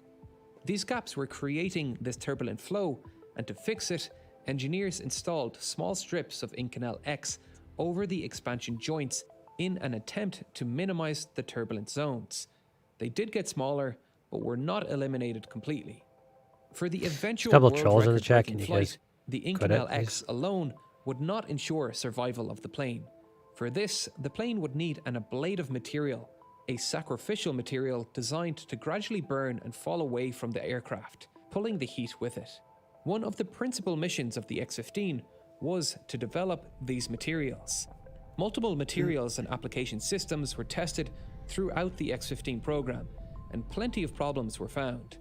These gaps were creating this turbulent flow, and to fix it, engineers installed small strips of Inconel X over the expansion joints in an attempt to minimize the turbulent zones. They did get smaller, but were not eliminated completely. For the eventual Couple world trolls in the chat, record-breaking can you flight, guys the cut it, Inconel X alone would not ensure survival of the plane. For this, the plane would need an ablative material, a sacrificial material designed to gradually burn and fall away from the aircraft, pulling the heat with it. One of the principal missions of the X-15 was to develop these materials. Multiple materials and application systems were tested throughout the X-15 program, and plenty of problems were found.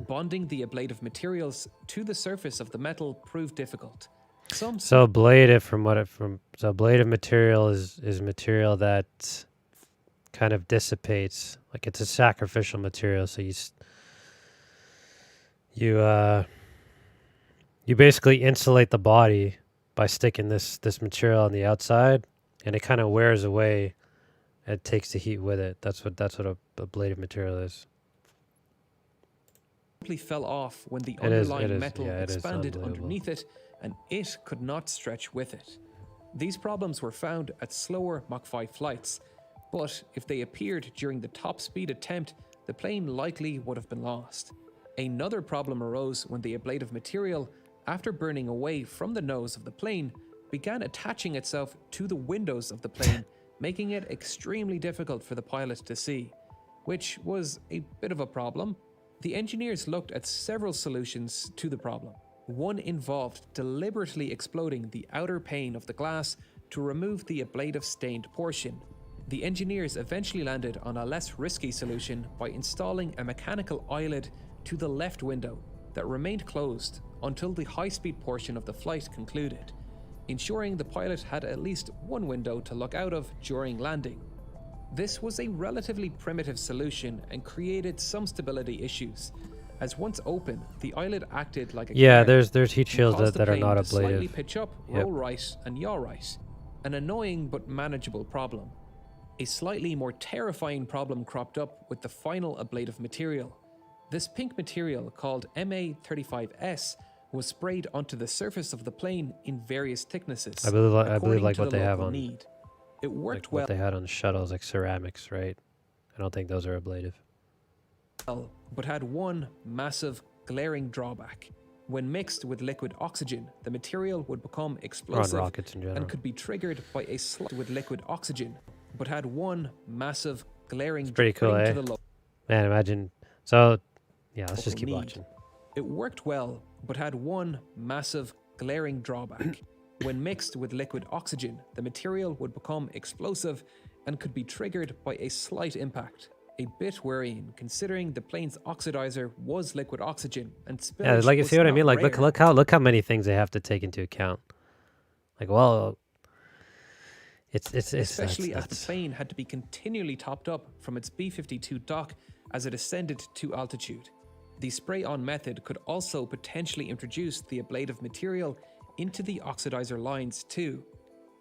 Bonding the ablative materials to the surface of the metal proved difficult. So ablative, so ablative material is material that kind of dissipates, like it's a sacrificial material. So you basically insulate the body by sticking this material on the outside, and it kind of wears away. It takes the heat with it. That's what a ablative material is. Simply fell off when the It is- underlying it is- metal yeah, it is expanded unbelievable. underneath it, and it could not stretch with it. These problems were found at slower Mach 5 flights, but if they appeared during the top speed attempt, the plane likely would have been lost. Another problem arose when the ablative material, after burning away from the nose of the plane, began attaching itself to the windows of the plane, making it extremely difficult for the pilot to see, which was a bit of a problem. The engineers looked at several solutions to the problem. One involved deliberately exploding the outer pane of the glass to remove the ablative stained portion. The engineers eventually landed on a less risky solution by installing a mechanical eyelid to the left window that remained closed until the high-speed portion of the flight concluded, ensuring the pilot had at least one window to look out of during landing. This was a relatively primitive solution and created some stability issues, as once open, the eyelid acted like a Yeah, guard there's heat and shields caused the that are plane not to slightly ablative. pitch up, Yep. roll right, and yaw right. An annoying but manageable problem. A slightly more terrifying problem cropped up with the final ablative material. This pink material, called MA35S, was sprayed onto the surface of the plane in various thicknesses. I believe according like to what the they have local on need. It worked like well. what they had on the shuttles, like ceramics, right? I don't think those are ablative. But had one massive, glaring drawback. When mixed with liquid oxygen, the material would become Or on explosive rockets in general. and could be triggered by a slide with liquid oxygen, but had one massive, glaring pretty cool, bring eh? to the Man, imagine. So, yeah, let's just keep need. watching. It worked well, but had one massive, glaring drawback. When mixed with liquid oxygen, the material would become explosive and could be triggered by a slight impact. A bit worrying, considering the plane's oxidizer was liquid oxygen and spillage Yeah, like you was see what I not mean? Like rare. look how many things they have to take into account. Like, well, it's Especially as the nuts. plane had to be continually topped up from its B-52 dock as it ascended to altitude. The spray-on method could also potentially introduce the ablative material into the oxidizer lines too.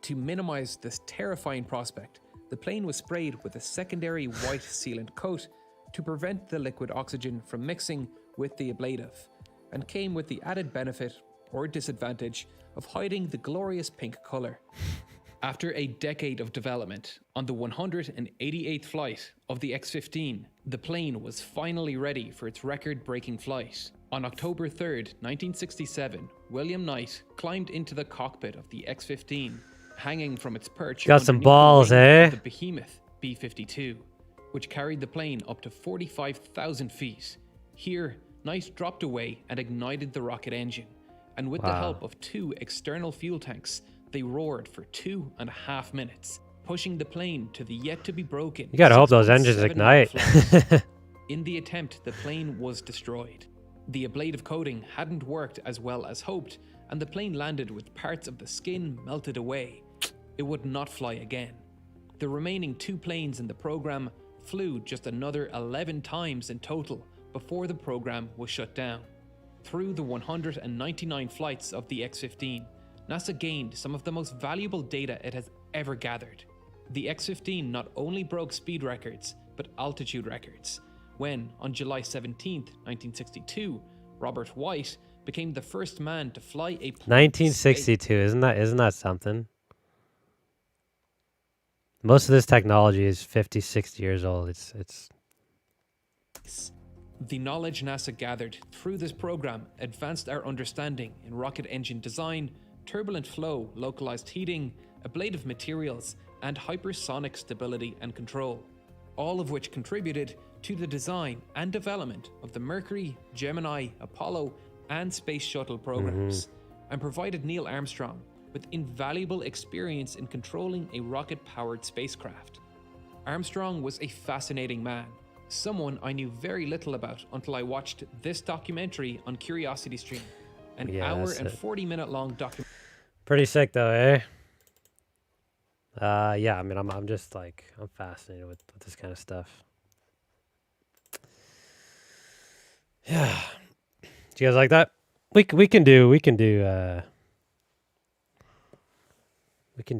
To minimize this terrifying prospect, the plane was sprayed with a secondary white sealant coat to prevent the liquid oxygen from mixing with the ablative, and came with the added benefit or disadvantage of hiding the glorious pink color. After a decade of development, on the 188th flight of the X-15, The plane was finally ready for its record-breaking flight. On October 3rd, 1967, William Knight climbed into the cockpit of the X-15, hanging from its perch Got some underneath balls, the wing eh? of the behemoth B-52, which carried the plane up to 45,000 feet. Here, Knight dropped away and ignited the rocket engine, and with the Wow. help of 2 external fuel tanks, they roared for 2.5 minutes, pushing the plane to the yet-to-be-broken. You gotta hope those engines 6.7 mile ignite. flight. In the attempt, the plane was destroyed. The ablative coating hadn't worked as well as hoped, and the plane landed with parts of the skin melted away. It would not fly again. The remaining 2 planes in the program flew just another 11 times in total before the program was shut down. Through the 199 flights of the X-15, NASA gained some of the most valuable data it has ever gathered. The X-15 not only broke speed records, but altitude records, when, on July 17, 1962, Robert White became the first man to fly a plane to space. 1962, isn't that something? Most of this technology is 50, 60 years old. It's The knowledge NASA gathered through this program advanced our understanding in rocket engine design, turbulent flow, localized heating, ablative materials, and hypersonic stability and control, all of which contributed to the design and development of the Mercury, Gemini, Apollo, and Space Shuttle programs, and provided Neil Armstrong with invaluable experience in controlling a rocket-powered spacecraft. Armstrong was a fascinating man, someone I knew very little about until I watched this documentary on CuriosityStream, an Yeah, hour that's and it. 40-minute long documentary. pretty sick though, eh? Yeah, I mean, I'm just like, I'm fascinated with this kind of stuff. Yeah. Do you guys like that? We can do we can do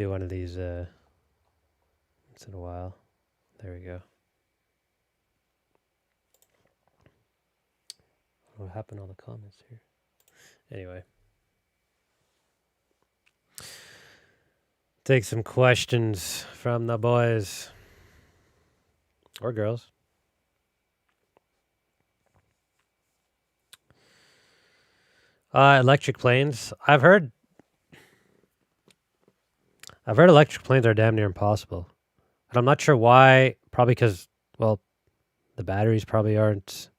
one of these once in a while. There we go. What happened to all the comments here? Anyway. Take some questions from the boys. Or girls. Electric planes. I've heard electric planes are damn near impossible. And I'm not sure why. Probably because, well, the batteries probably aren't.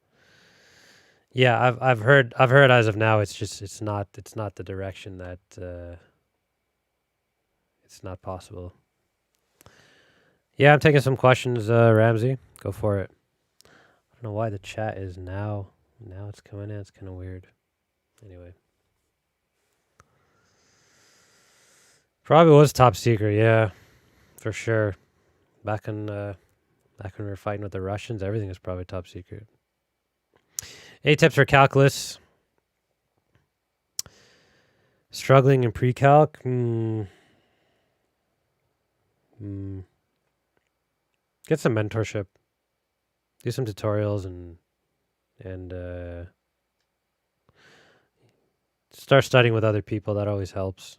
Yeah, I've heard as of now it's not the direction that it's not possible. Yeah, I'm taking some questions, Ramsey. Go for it. I don't know why the chat is now it's coming in. It's kind of weird. Anyway. Probably was top secret, yeah. For sure. Back when we were fighting with the Russians, everything was probably top secret. Any tips for calculus? Struggling in pre-calc? Get some mentorship. Do some tutorials and start studying with other people. That always helps.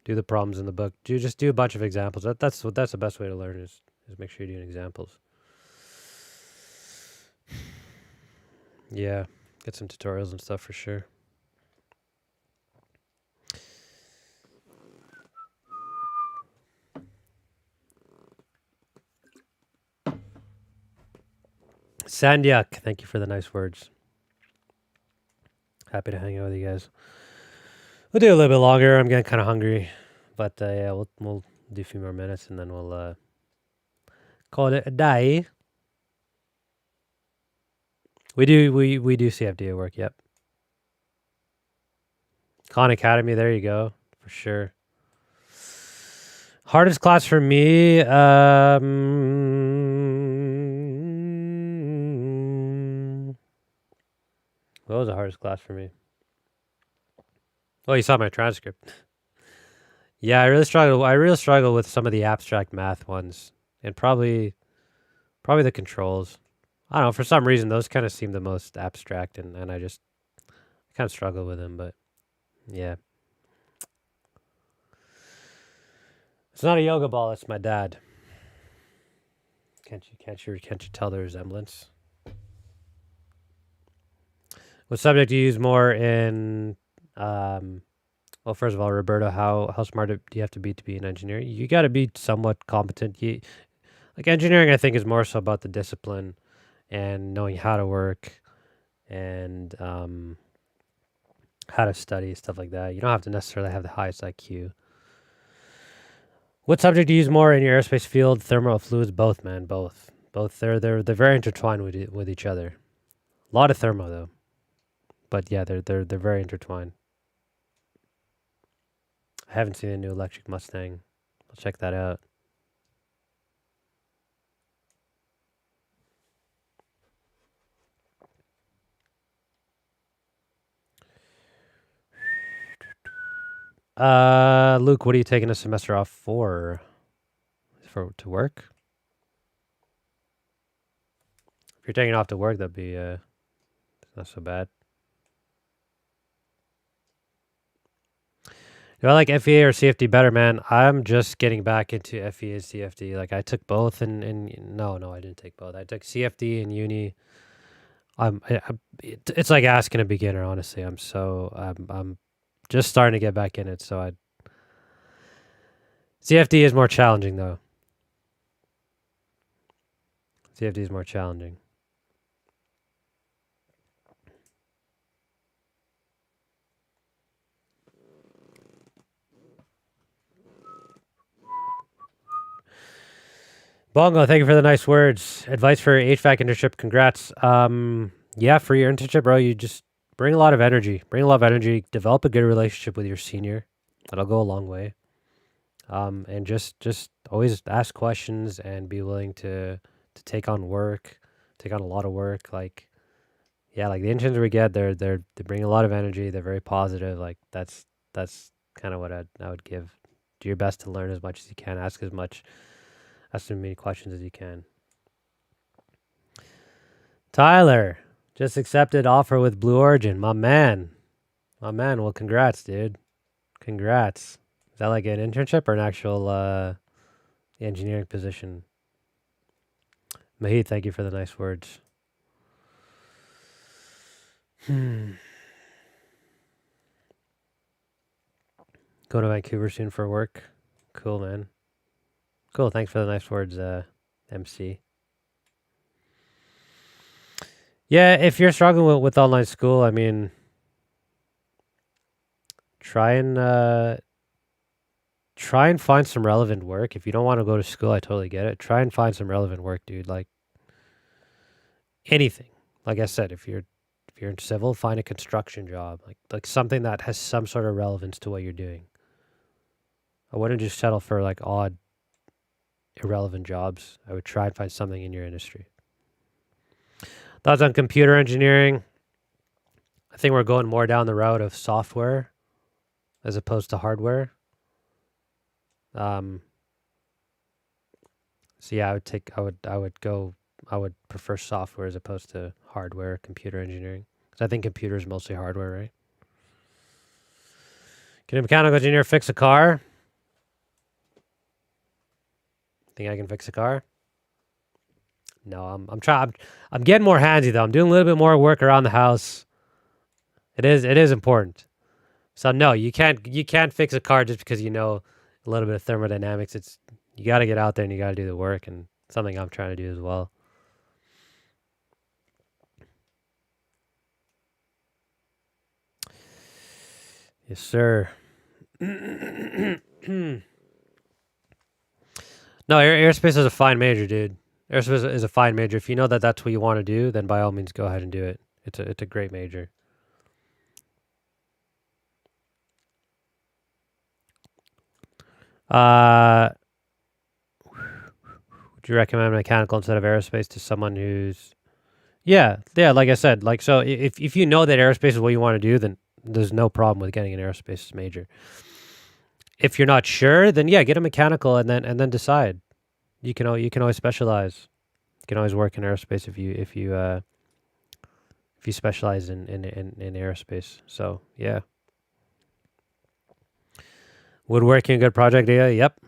Do the problems in the book. Just do a bunch of examples. That's the best way to learn is make sure you're doing examples. Yeah, get some tutorials and stuff for sure. Sandyak, thank you for the nice words. Happy to hang out with you guys. We'll do a little bit longer. I'm getting kind of hungry, but yeah, we'll do a few more minutes and then we'll call it a day. We do CFD at work. Yep. Khan Academy. There you go. For sure. Hardest class for me. What was the hardest class for me? Oh, you saw my transcript. Yeah, I really struggle with some of the abstract math ones, and probably the controls. I don't know, for some reason those kind of seem the most abstract, and I kind of struggle with them. But yeah, it's not a yoga ball. It's my dad. Can't you tell the resemblance? What subject do you use more in? Well, first of all, Roberto, how smart do you have to be an engineer? You got to be somewhat competent. Like engineering, I think, is more so about the discipline and knowing how to work and how to study, stuff like that. You don't have to necessarily have the highest IQ. What subject do you use more in your aerospace field? Thermal or fluids? Both, man. Both. They're very intertwined with each other. A lot of thermo though, but yeah, they're very intertwined. I haven't seen the new electric Mustang. I'll check that out. Luke, what are you taking a semester off for? To work? If you're taking off to work, that'd be not so bad. Do I like FEA or CFD better, man? I'm just getting back into FEA and CFD. Like I took both, and no, I didn't take both. I took CFD in uni. It's like asking a beginner, honestly. I'm just starting to get back in it, so CFD is more challenging though. CFD is more challenging. Bongo, thank you for the nice words. Advice for HVAC internship. Congrats. Yeah, for your internship, bro, you just bring a lot of energy. Develop a good relationship with your senior. That'll go a long way. And just always ask questions and be willing to take on work, take on a lot of work. Like, yeah, like the interns we get, they bring a lot of energy. They're very positive. Like that's kind of what I would give. Do your best to learn as much as you can. Ask as many questions as you can. Tyler, just accepted offer with Blue Origin. My man. Well, congrats, dude. Congrats. Is that like an internship or an actual engineering position? Mahid, thank you for the nice words. Go to Vancouver soon for work. Cool, man. Cool. Thanks for the nice words, MC. Yeah, if you're struggling with online school, I mean, try and find some relevant work. If you don't want to go to school, I totally get it. Try and find some relevant work, dude. Like anything. Like I said, if you're in civil, find a construction job. Like something that has some sort of relevance to what you're doing. I wouldn't just settle for like odd, irrelevant jobs. I would try and find something in your industry. Thoughts on computer engineering? I think we're going more down the route of software as opposed to hardware. So yeah, I would prefer software as opposed to hardware, computer engineering. Because I think computer is mostly hardware, right? Can a mechanical engineer fix a car? Think I can fix a car? No, I'm trying. I'm getting more handsy though. I'm doing a little bit more work around the house. It is important. So no, you can't fix a car just because you know a little bit of thermodynamics. You got to get out there and you got to do the work, and something I'm trying to do as well. Yes, sir. No, aerospace is a fine major, dude. Aerospace is a fine major. If you know that that's what you want to do, then by all means go ahead and do it. It's a great major. Would you recommend mechanical instead of aerospace to someone who's yeah, like I said, like so if you know that aerospace is what you want to do, then there's no problem with getting an aerospace major. If you're not sure, then yeah, get a mechanical and then decide. You can always specialize. You can always work in aerospace if you specialize in aerospace. So yeah. Woodworking a good project idea? Yep.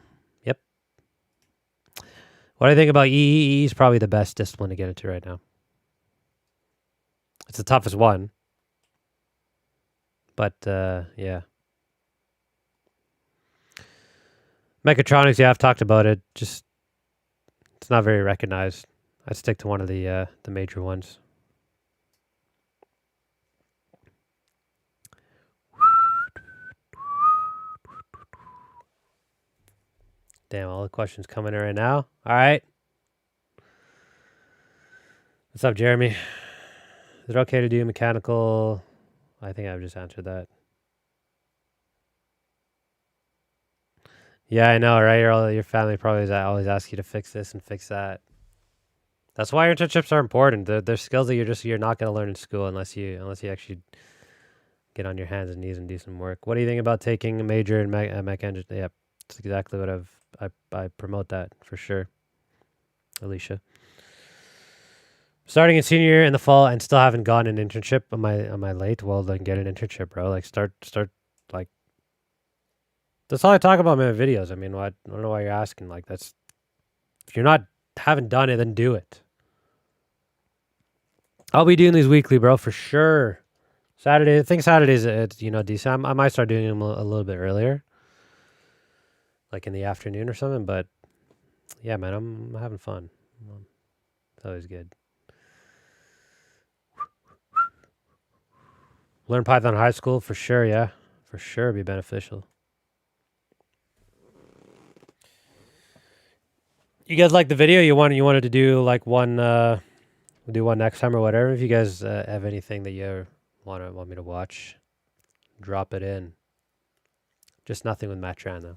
What do you think about EE? Is probably the best discipline to get into right now. It's the toughest one. But, yeah. Mechatronics, yeah, I've talked about it. Just, it's not very recognized. I'd stick to one of the major ones. Damn, all the questions coming in right now. All right. What's up, Jeremy? Is it okay to do mechanical? I think I've just answered that. Yeah, I know, right? Your family probably always asks you to fix this and fix that. That's why internships are important. They're skills that you're not going to learn in school unless you actually get on your hands and knees and do some work. What do you think about taking a major in mech engineering? Yeah, that's exactly what I promote that for sure. Alicia. Starting in senior year in the fall and still haven't gotten an internship. Am I late? Well, then get an internship, bro. Like start like. That's all I talk about in my videos. I mean, I don't know why you're asking. Like that's if you're not haven't done it, then do it. I'll be doing these weekly, bro, for sure. Saturday, I think Saturdays it's decent. I might start doing them a little bit earlier, like in the afternoon or something. But yeah, man, I'm having fun. It's always good. Learn Python in high school for sure. Yeah, for sure, be beneficial. You guys like the video? You wanted to do like one, we'll do one next time or whatever. If you guys have anything that you want me to watch, drop it in. Just nothing with Matt Tran though.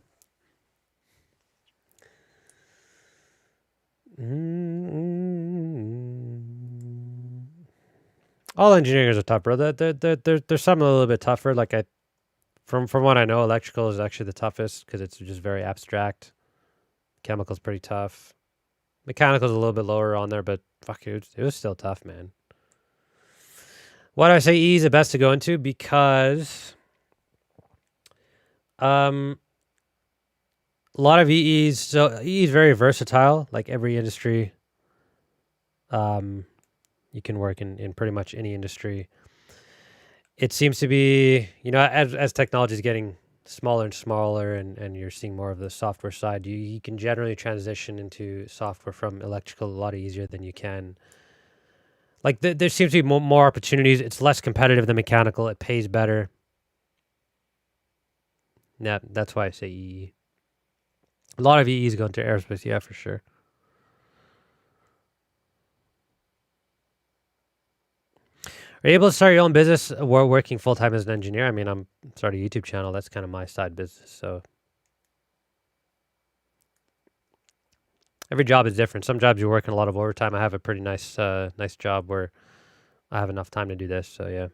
All engineers are tough, bro. There's some a little bit tougher. Like from what I know, electrical is actually the toughest because it's just very abstract. Chemical's pretty tough. Mechanical's a little bit lower on there, but fuck it was still tough, man. Why do I say E is the best to go into? Because a lot of EEs. So EE is very versatile. Like every industry, you can work in pretty much any industry. It seems to be, as technology is getting smaller and smaller and you're seeing more of the software side, you can generally transition into software from electrical a lot easier than you can. Like there seems to be more opportunities. It's less competitive than mechanical. It pays better. Yeah, that's why I say EE. A lot of EEs go into aerospace, yeah, for sure. Are you able to start your own business while working full-time as an engineer? I mean, I'm starting a YouTube channel. That's kind of my side business, so. Every job is different. Some jobs you're working a lot of overtime. I have a pretty nice job where I have enough time to do this, so yeah.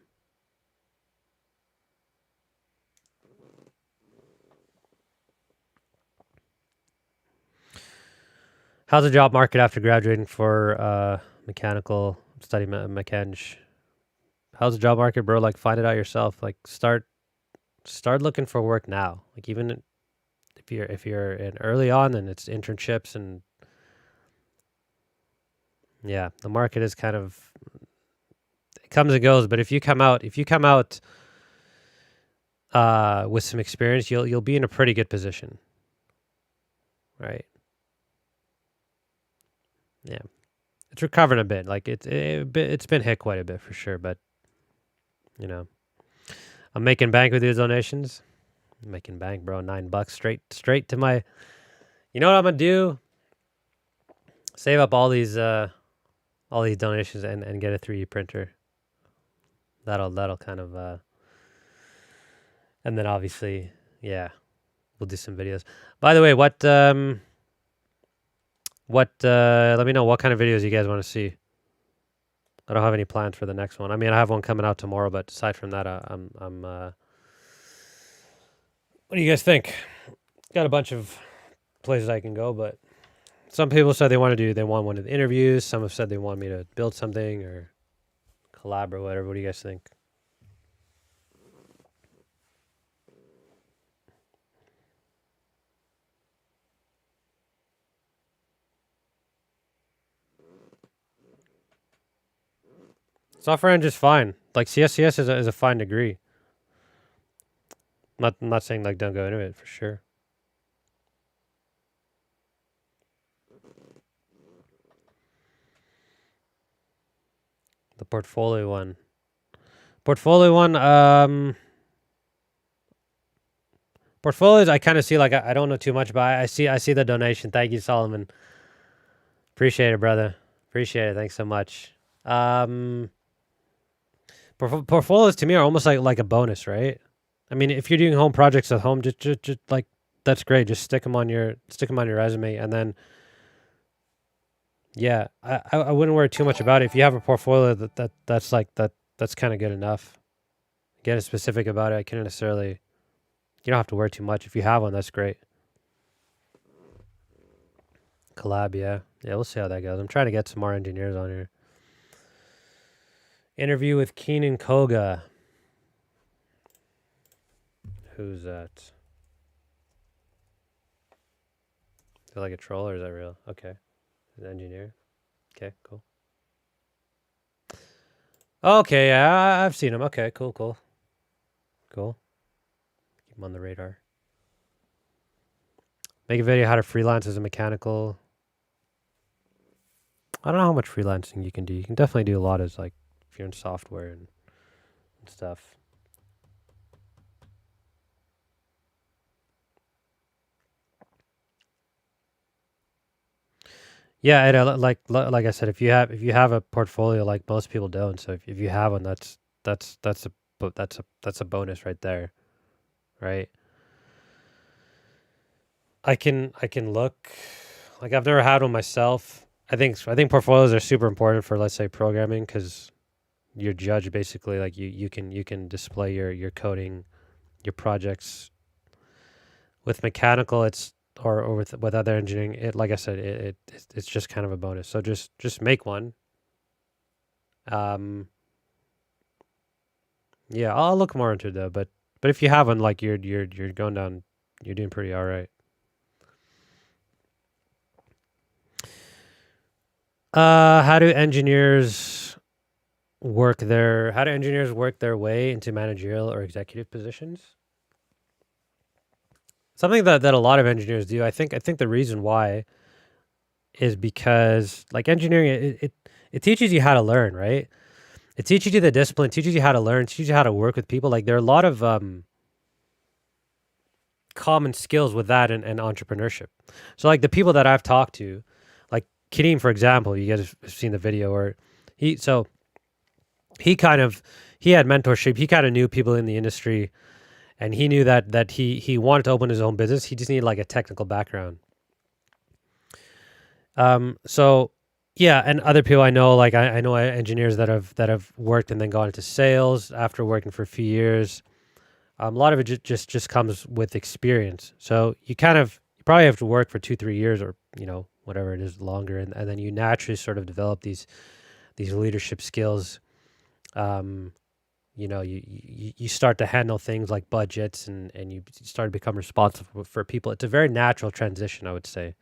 How's the job market after graduating for mechanical study mechanch? How's the job market, bro? Like, find it out yourself. Like, start looking for work now. Like, even if you're in early on, and it's internships and yeah, the market is kind of it comes and goes. But if you come out with some experience, you'll be in a pretty good position, right? Yeah, it's recovering a bit. Like it's been hit quite a bit for sure, but I'm making bank with these donations. I'm making bank, bro. $9 straight to my. You know what I'm gonna do? Save up all these donations and get a 3D printer. That'll kind of and then obviously, yeah, we'll do some videos. By the way, what let me know what kind of videos you guys want to see. I don't have any plans for the next one. I mean, I have one coming out tomorrow, but aside from that, I'm what do you guys think? Got a bunch of places I can go, but some people said they want one of the interviews. Some have said they want me to build something or collab or whatever. What do you guys think? Software eng is fine. Like CSCS is a fine degree. I'm not saying like don't go into it for sure. The portfolio one. Portfolios I kind of see like I don't know too much about. I see the donation. Thank you, Solomon. Appreciate it, brother. Appreciate it. Thanks so much. Portfolios to me are almost like a bonus, right? I mean, if you're doing home projects at home, just like that's great. Just stick them on your resume, and then yeah, I wouldn't worry too much about it. If you have a portfolio that's kind of good enough. Getting specific about it, I can't necessarily. You don't have to worry too much. If you have one, that's great. Collab, yeah, we'll see how that goes. I'm trying to get some more engineers on here. Interview with Keenan Koga. Who's that? Is it like a troll or is that real? Okay. An engineer. Okay, cool. Okay, yeah, I've seen him. Okay, cool. Keep him on the radar. Make a video how to freelance as a mechanical. I don't know how much freelancing you can do. You can definitely do a lot as like if you're in software and stuff. Yeah, and like I said, if you have a portfolio like most people don't, so if you have one, that's a bonus right there, right? I can look like I've never had one myself. I think portfolios are super important for let's say programming because you're judged basically like you can display your coding, your projects. With mechanical, it's or with other engineering, it like I said, it's just kind of a bonus. So just make one. Yeah, I'll look more into it though. But if you have one, like you're going down, you're doing pretty all right. How do engineers work their way into managerial or executive positions? Something that a lot of engineers do. I think the reason why is because like engineering it teaches you how to learn, right? It teaches you the discipline, teaches you how to learn, teaches you how to work with people. Like there are a lot of common skills with that and entrepreneurship. So like the people that I've talked to, like Kareem, for example, you guys have seen the video where he had mentorship. He kind of knew people in the industry and he knew that he wanted to open his own business. He just needed like a technical background. So yeah, and other people I know, like I know engineers that have worked and then gone into sales after working for a few years. A lot of it just comes with experience. So you probably have to work for 2-3 years or whatever it is longer, and then you naturally sort of develop these leadership skills. You start to handle things like budgets and you start to become responsible for people. It's a very natural transition, I would say.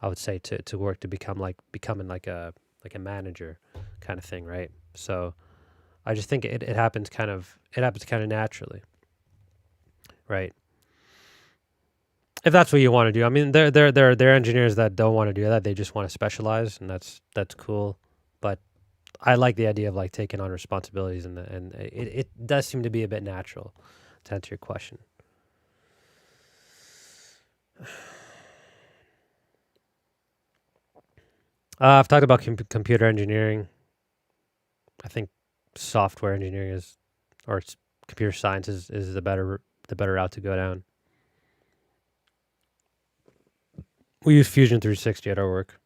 To work to becoming like a manager kind of thing, right? So I just think it happens kind of naturally, right? If that's what you want to do. I mean, there are engineers that don't want to do that. They just want to specialize, and that's cool. But I like the idea of like taking on responsibilities, and it does seem to be a bit natural. To answer your question. I've talked about computer engineering. I think software engineering or computer science is the better route to go down. We use Fusion 360 at our work.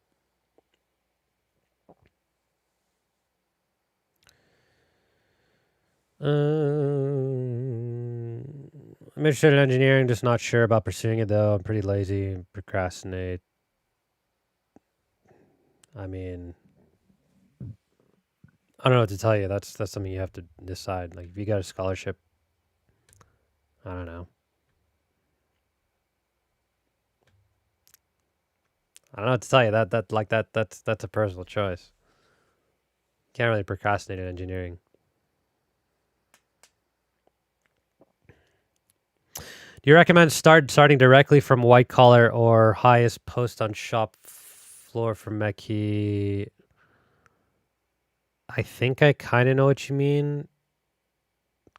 I'm interested in engineering, just not sure about pursuing it though. I'm pretty lazy and procrastinate. I mean, I don't know what to tell you. That's something you have to decide. Like if you got a scholarship, I don't know. I don't know what to tell you. That's a personal choice. Can't really procrastinate in engineering. Do you recommend starting directly from white collar or highest post on shop floor for Mechie? I think I kind of know what you mean.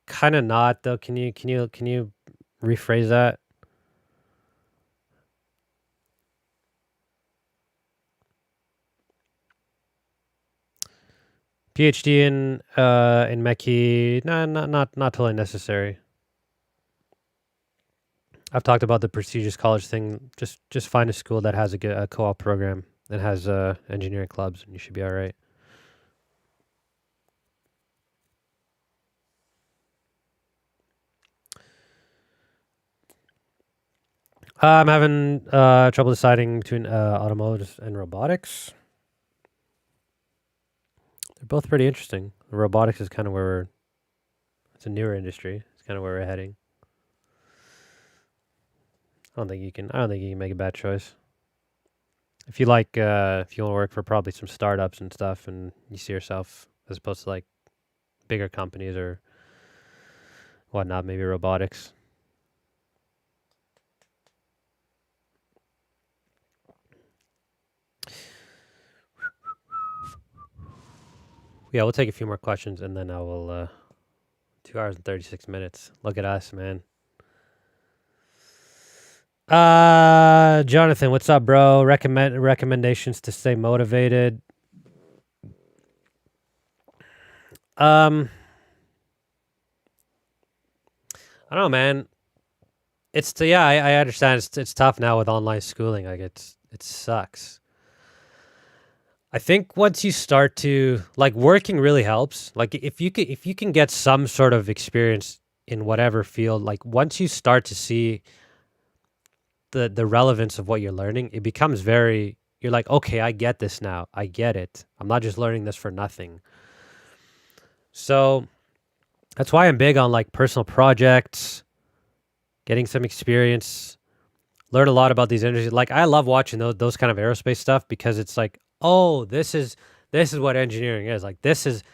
Kind of not though. Can you rephrase that? PhD in Mechie? Nah, not totally necessary. I've talked about the prestigious college thing. Just find a school that has a co-op program and has engineering clubs, and you should be all right. I'm having trouble deciding between automotive and robotics. They're both pretty interesting. Robotics is kind of where it's a newer industry. It's kind of where we're heading. I don't think you can make a bad choice. If you want to work for probably some startups and stuff, and you see yourself as opposed to like bigger companies or whatnot, maybe robotics. Yeah, we'll take a few more questions and then I will 2 hours and 36 minutes. Look at us, man. Jonathan, what's up, bro? Recommendations to stay motivated. I don't know, man. I understand it's tough now with online schooling. Like it sucks. I think once you start to like working really helps. Like if you can get some sort of experience in whatever field, like once you start to see the relevance of what you're learning, it becomes you're like, okay, I get this now. I get it. I'm not just learning this for nothing. So that's why I'm big on like personal projects, getting some experience, learn a lot about these industries. Like I love watching those kind of aerospace stuff because it's like, oh, this is what engineering is. Like this is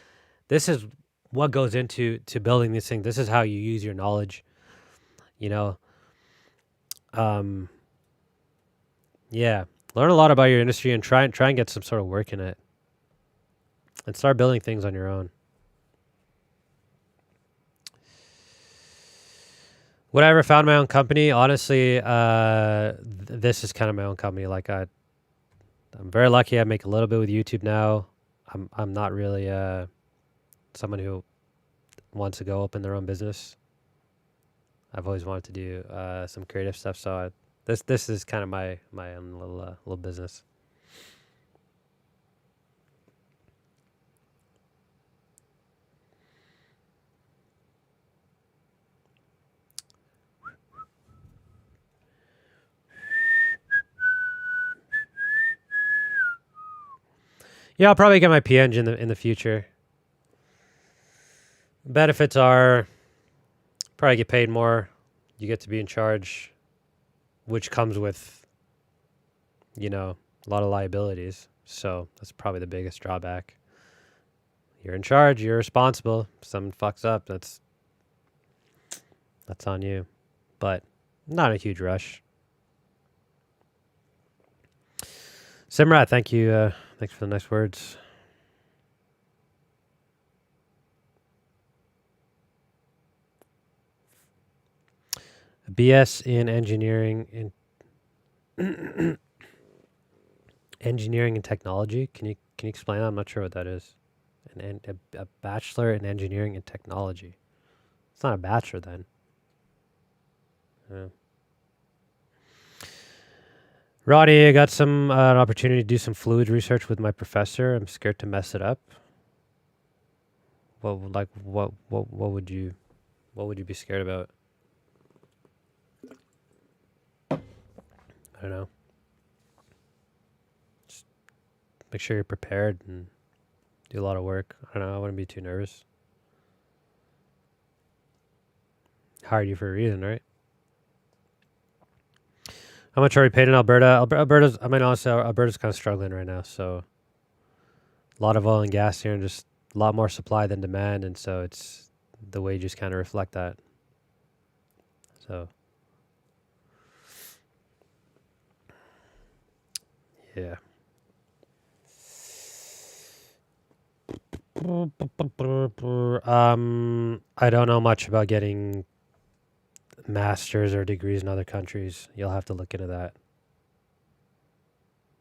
what goes into building these things. This is how you use your knowledge. You know, yeah, learn a lot about your industry and try and get some sort of work in it, and start building things on your own. Would I ever found my own company? Honestly, this is kind of my own company. Like I'm very lucky. I make a little bit with YouTube now. I'm not really someone who wants to go open their own business. I've always wanted to do some creative stuff. So this is kind of my own little business. Yeah, I'll probably get my P-Eng in the future. Benefits are probably get paid more. You get to be in charge, which comes with, a lot of liabilities. So that's probably the biggest drawback. You're in charge. You're responsible. If someone fucks up, that's on you. But not a huge rush. Simrat, thank you. Thanks for the nice words. A BS in engineering engineering and technology. Can you explain that? I'm not sure what that is. A bachelor in engineering and technology. It's not a bachelor then. Yeah. Roddy, I got an opportunity to do some fluid research with my professor. I'm scared to mess it up. What would you be scared about? I don't know. Just make sure you're prepared and do a lot of work. I don't know. I wouldn't be too nervous. Hired you for a reason, right? How much are we paid in Alberta? Alberta's kind of struggling right now, so A lot of oil and gas here, and just a lot more supply than demand, and so it's the wages kind of reflect that. So yeah. I don't know much about getting masters or degrees in other countries. You'll have to look into that.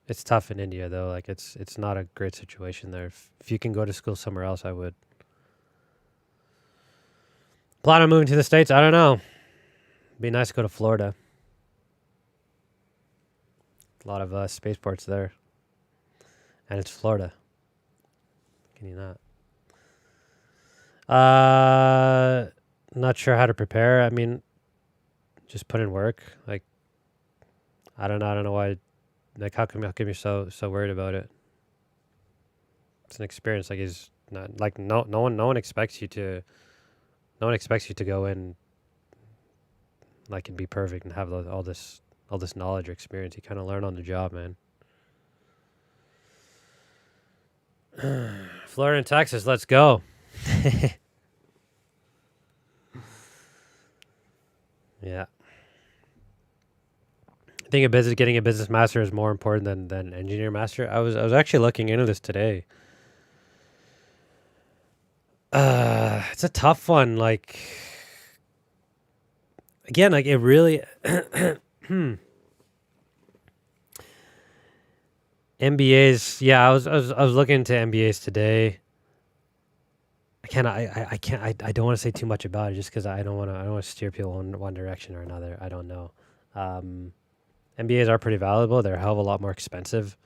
It's tough in India though. Like it's not a great situation there. If you can go to school somewhere else, I would. Plan on moving to the States? I don't know. Be nice to go to Florida. A lot of spaceports there, and it's Florida. Can you not? Not sure how to prepare. I mean, just put in work. Like, I don't know. I don't know why. Like, how come you're so worried about it? It's an experience. Like, he's not like no one expects you to. No one expects you to go in like and be perfect and have all this knowledge or experience. You kind of learn on the job, man. Florida and Texas, let's go. Yeah. I think getting a business master is more important than engineer master. I was actually looking into this today. It's a tough one. Like, again, like it really. MBAs, yeah, I was looking into MBAs today. I can't I don't want to say too much about it just because I don't want to steer people in one direction or another. I don't know. MBAs are pretty valuable. They're a hell of a lot more expensive.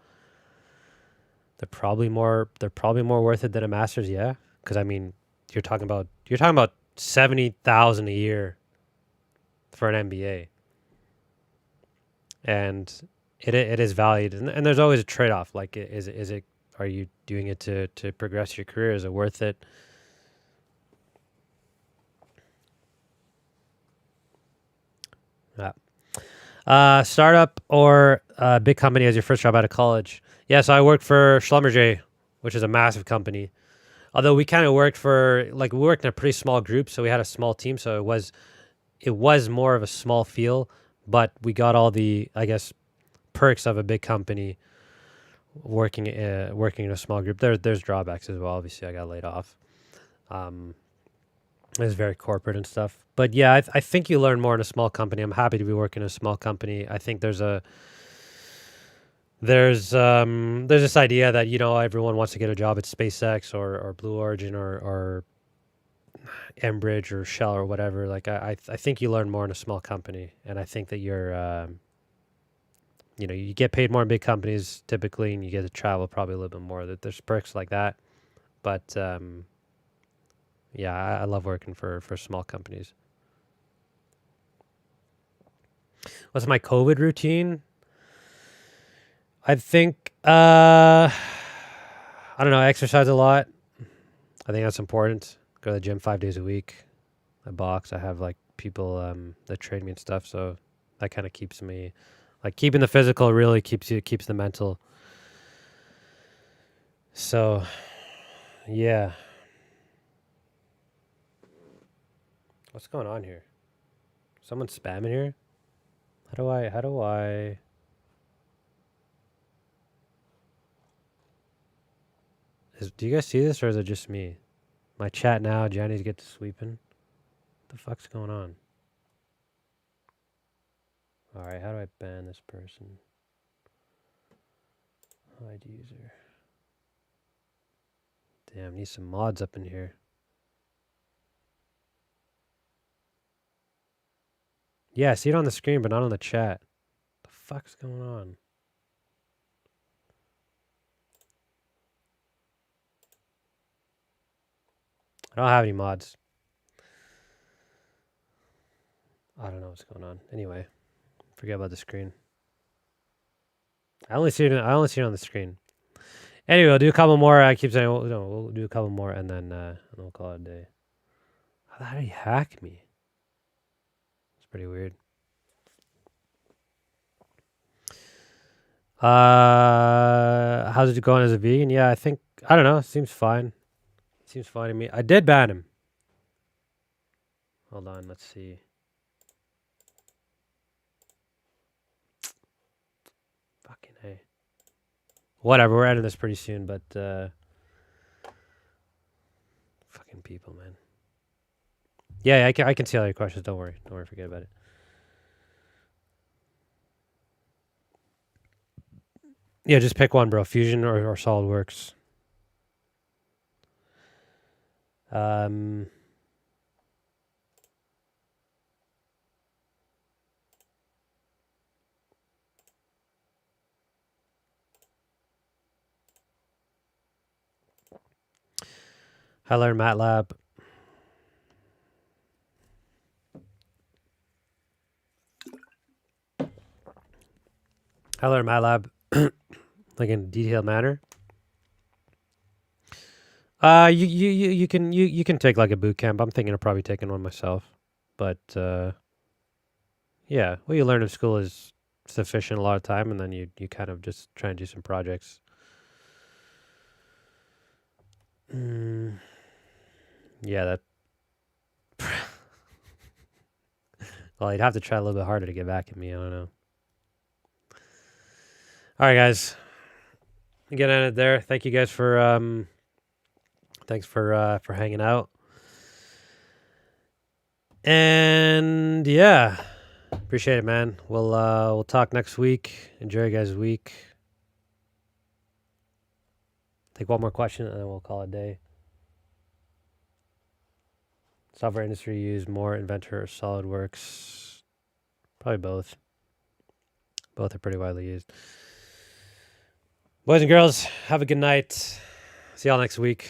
They're probably more worth it than a master's, yeah. Because I mean, you're talking about $70,000 a year for an MBA, and it is valued, and there's always a trade off. Like, is it are you doing it to progress your career? Is it worth it? Yeah. Startup or big company as your first job out of college? Yeah, so I worked for Schlumberger, which is a massive company. Although we kind of worked we worked in a pretty small group, so we had a small team, so it was more of a small feel, but we got all the, I guess, perks of a big company working in a small group. There's drawbacks as well. Obviously, I got laid off. It was very corporate and stuff. But yeah, I think you learn more in a small company. I'm happy to be working in a small company. I think there's this idea that, everyone wants to get a job at SpaceX or Blue Origin or Enbridge or Shell or whatever. Like, I think you learn more in a small company, and I think that you get paid more in big companies typically, and you get to travel probably a little bit more. That there's perks like that, but yeah, I love working for small companies. What's my COVID routine? I think I don't know. I exercise a lot. I think that's important. Go to the gym 5 days a week. I box. I have like people that train me and stuff, so that kind of keeps me, like, keeping the physical really keeps the mental. So yeah. What's going on here? Someone's spamming here? How do I do you guys see this, or is it just me? My chat now, Johnny's get to sweeping. What the fuck's going on? Alright, how do I ban this person? Hide user. Damn, need some mods up in here. Yeah, I see it on the screen, but not on the chat. What the fuck's going on? I don't have any mods. I don't know what's going on. Anyway, forget about the screen. I only see it on the screen. Anyway, we'll do a couple more. I keep saying we'll do a couple more, and then we'll call it a day. How did he hack me? It's pretty weird. How's it going as a vegan? Yeah, I don't know. Seems fine. Seems fine to me. I did ban him. Hold on, let's see. Fucking hey. Whatever, we're ending this pretty soon, but fucking people, man. Yeah, I can see all your questions. Don't worry, forget about it. Yeah, just pick one, bro. Fusion or SolidWorks. I learned MATLAB. I learned MATLAB like in a detailed manner. You can take like a boot camp. I'm thinking of probably taking one myself, but yeah, what you learn in school is sufficient a lot of time, and then you kind of just try and do some projects. Yeah, that. Well, you'd have to try a little bit harder to get back at me. I don't know. All right, guys. I'm gonna end it there. Thank you guys for thanks for hanging out. And yeah, appreciate it, man. We'll talk next week. Enjoy your guys' week. Take one more question and then we'll call it a day. Software industry use more Inventor or SolidWorks? Probably both. Both are pretty widely used. Boys and girls, have a good night. See y'all next week.